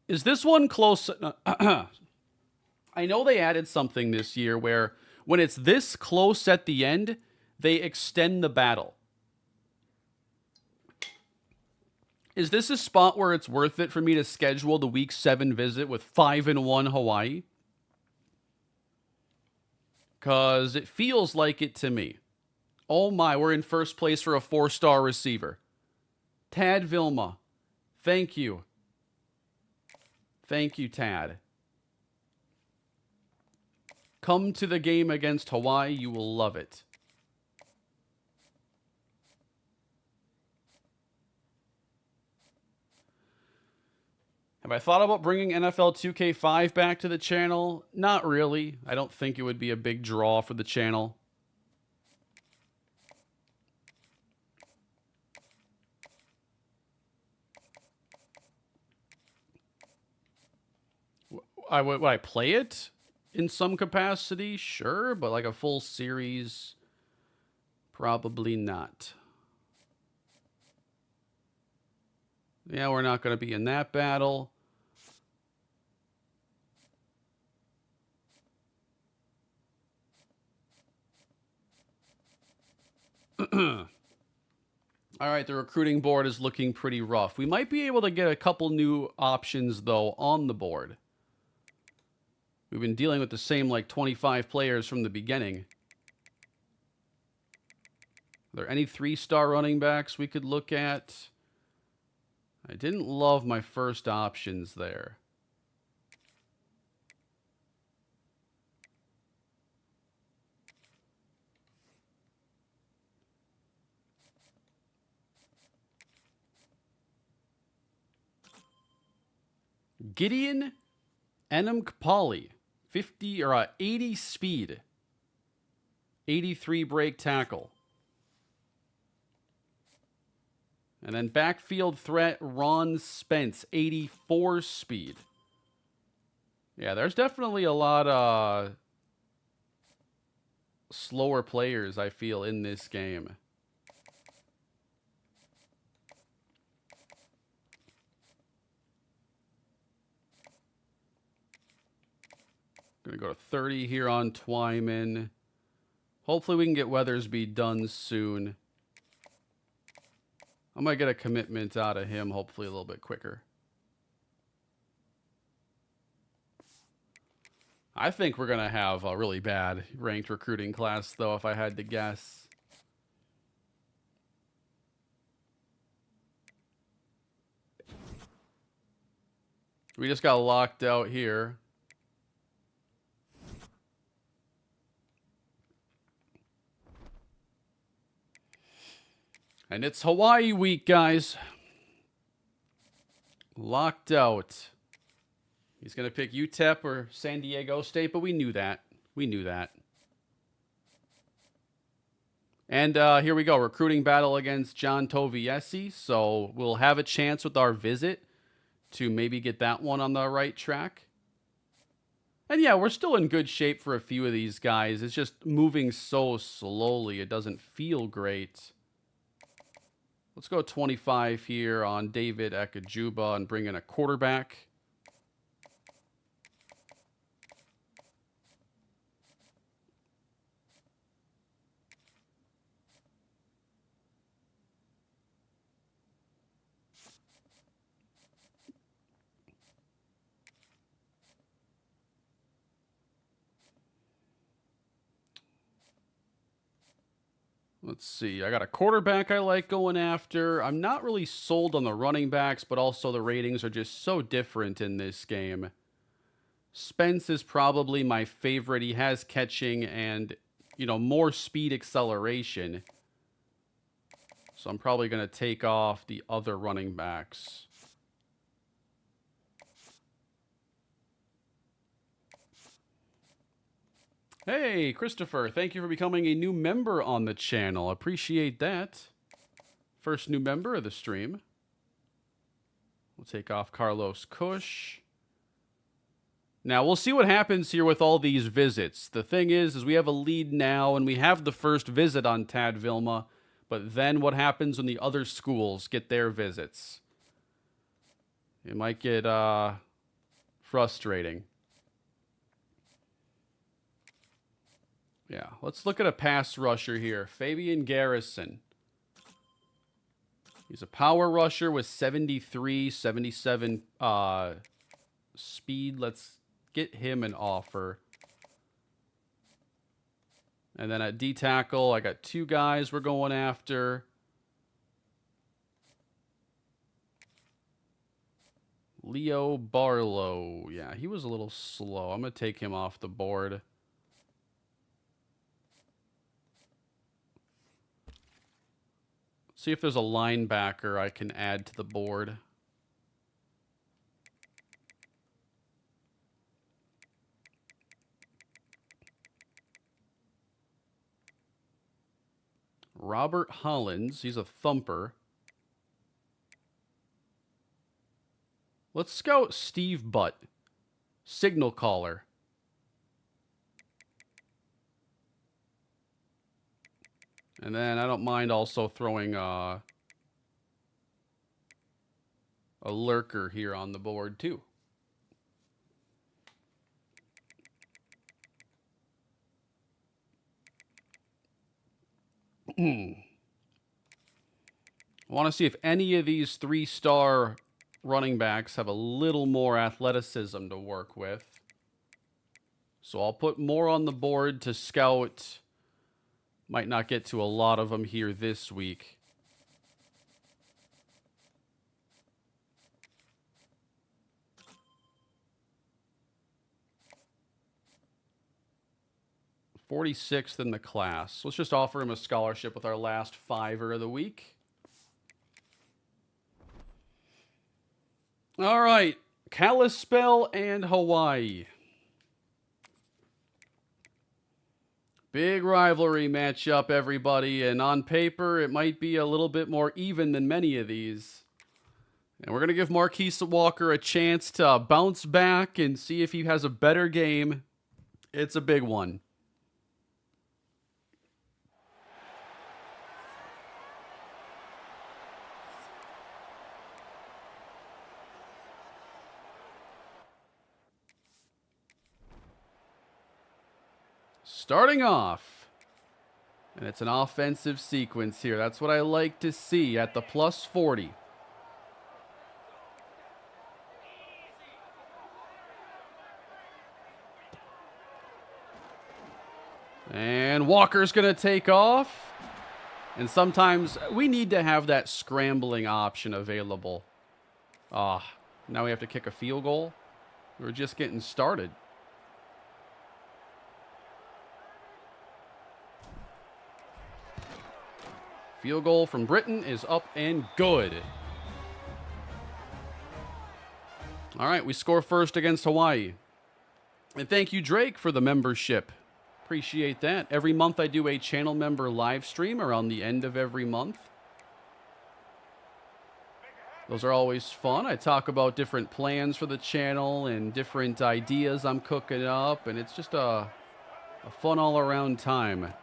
Is this one close? I know they added something this year where when it's this close at the end, they extend the battle. Is this a spot where it's worth it for me to schedule the Week 7 visit with 5-1 Hawaii? Because it feels like it to me. Oh my, we're in first place for a 4-star receiver. Tad Vilma. Thank you. Thank you, Tad. Come to the game against Hawaii. You will love it. Have I thought about bringing NFL 2K5 back to the channel? Not really. I don't think it would be a big draw for the channel. Would I play it in some capacity? Sure, but like a full series, probably not. Yeah, we're not going to be in that battle. All right, the recruiting board is looking pretty rough. We might be able to get a couple new options, though, on the board. We've been dealing with the same, like, 25 players from the beginning. Are there any 3-star running backs we could look at? I didn't love my first options there. Gideon Enumkpali, 50 or 80 speed, 83 break tackle. And then backfield threat Ron Spence, 84 speed. Yeah, there's definitely a lot of slower players, I feel, in this game. Going to go to 30 here on Twyman. Hopefully we can get Weathersby done soon. I might get a commitment out of him, hopefully a little bit quicker. I think we're going to have a really bad ranked recruiting class, though, if I had to guess. We just got locked out here. And it's Hawaii week, guys. Locked out. He's going to pick UTEP or San Diego State, but we knew that. We knew that. And here we go. Recruiting battle against John Toviesi. So we'll have a chance with our visit to maybe get that one on the right track. And yeah, we're still in good shape for a few of these guys. It's just moving so slowly. It doesn't feel great. Let's go 25 here on David Ekajuba and bring in a quarterback. Let's see. I got a quarterback I like going after. I'm not really sold on the running backs, but also the ratings are just so different in this game. Spence is probably my favorite. He has catching and, you know, more speed acceleration. So I'm probably going to take off the other running backs. Hey, Christopher, thank you for becoming a new member on the channel. Appreciate that. First new member of the stream. We'll take off Carlos Cush. Now, we'll see what happens here with all these visits. The thing is we have a lead now, and we have the first visit on Tad Vilma, but then what happens when the other schools get their visits? It might get frustrating. Yeah, let's look at a pass rusher here. Fabian Garrison. He's a power rusher with 73, 77 speed. Let's get him an offer. And then at D-tackle, I got two guys we're going after. Leo Barlow. Yeah, he was a little slow. I'm going to take him off the board. See if there's a linebacker I can add to the board. Robert Hollins, he's a thumper. Let's scout Steve Butt, signal caller. And then I don't mind also throwing a lurker here on the board too. I want to see if any of these 3-star running backs have a little more athleticism to work with. So I'll put more on the board to scout. Might not get to a lot of them here this week. '46th in the class. Let's just offer him a scholarship with our last fiver of the week. All right, Kalispell and Hawaii. Big rivalry matchup, everybody, and on paper, it might be a little bit more even than many of these. And we're going to give Marquise Walker a chance to bounce back and see if he has a better game. It's a big one. Starting off, and it's an offensive sequence here. That's what I like to see at the plus 40. And Walker's going to take off. And sometimes we need to have that scrambling option available. Now we have to kick a field goal. We're just getting started. Field goal from Britain is up and good. All right, we score first against Hawaii. And thank you, Drake, for the membership. Appreciate that. Every month I do a channel member live stream around the end of every month. Those are always fun. I talk about different plans for the channel and different ideas I'm cooking up, and it's just a fun all-around time.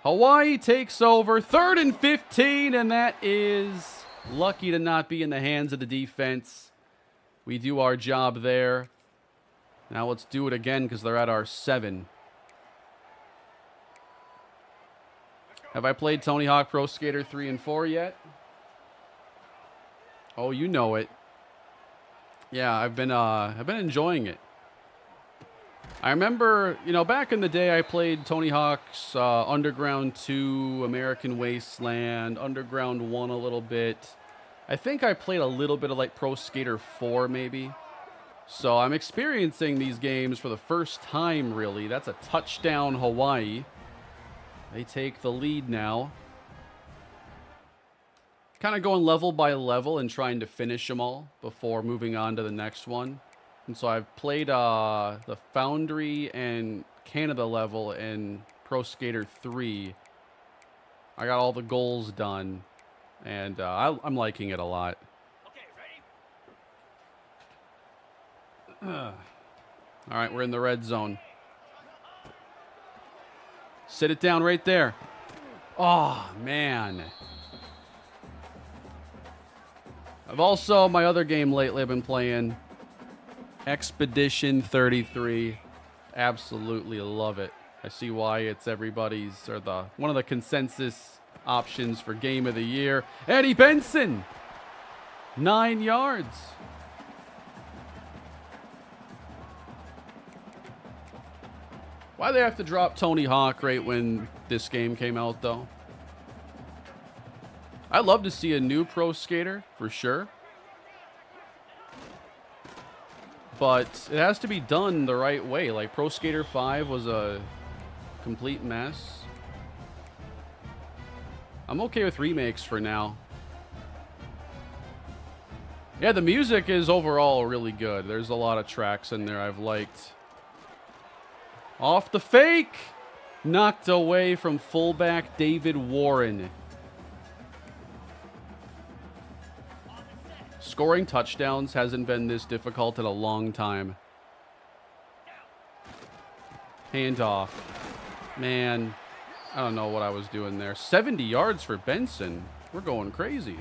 Hawaii takes over, 3rd and 15, and that is lucky to not be in the hands of the defense. We do our job there. Now let's do it again because they're at our 7. Have I played Tony Hawk Pro Skater 3 and 4 yet? Oh, you know it. Yeah, I've been enjoying it. I remember, you know, back in the day, I played Tony Hawk's Underground 2, American Wasteland, Underground 1 a little bit. I think I played a little bit of like Pro Skater 4 maybe. So I'm experiencing these games for the first time, really. That's a touchdown, Hawaii. They take the lead now. Kind of going level by level and trying to finish them all before moving on to the next one. And so I've played the Foundry and Canada level in Pro Skater 3. I got all the goals done, and I'm liking it a lot. Okay, ready? All right, we're in the red zone. Sit it down right there. Oh, man. I've also, my other game lately I've been playing, Expedition 33. Absolutely love it. I see why it's everybody's, or one of the consensus options for game of the year. Eddie Benson, 9 yards. Why they have to drop Tony Hawk right when this game came out, though? I'd love to see a new pro skater, for sure. But it has to be done the right way. Like, Pro Skater 5 was a complete mess. I'm okay with remakes for now. Yeah, the music is overall really good. There's a lot of tracks in there I've liked. Off the fake! Knocked away from fullback David Warren. Scoring touchdowns hasn't been this difficult in a long time. Handoff. Man, I don't know what I was doing there. 70 yards for Benson. We're going crazy.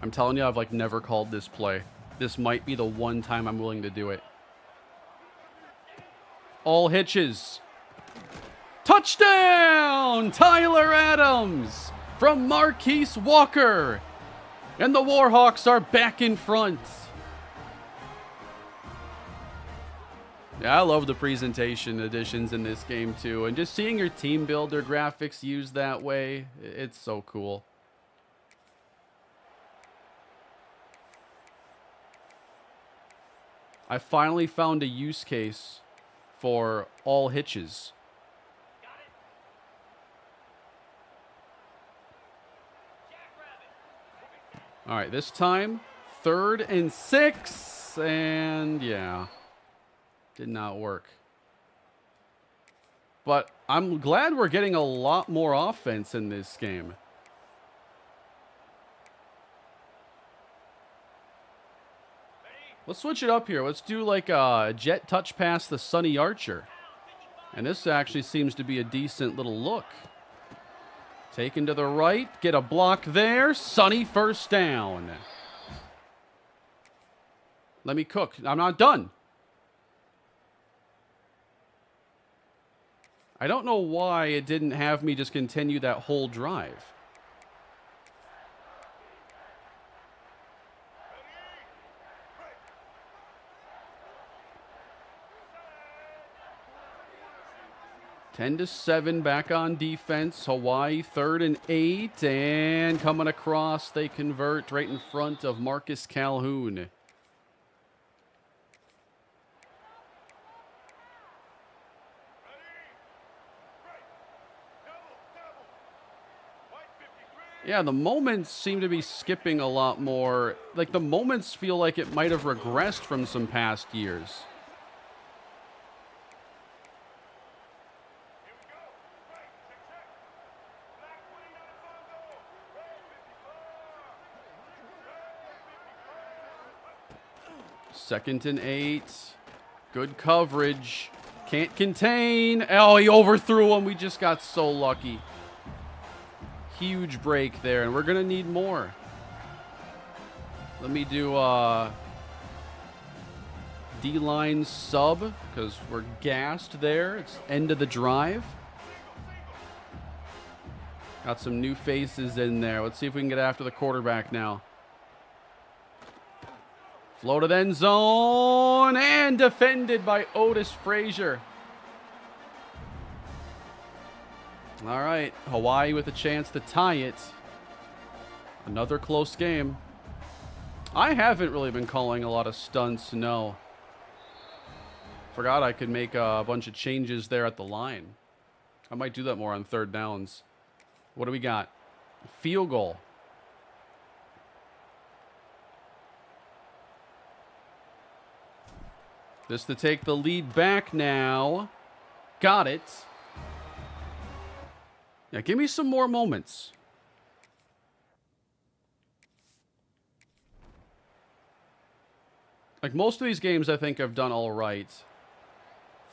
I'm telling you, I've like never called this play. This might be the one time I'm willing to do it. All hitches. Touchdown! Tyler Adams from Marquise Walker. And the Warhawks are back in front. Yeah, I love the presentation additions in this game too. And just seeing your team builder graphics used that way, it's so cool. I finally found a use case for all hitches. All right, this time, 3rd and 6, and yeah, did not work. But I'm glad we're getting a lot more offense in this game. Let's switch it up here. Let's do like a jet touch pass to Sonny Archer. And this actually seems to be a decent little look. Taken to the right, get a block there. Sonny first down. Let me cook. I'm not done. I don't know why it didn't have me just continue that whole drive. Ten to 7 back on defense. Hawaii 3rd and 8. And coming across, they convert right in front of Marcus Calhoun. Yeah, the moments seem to be skipping a lot more. Like, the moments feel like it might have regressed from some past years. Second and 8. Good coverage. Can't contain. Oh, he overthrew him. We just got so lucky. Huge break there, and we're going to need more. Let me do D-line sub, because we're gassed there. It's end of the drive. Got some new faces in there. Let's see if we can get after the quarterback now. Floated end zone and defended by Otis Frazier. All right, Hawaii with a chance to tie it. Another close game. I haven't really been calling a lot of stunts, no. Forgot I could make a bunch of changes there at the line. I might do that more on third downs. What do we got? Field goal. This to take the lead back now. Got it. Yeah, give me some more moments. Like most of these games, I think I've done all right.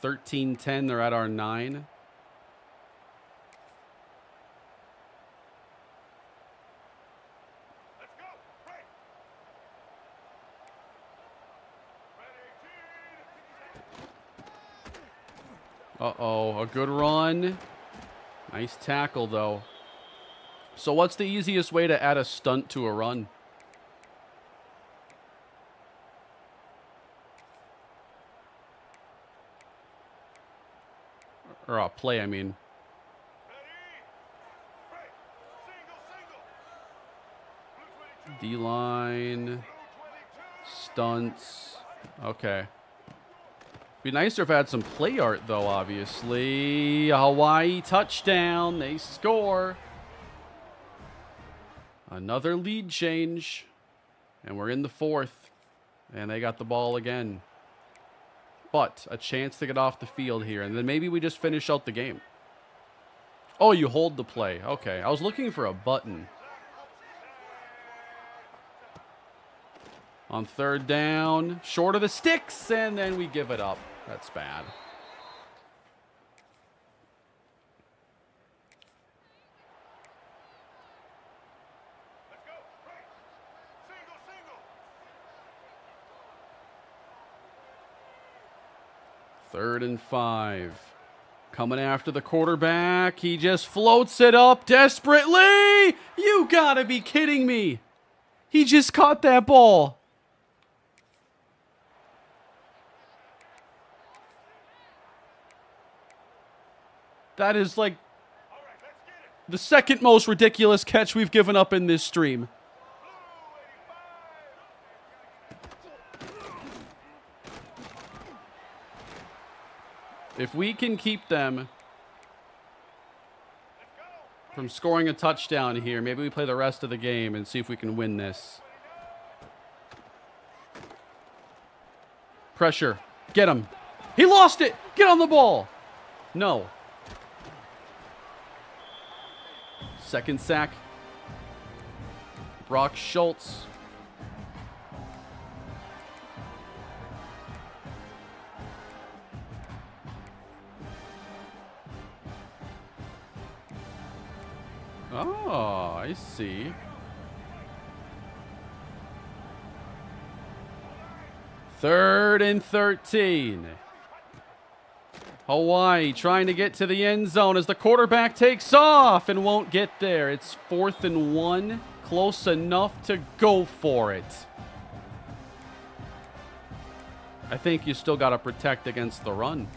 13-10, they're at our 9. Let's go. Right. Uh-oh, a good run. Nice tackle, though. So what's the easiest way to add a stunt to a run? Or a play, I mean. D-line. Stunts. Okay. Be nicer if I had some play art, though, obviously. A Hawaii touchdown. They score. Another lead change. And we're in the 4th. And they got the ball again. But a chance to get off the field here. And then maybe we just finish out the game. Oh, you hold the play. Okay. I was looking for a button. On third down. Short of the sticks. And then we give it up. That's bad. Let's go. Right. Single. Third and 5. Coming after the quarterback. He just floats it up desperately. You gotta be kidding me. He just caught that ball. That is like All right, let's get it. the second most ridiculous catch we've given up in this stream. If we can keep them from scoring a touchdown here, maybe we play the rest of the game and see if we can win this. Pressure. Get him. He lost it. Get on the ball. No. Second sack. Brock Schultz. Oh, I see. Third and 13. Hawaii trying to get to the end zone as the quarterback takes off and won't get there. It's 4th and 1. Close enough to go for it. I think you still got to protect against the run.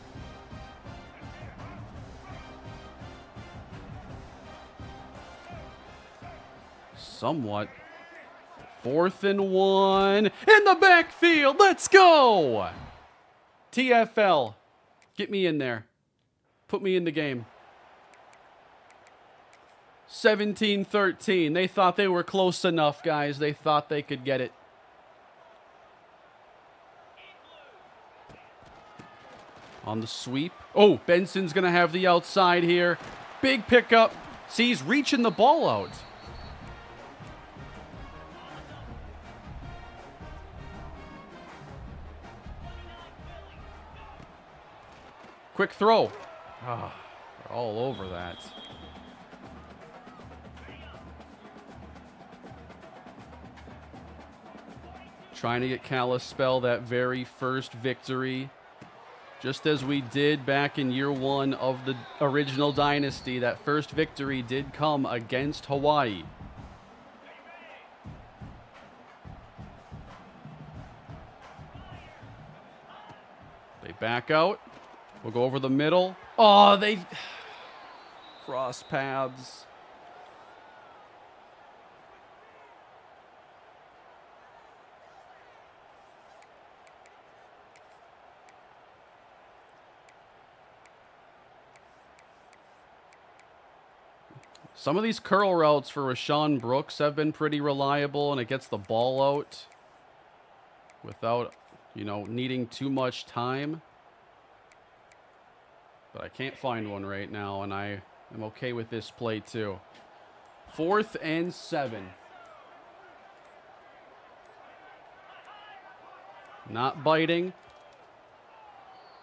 Somewhat. 4th and 1. In the backfield. Let's go. TFL. Get me in there. Put me in the game. 17-13. They thought they were close enough, guys. They thought they could get it. On the sweep. Oh, Benson's going to have the outside here. Big pickup. See, he's reaching the ball out. Quick throw. Ah, they're all over that. Trying to get Kalispell that very first victory. Just as we did back in year 1 of the original Dynasty, that first victory did come against Hawaii. They back out. We'll go over the middle. Oh, they cross paths. Some of these curl routes for Rashawn Brooks have been pretty reliable, and it gets the ball out without, you know, needing too much time. But I can't find one right now, and I am okay with this play too. 4th and 7. Not biting.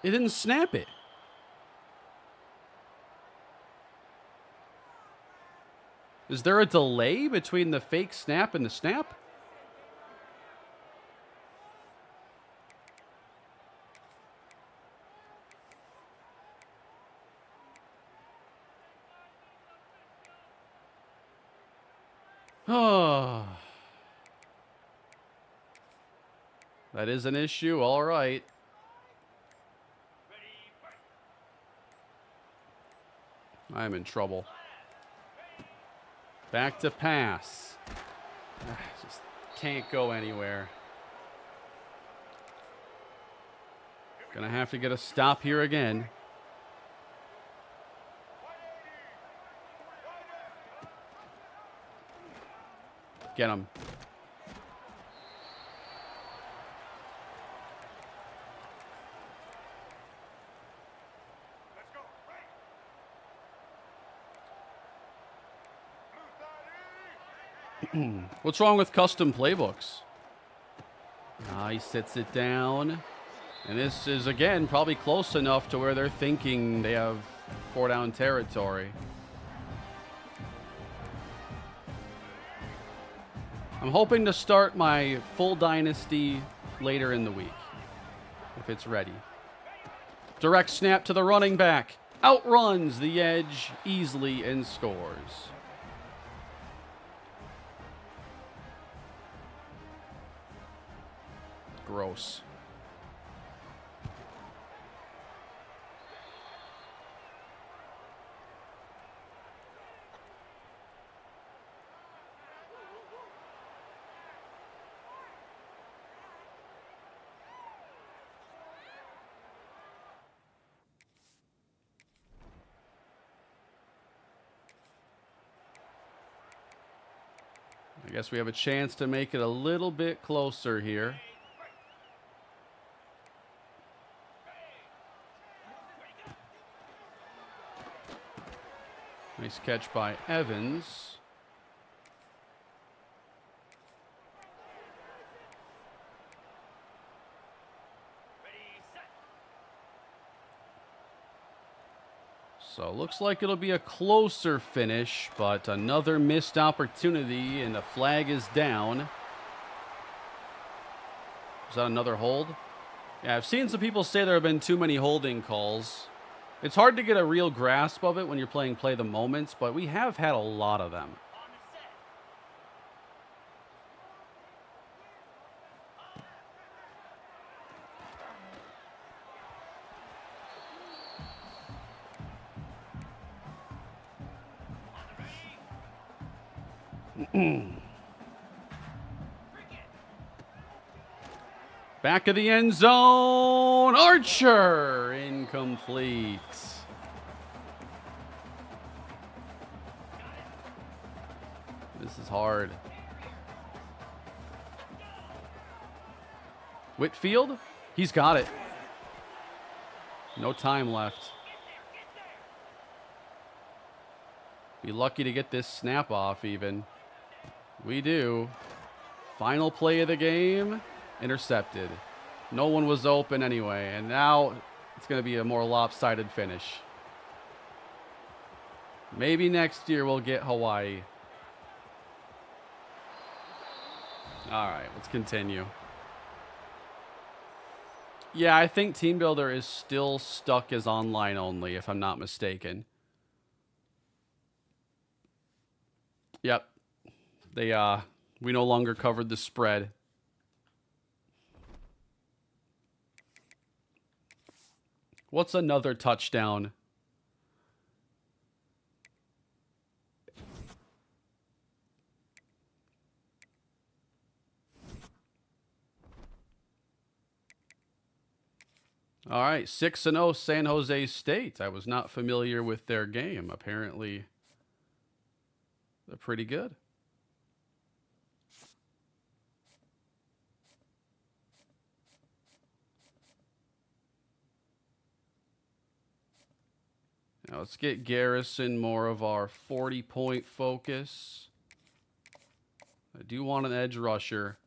It didn't snap it. Is there a delay between the fake snap and the snap? Oh. That is an issue. All right. I'm in trouble. Back to pass. Just can't go anywhere. Gonna have to get a stop here again. Get him. What's wrong with custom playbooks? He sits it down. And this is, again, probably close enough to where they're thinking they have 4-down territory. I'm hoping to start my full dynasty later in the week, if it's ready. Direct snap to the running back. Outruns the edge easily and scores. Gross. I guess we have a chance to make it a little bit closer here. Nice catch by Evans. So looks like it'll be a closer finish, but another missed opportunity, and the flag is down. Is that another hold? Yeah, I've seen some people say there have been too many holding calls. It's hard to get a real grasp of it when you're playing play the moments, but we have had a lot of them. Back of the end zone. Archer. Incomplete. This is hard. Whitfield. He's got it. No time left. Be lucky to get this snap off even. We do. Final play of the game. Intercepted. No one was open anyway, and now it's going to be a more lopsided finish. Maybe next year we'll get Hawaii. All right, let's continue. Yeah, I think Teambuilder is still stuck as online only, if I'm not mistaken. Yep. We no longer covered the spread. What's another touchdown? All right, 6-0 San Jose State. I was not familiar with their game. Apparently, they're pretty good. Now let's get Garrison more of our 40-point focus. I do want an edge rusher.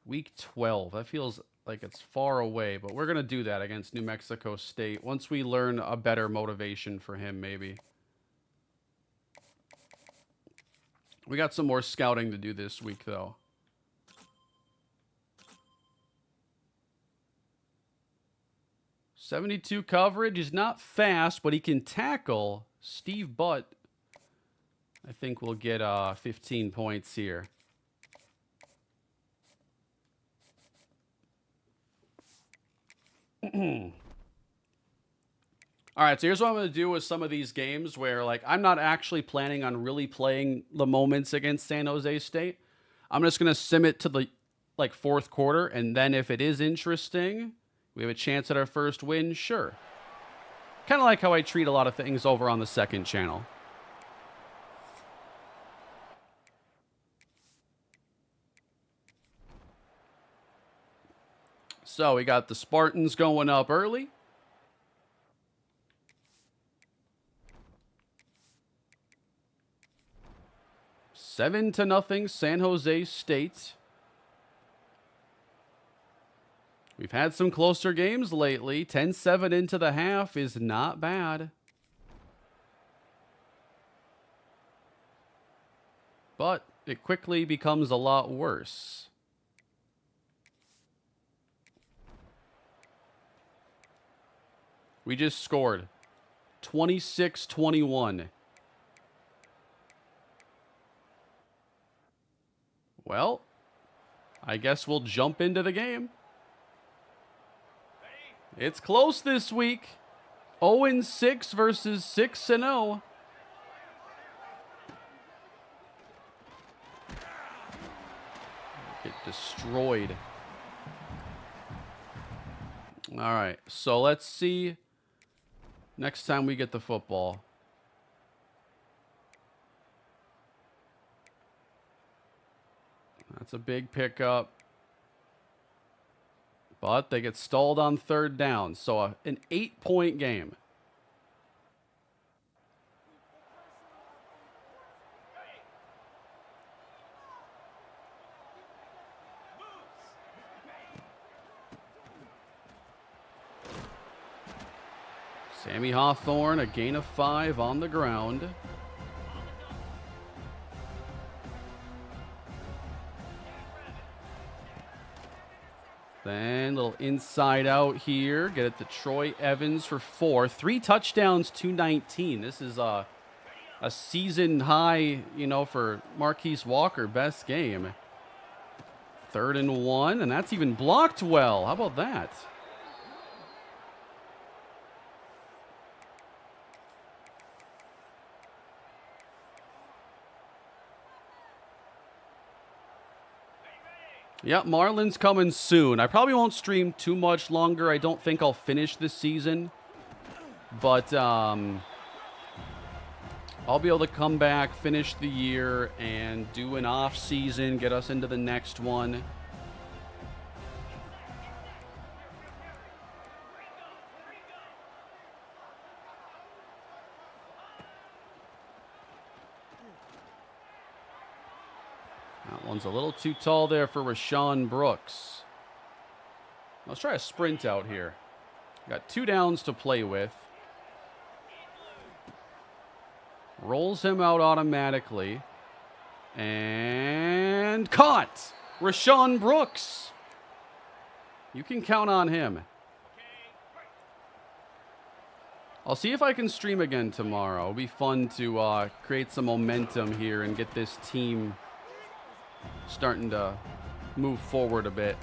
Week 12. That feels like it's far away, but we're going to do that against New Mexico State once we learn a better motivation for him, maybe. We got some more scouting to do this week, though. .72 coverage. He's not fast, but he can tackle. Steve Butt, I think, will get 15 points here. All right, so here's what I'm going to do with some of these games where, like, I'm not actually planning on really playing the moments against San Jose State. I'm just going to sim it to the, like, fourth quarter, and then if it is interesting, we have a chance at our first win, sure. Kind of like how I treat a lot of things over on the second channel. So we got the Spartans going up early. Seven to nothing, San Jose State. We've had some closer games lately. 10-7 into the half is not bad. But it quickly becomes a lot worse. We just scored 26-21. Well, I guess we'll jump into the game. It's close this week. 0-6 versus 6-0. Get destroyed. All right, so let's see next time we get the football. That's a big pickup. But they get stalled on third down. So an 8-point game. Sammy Hawthorne, a gain of 5 on the ground. Then little inside out here. Get it to Troy Evans for 4. 3 touchdowns, 219. This is a season high, you know, for Marquise Walker. Best game. 3rd and 1, and that's even blocked well. How about that? Yep, Marlin's coming soon. I probably won't stream too much longer. I don't think I'll finish this season. But I'll be able to come back, finish the year, and do an off season, get us into the next one. That one's a little too tall there for Rashawn Brooks. Let's try a sprint out here. Got 2 downs to play with. Rolls him out automatically. And caught! Rashawn Brooks. You can count on him. I'll see if I can stream again tomorrow. It'll be fun to create some momentum here and get this team starting to move forward a bit.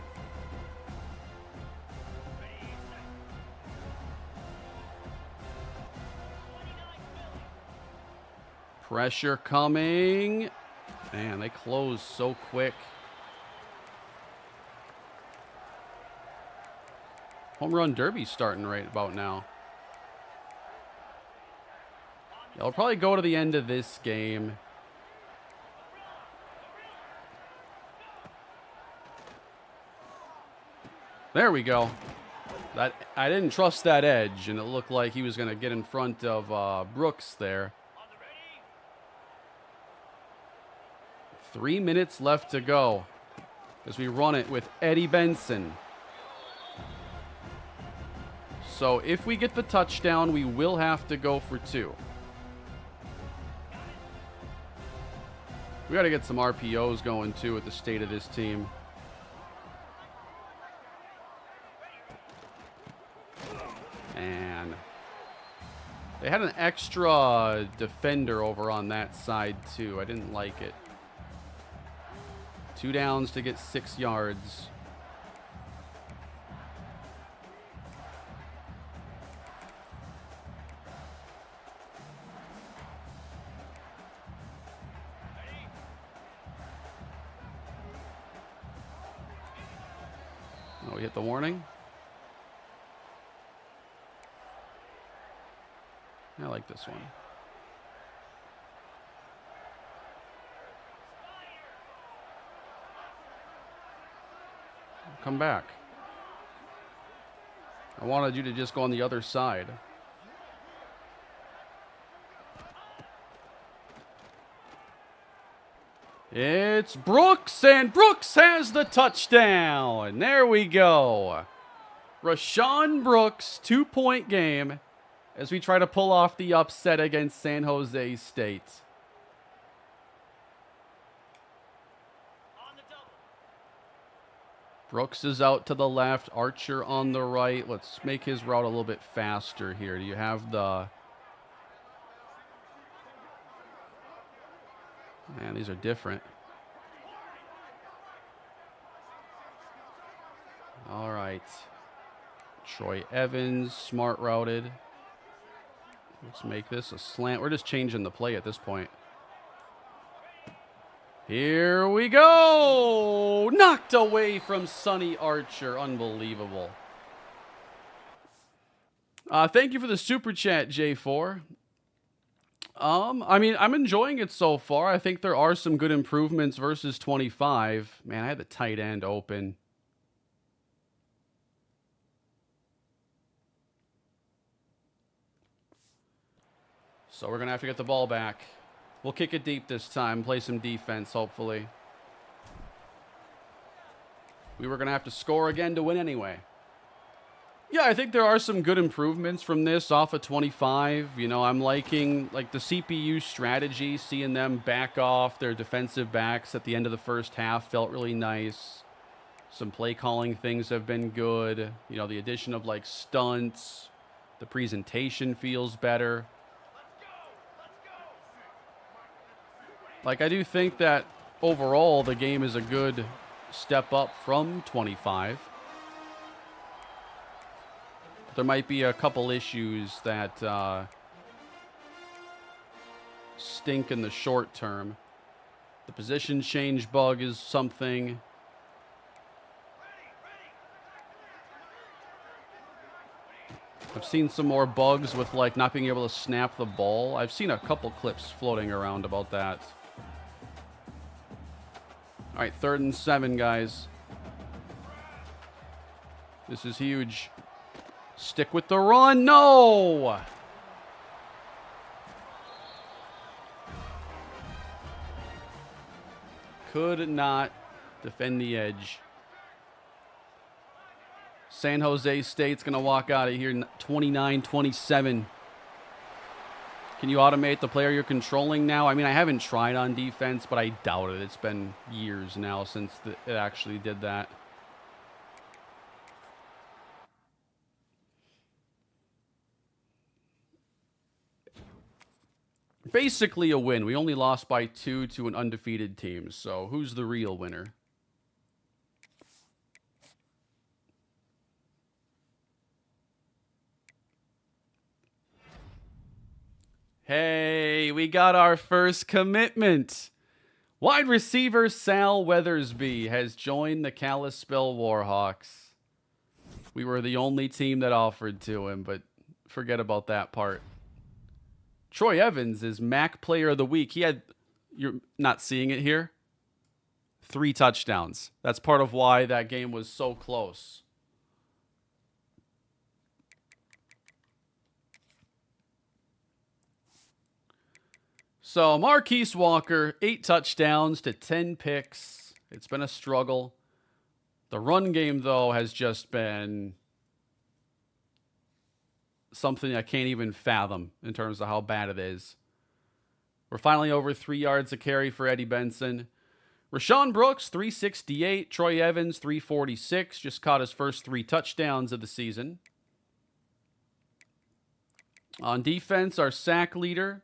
Pressure coming. Man, they close so quick. Home run derby starting right about now. I'll probably go to the end of this game. There we go. That I didn't trust that edge, and it looked like he was going to get in front of Brooks there. 3 minutes left to go as we run it with Eddie Benson. So if we get the touchdown, we will have to go for 2. We got to get some RPOs going, too, with the state of this team. And they had an extra defender over on that side, too. I didn't like it. 2 downs to get 6 yards. Oh, we hit the warning. I like this one. Come back. I wanted you to just go on the other side. It's Brooks, and Brooks has the touchdown. There we go. Rashawn Brooks, 2-point game as we try to pull off the upset against San Jose State. Brooks is out to the left, Archer on the right. Let's make his route a little bit faster here. Do you have the... Man, these are different. All right. Troy Evans, smart routed. Let's make this a slant. We're just changing the play at this point. Here we go! Knocked away from Sonny Archer. Unbelievable. Thank you for the super chat, J4. I mean, I'm enjoying it so far. I think there are some good improvements versus 25. Man, I had the tight end open. So we're going to have to get the ball back. We'll kick it deep this time, play some defense, hopefully. We were going to have to score again to win anyway. Yeah, I think there are some good improvements from this off of 25. You know, I'm liking like the CPU strategy, seeing them back off their defensive backs at the end of the first half felt really nice. Some play calling things have been good. You know, the addition of like stunts. The presentation feels better. Like, I do think that overall the game is a good step up from 25. There might be a couple issues that stink in the short term. The position change bug is something. I've seen some more bugs with like not being able to snap the ball. I've seen a couple clips floating around about that. All right, 3rd and 7, guys. This is huge. Stick with the run. No! Could not defend the edge. San Jose State's going to walk out of here 29-27. Can you automate the player you're controlling now? I mean, I haven't tried on defense, but I doubt it. It's been years now since it actually did that. Basically a win. We only lost by 2 to an undefeated team. So who's the real winner? Hey, we got our first commitment. Wide receiver Sal Weathersby has joined the Kalispell Warhawks. We were the only team that offered to him, but forget about that part. Troy Evans is MAC Player of the Week. You're not seeing it here, 3 touchdowns. That's part of why that game was so close. So Marquise Walker, 8 touchdowns to 10 picks. It's been a struggle. The run game, though, has just been something I can't even fathom in terms of how bad it is. We're finally over 3 yards a carry for Eddie Benson. Rashawn Brooks, 368. Troy Evans, 346. Just caught his first 3 touchdowns of the season. On defense, our sack leader.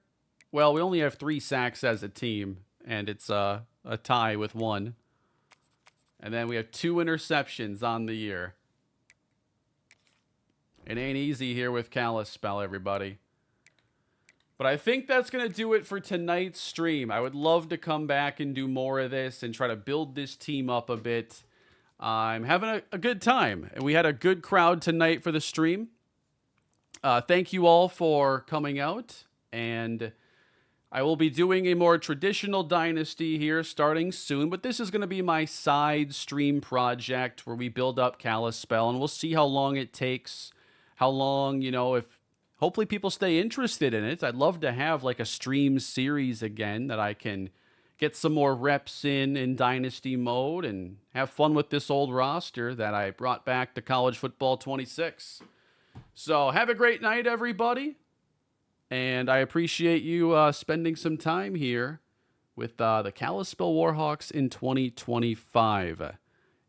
Well, we only have 3 sacks as a team, and it's a tie with 1. And then we have 2 interceptions on the year. It ain't easy here with Kalispell, everybody. But I think that's going to do it for tonight's stream. I would love to come back and do more of this and try to build this team up a bit. I'm having a good time, and we had a good crowd tonight for the stream. Thank you all for coming out, and I will be doing a more traditional Dynasty here starting soon, but this is going to be my side stream project where we build up Kalispell, and we'll see how long it takes, how long, if hopefully people stay interested in it. I'd love to have like a stream series again that I can get some more reps in Dynasty Mode and have fun with this old roster that I brought back to College Football 26. So have a great night, everybody. And I appreciate you spending some time here with the Kalispell Warhawks in 2025.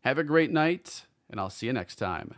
Have a great night, and I'll see you next time.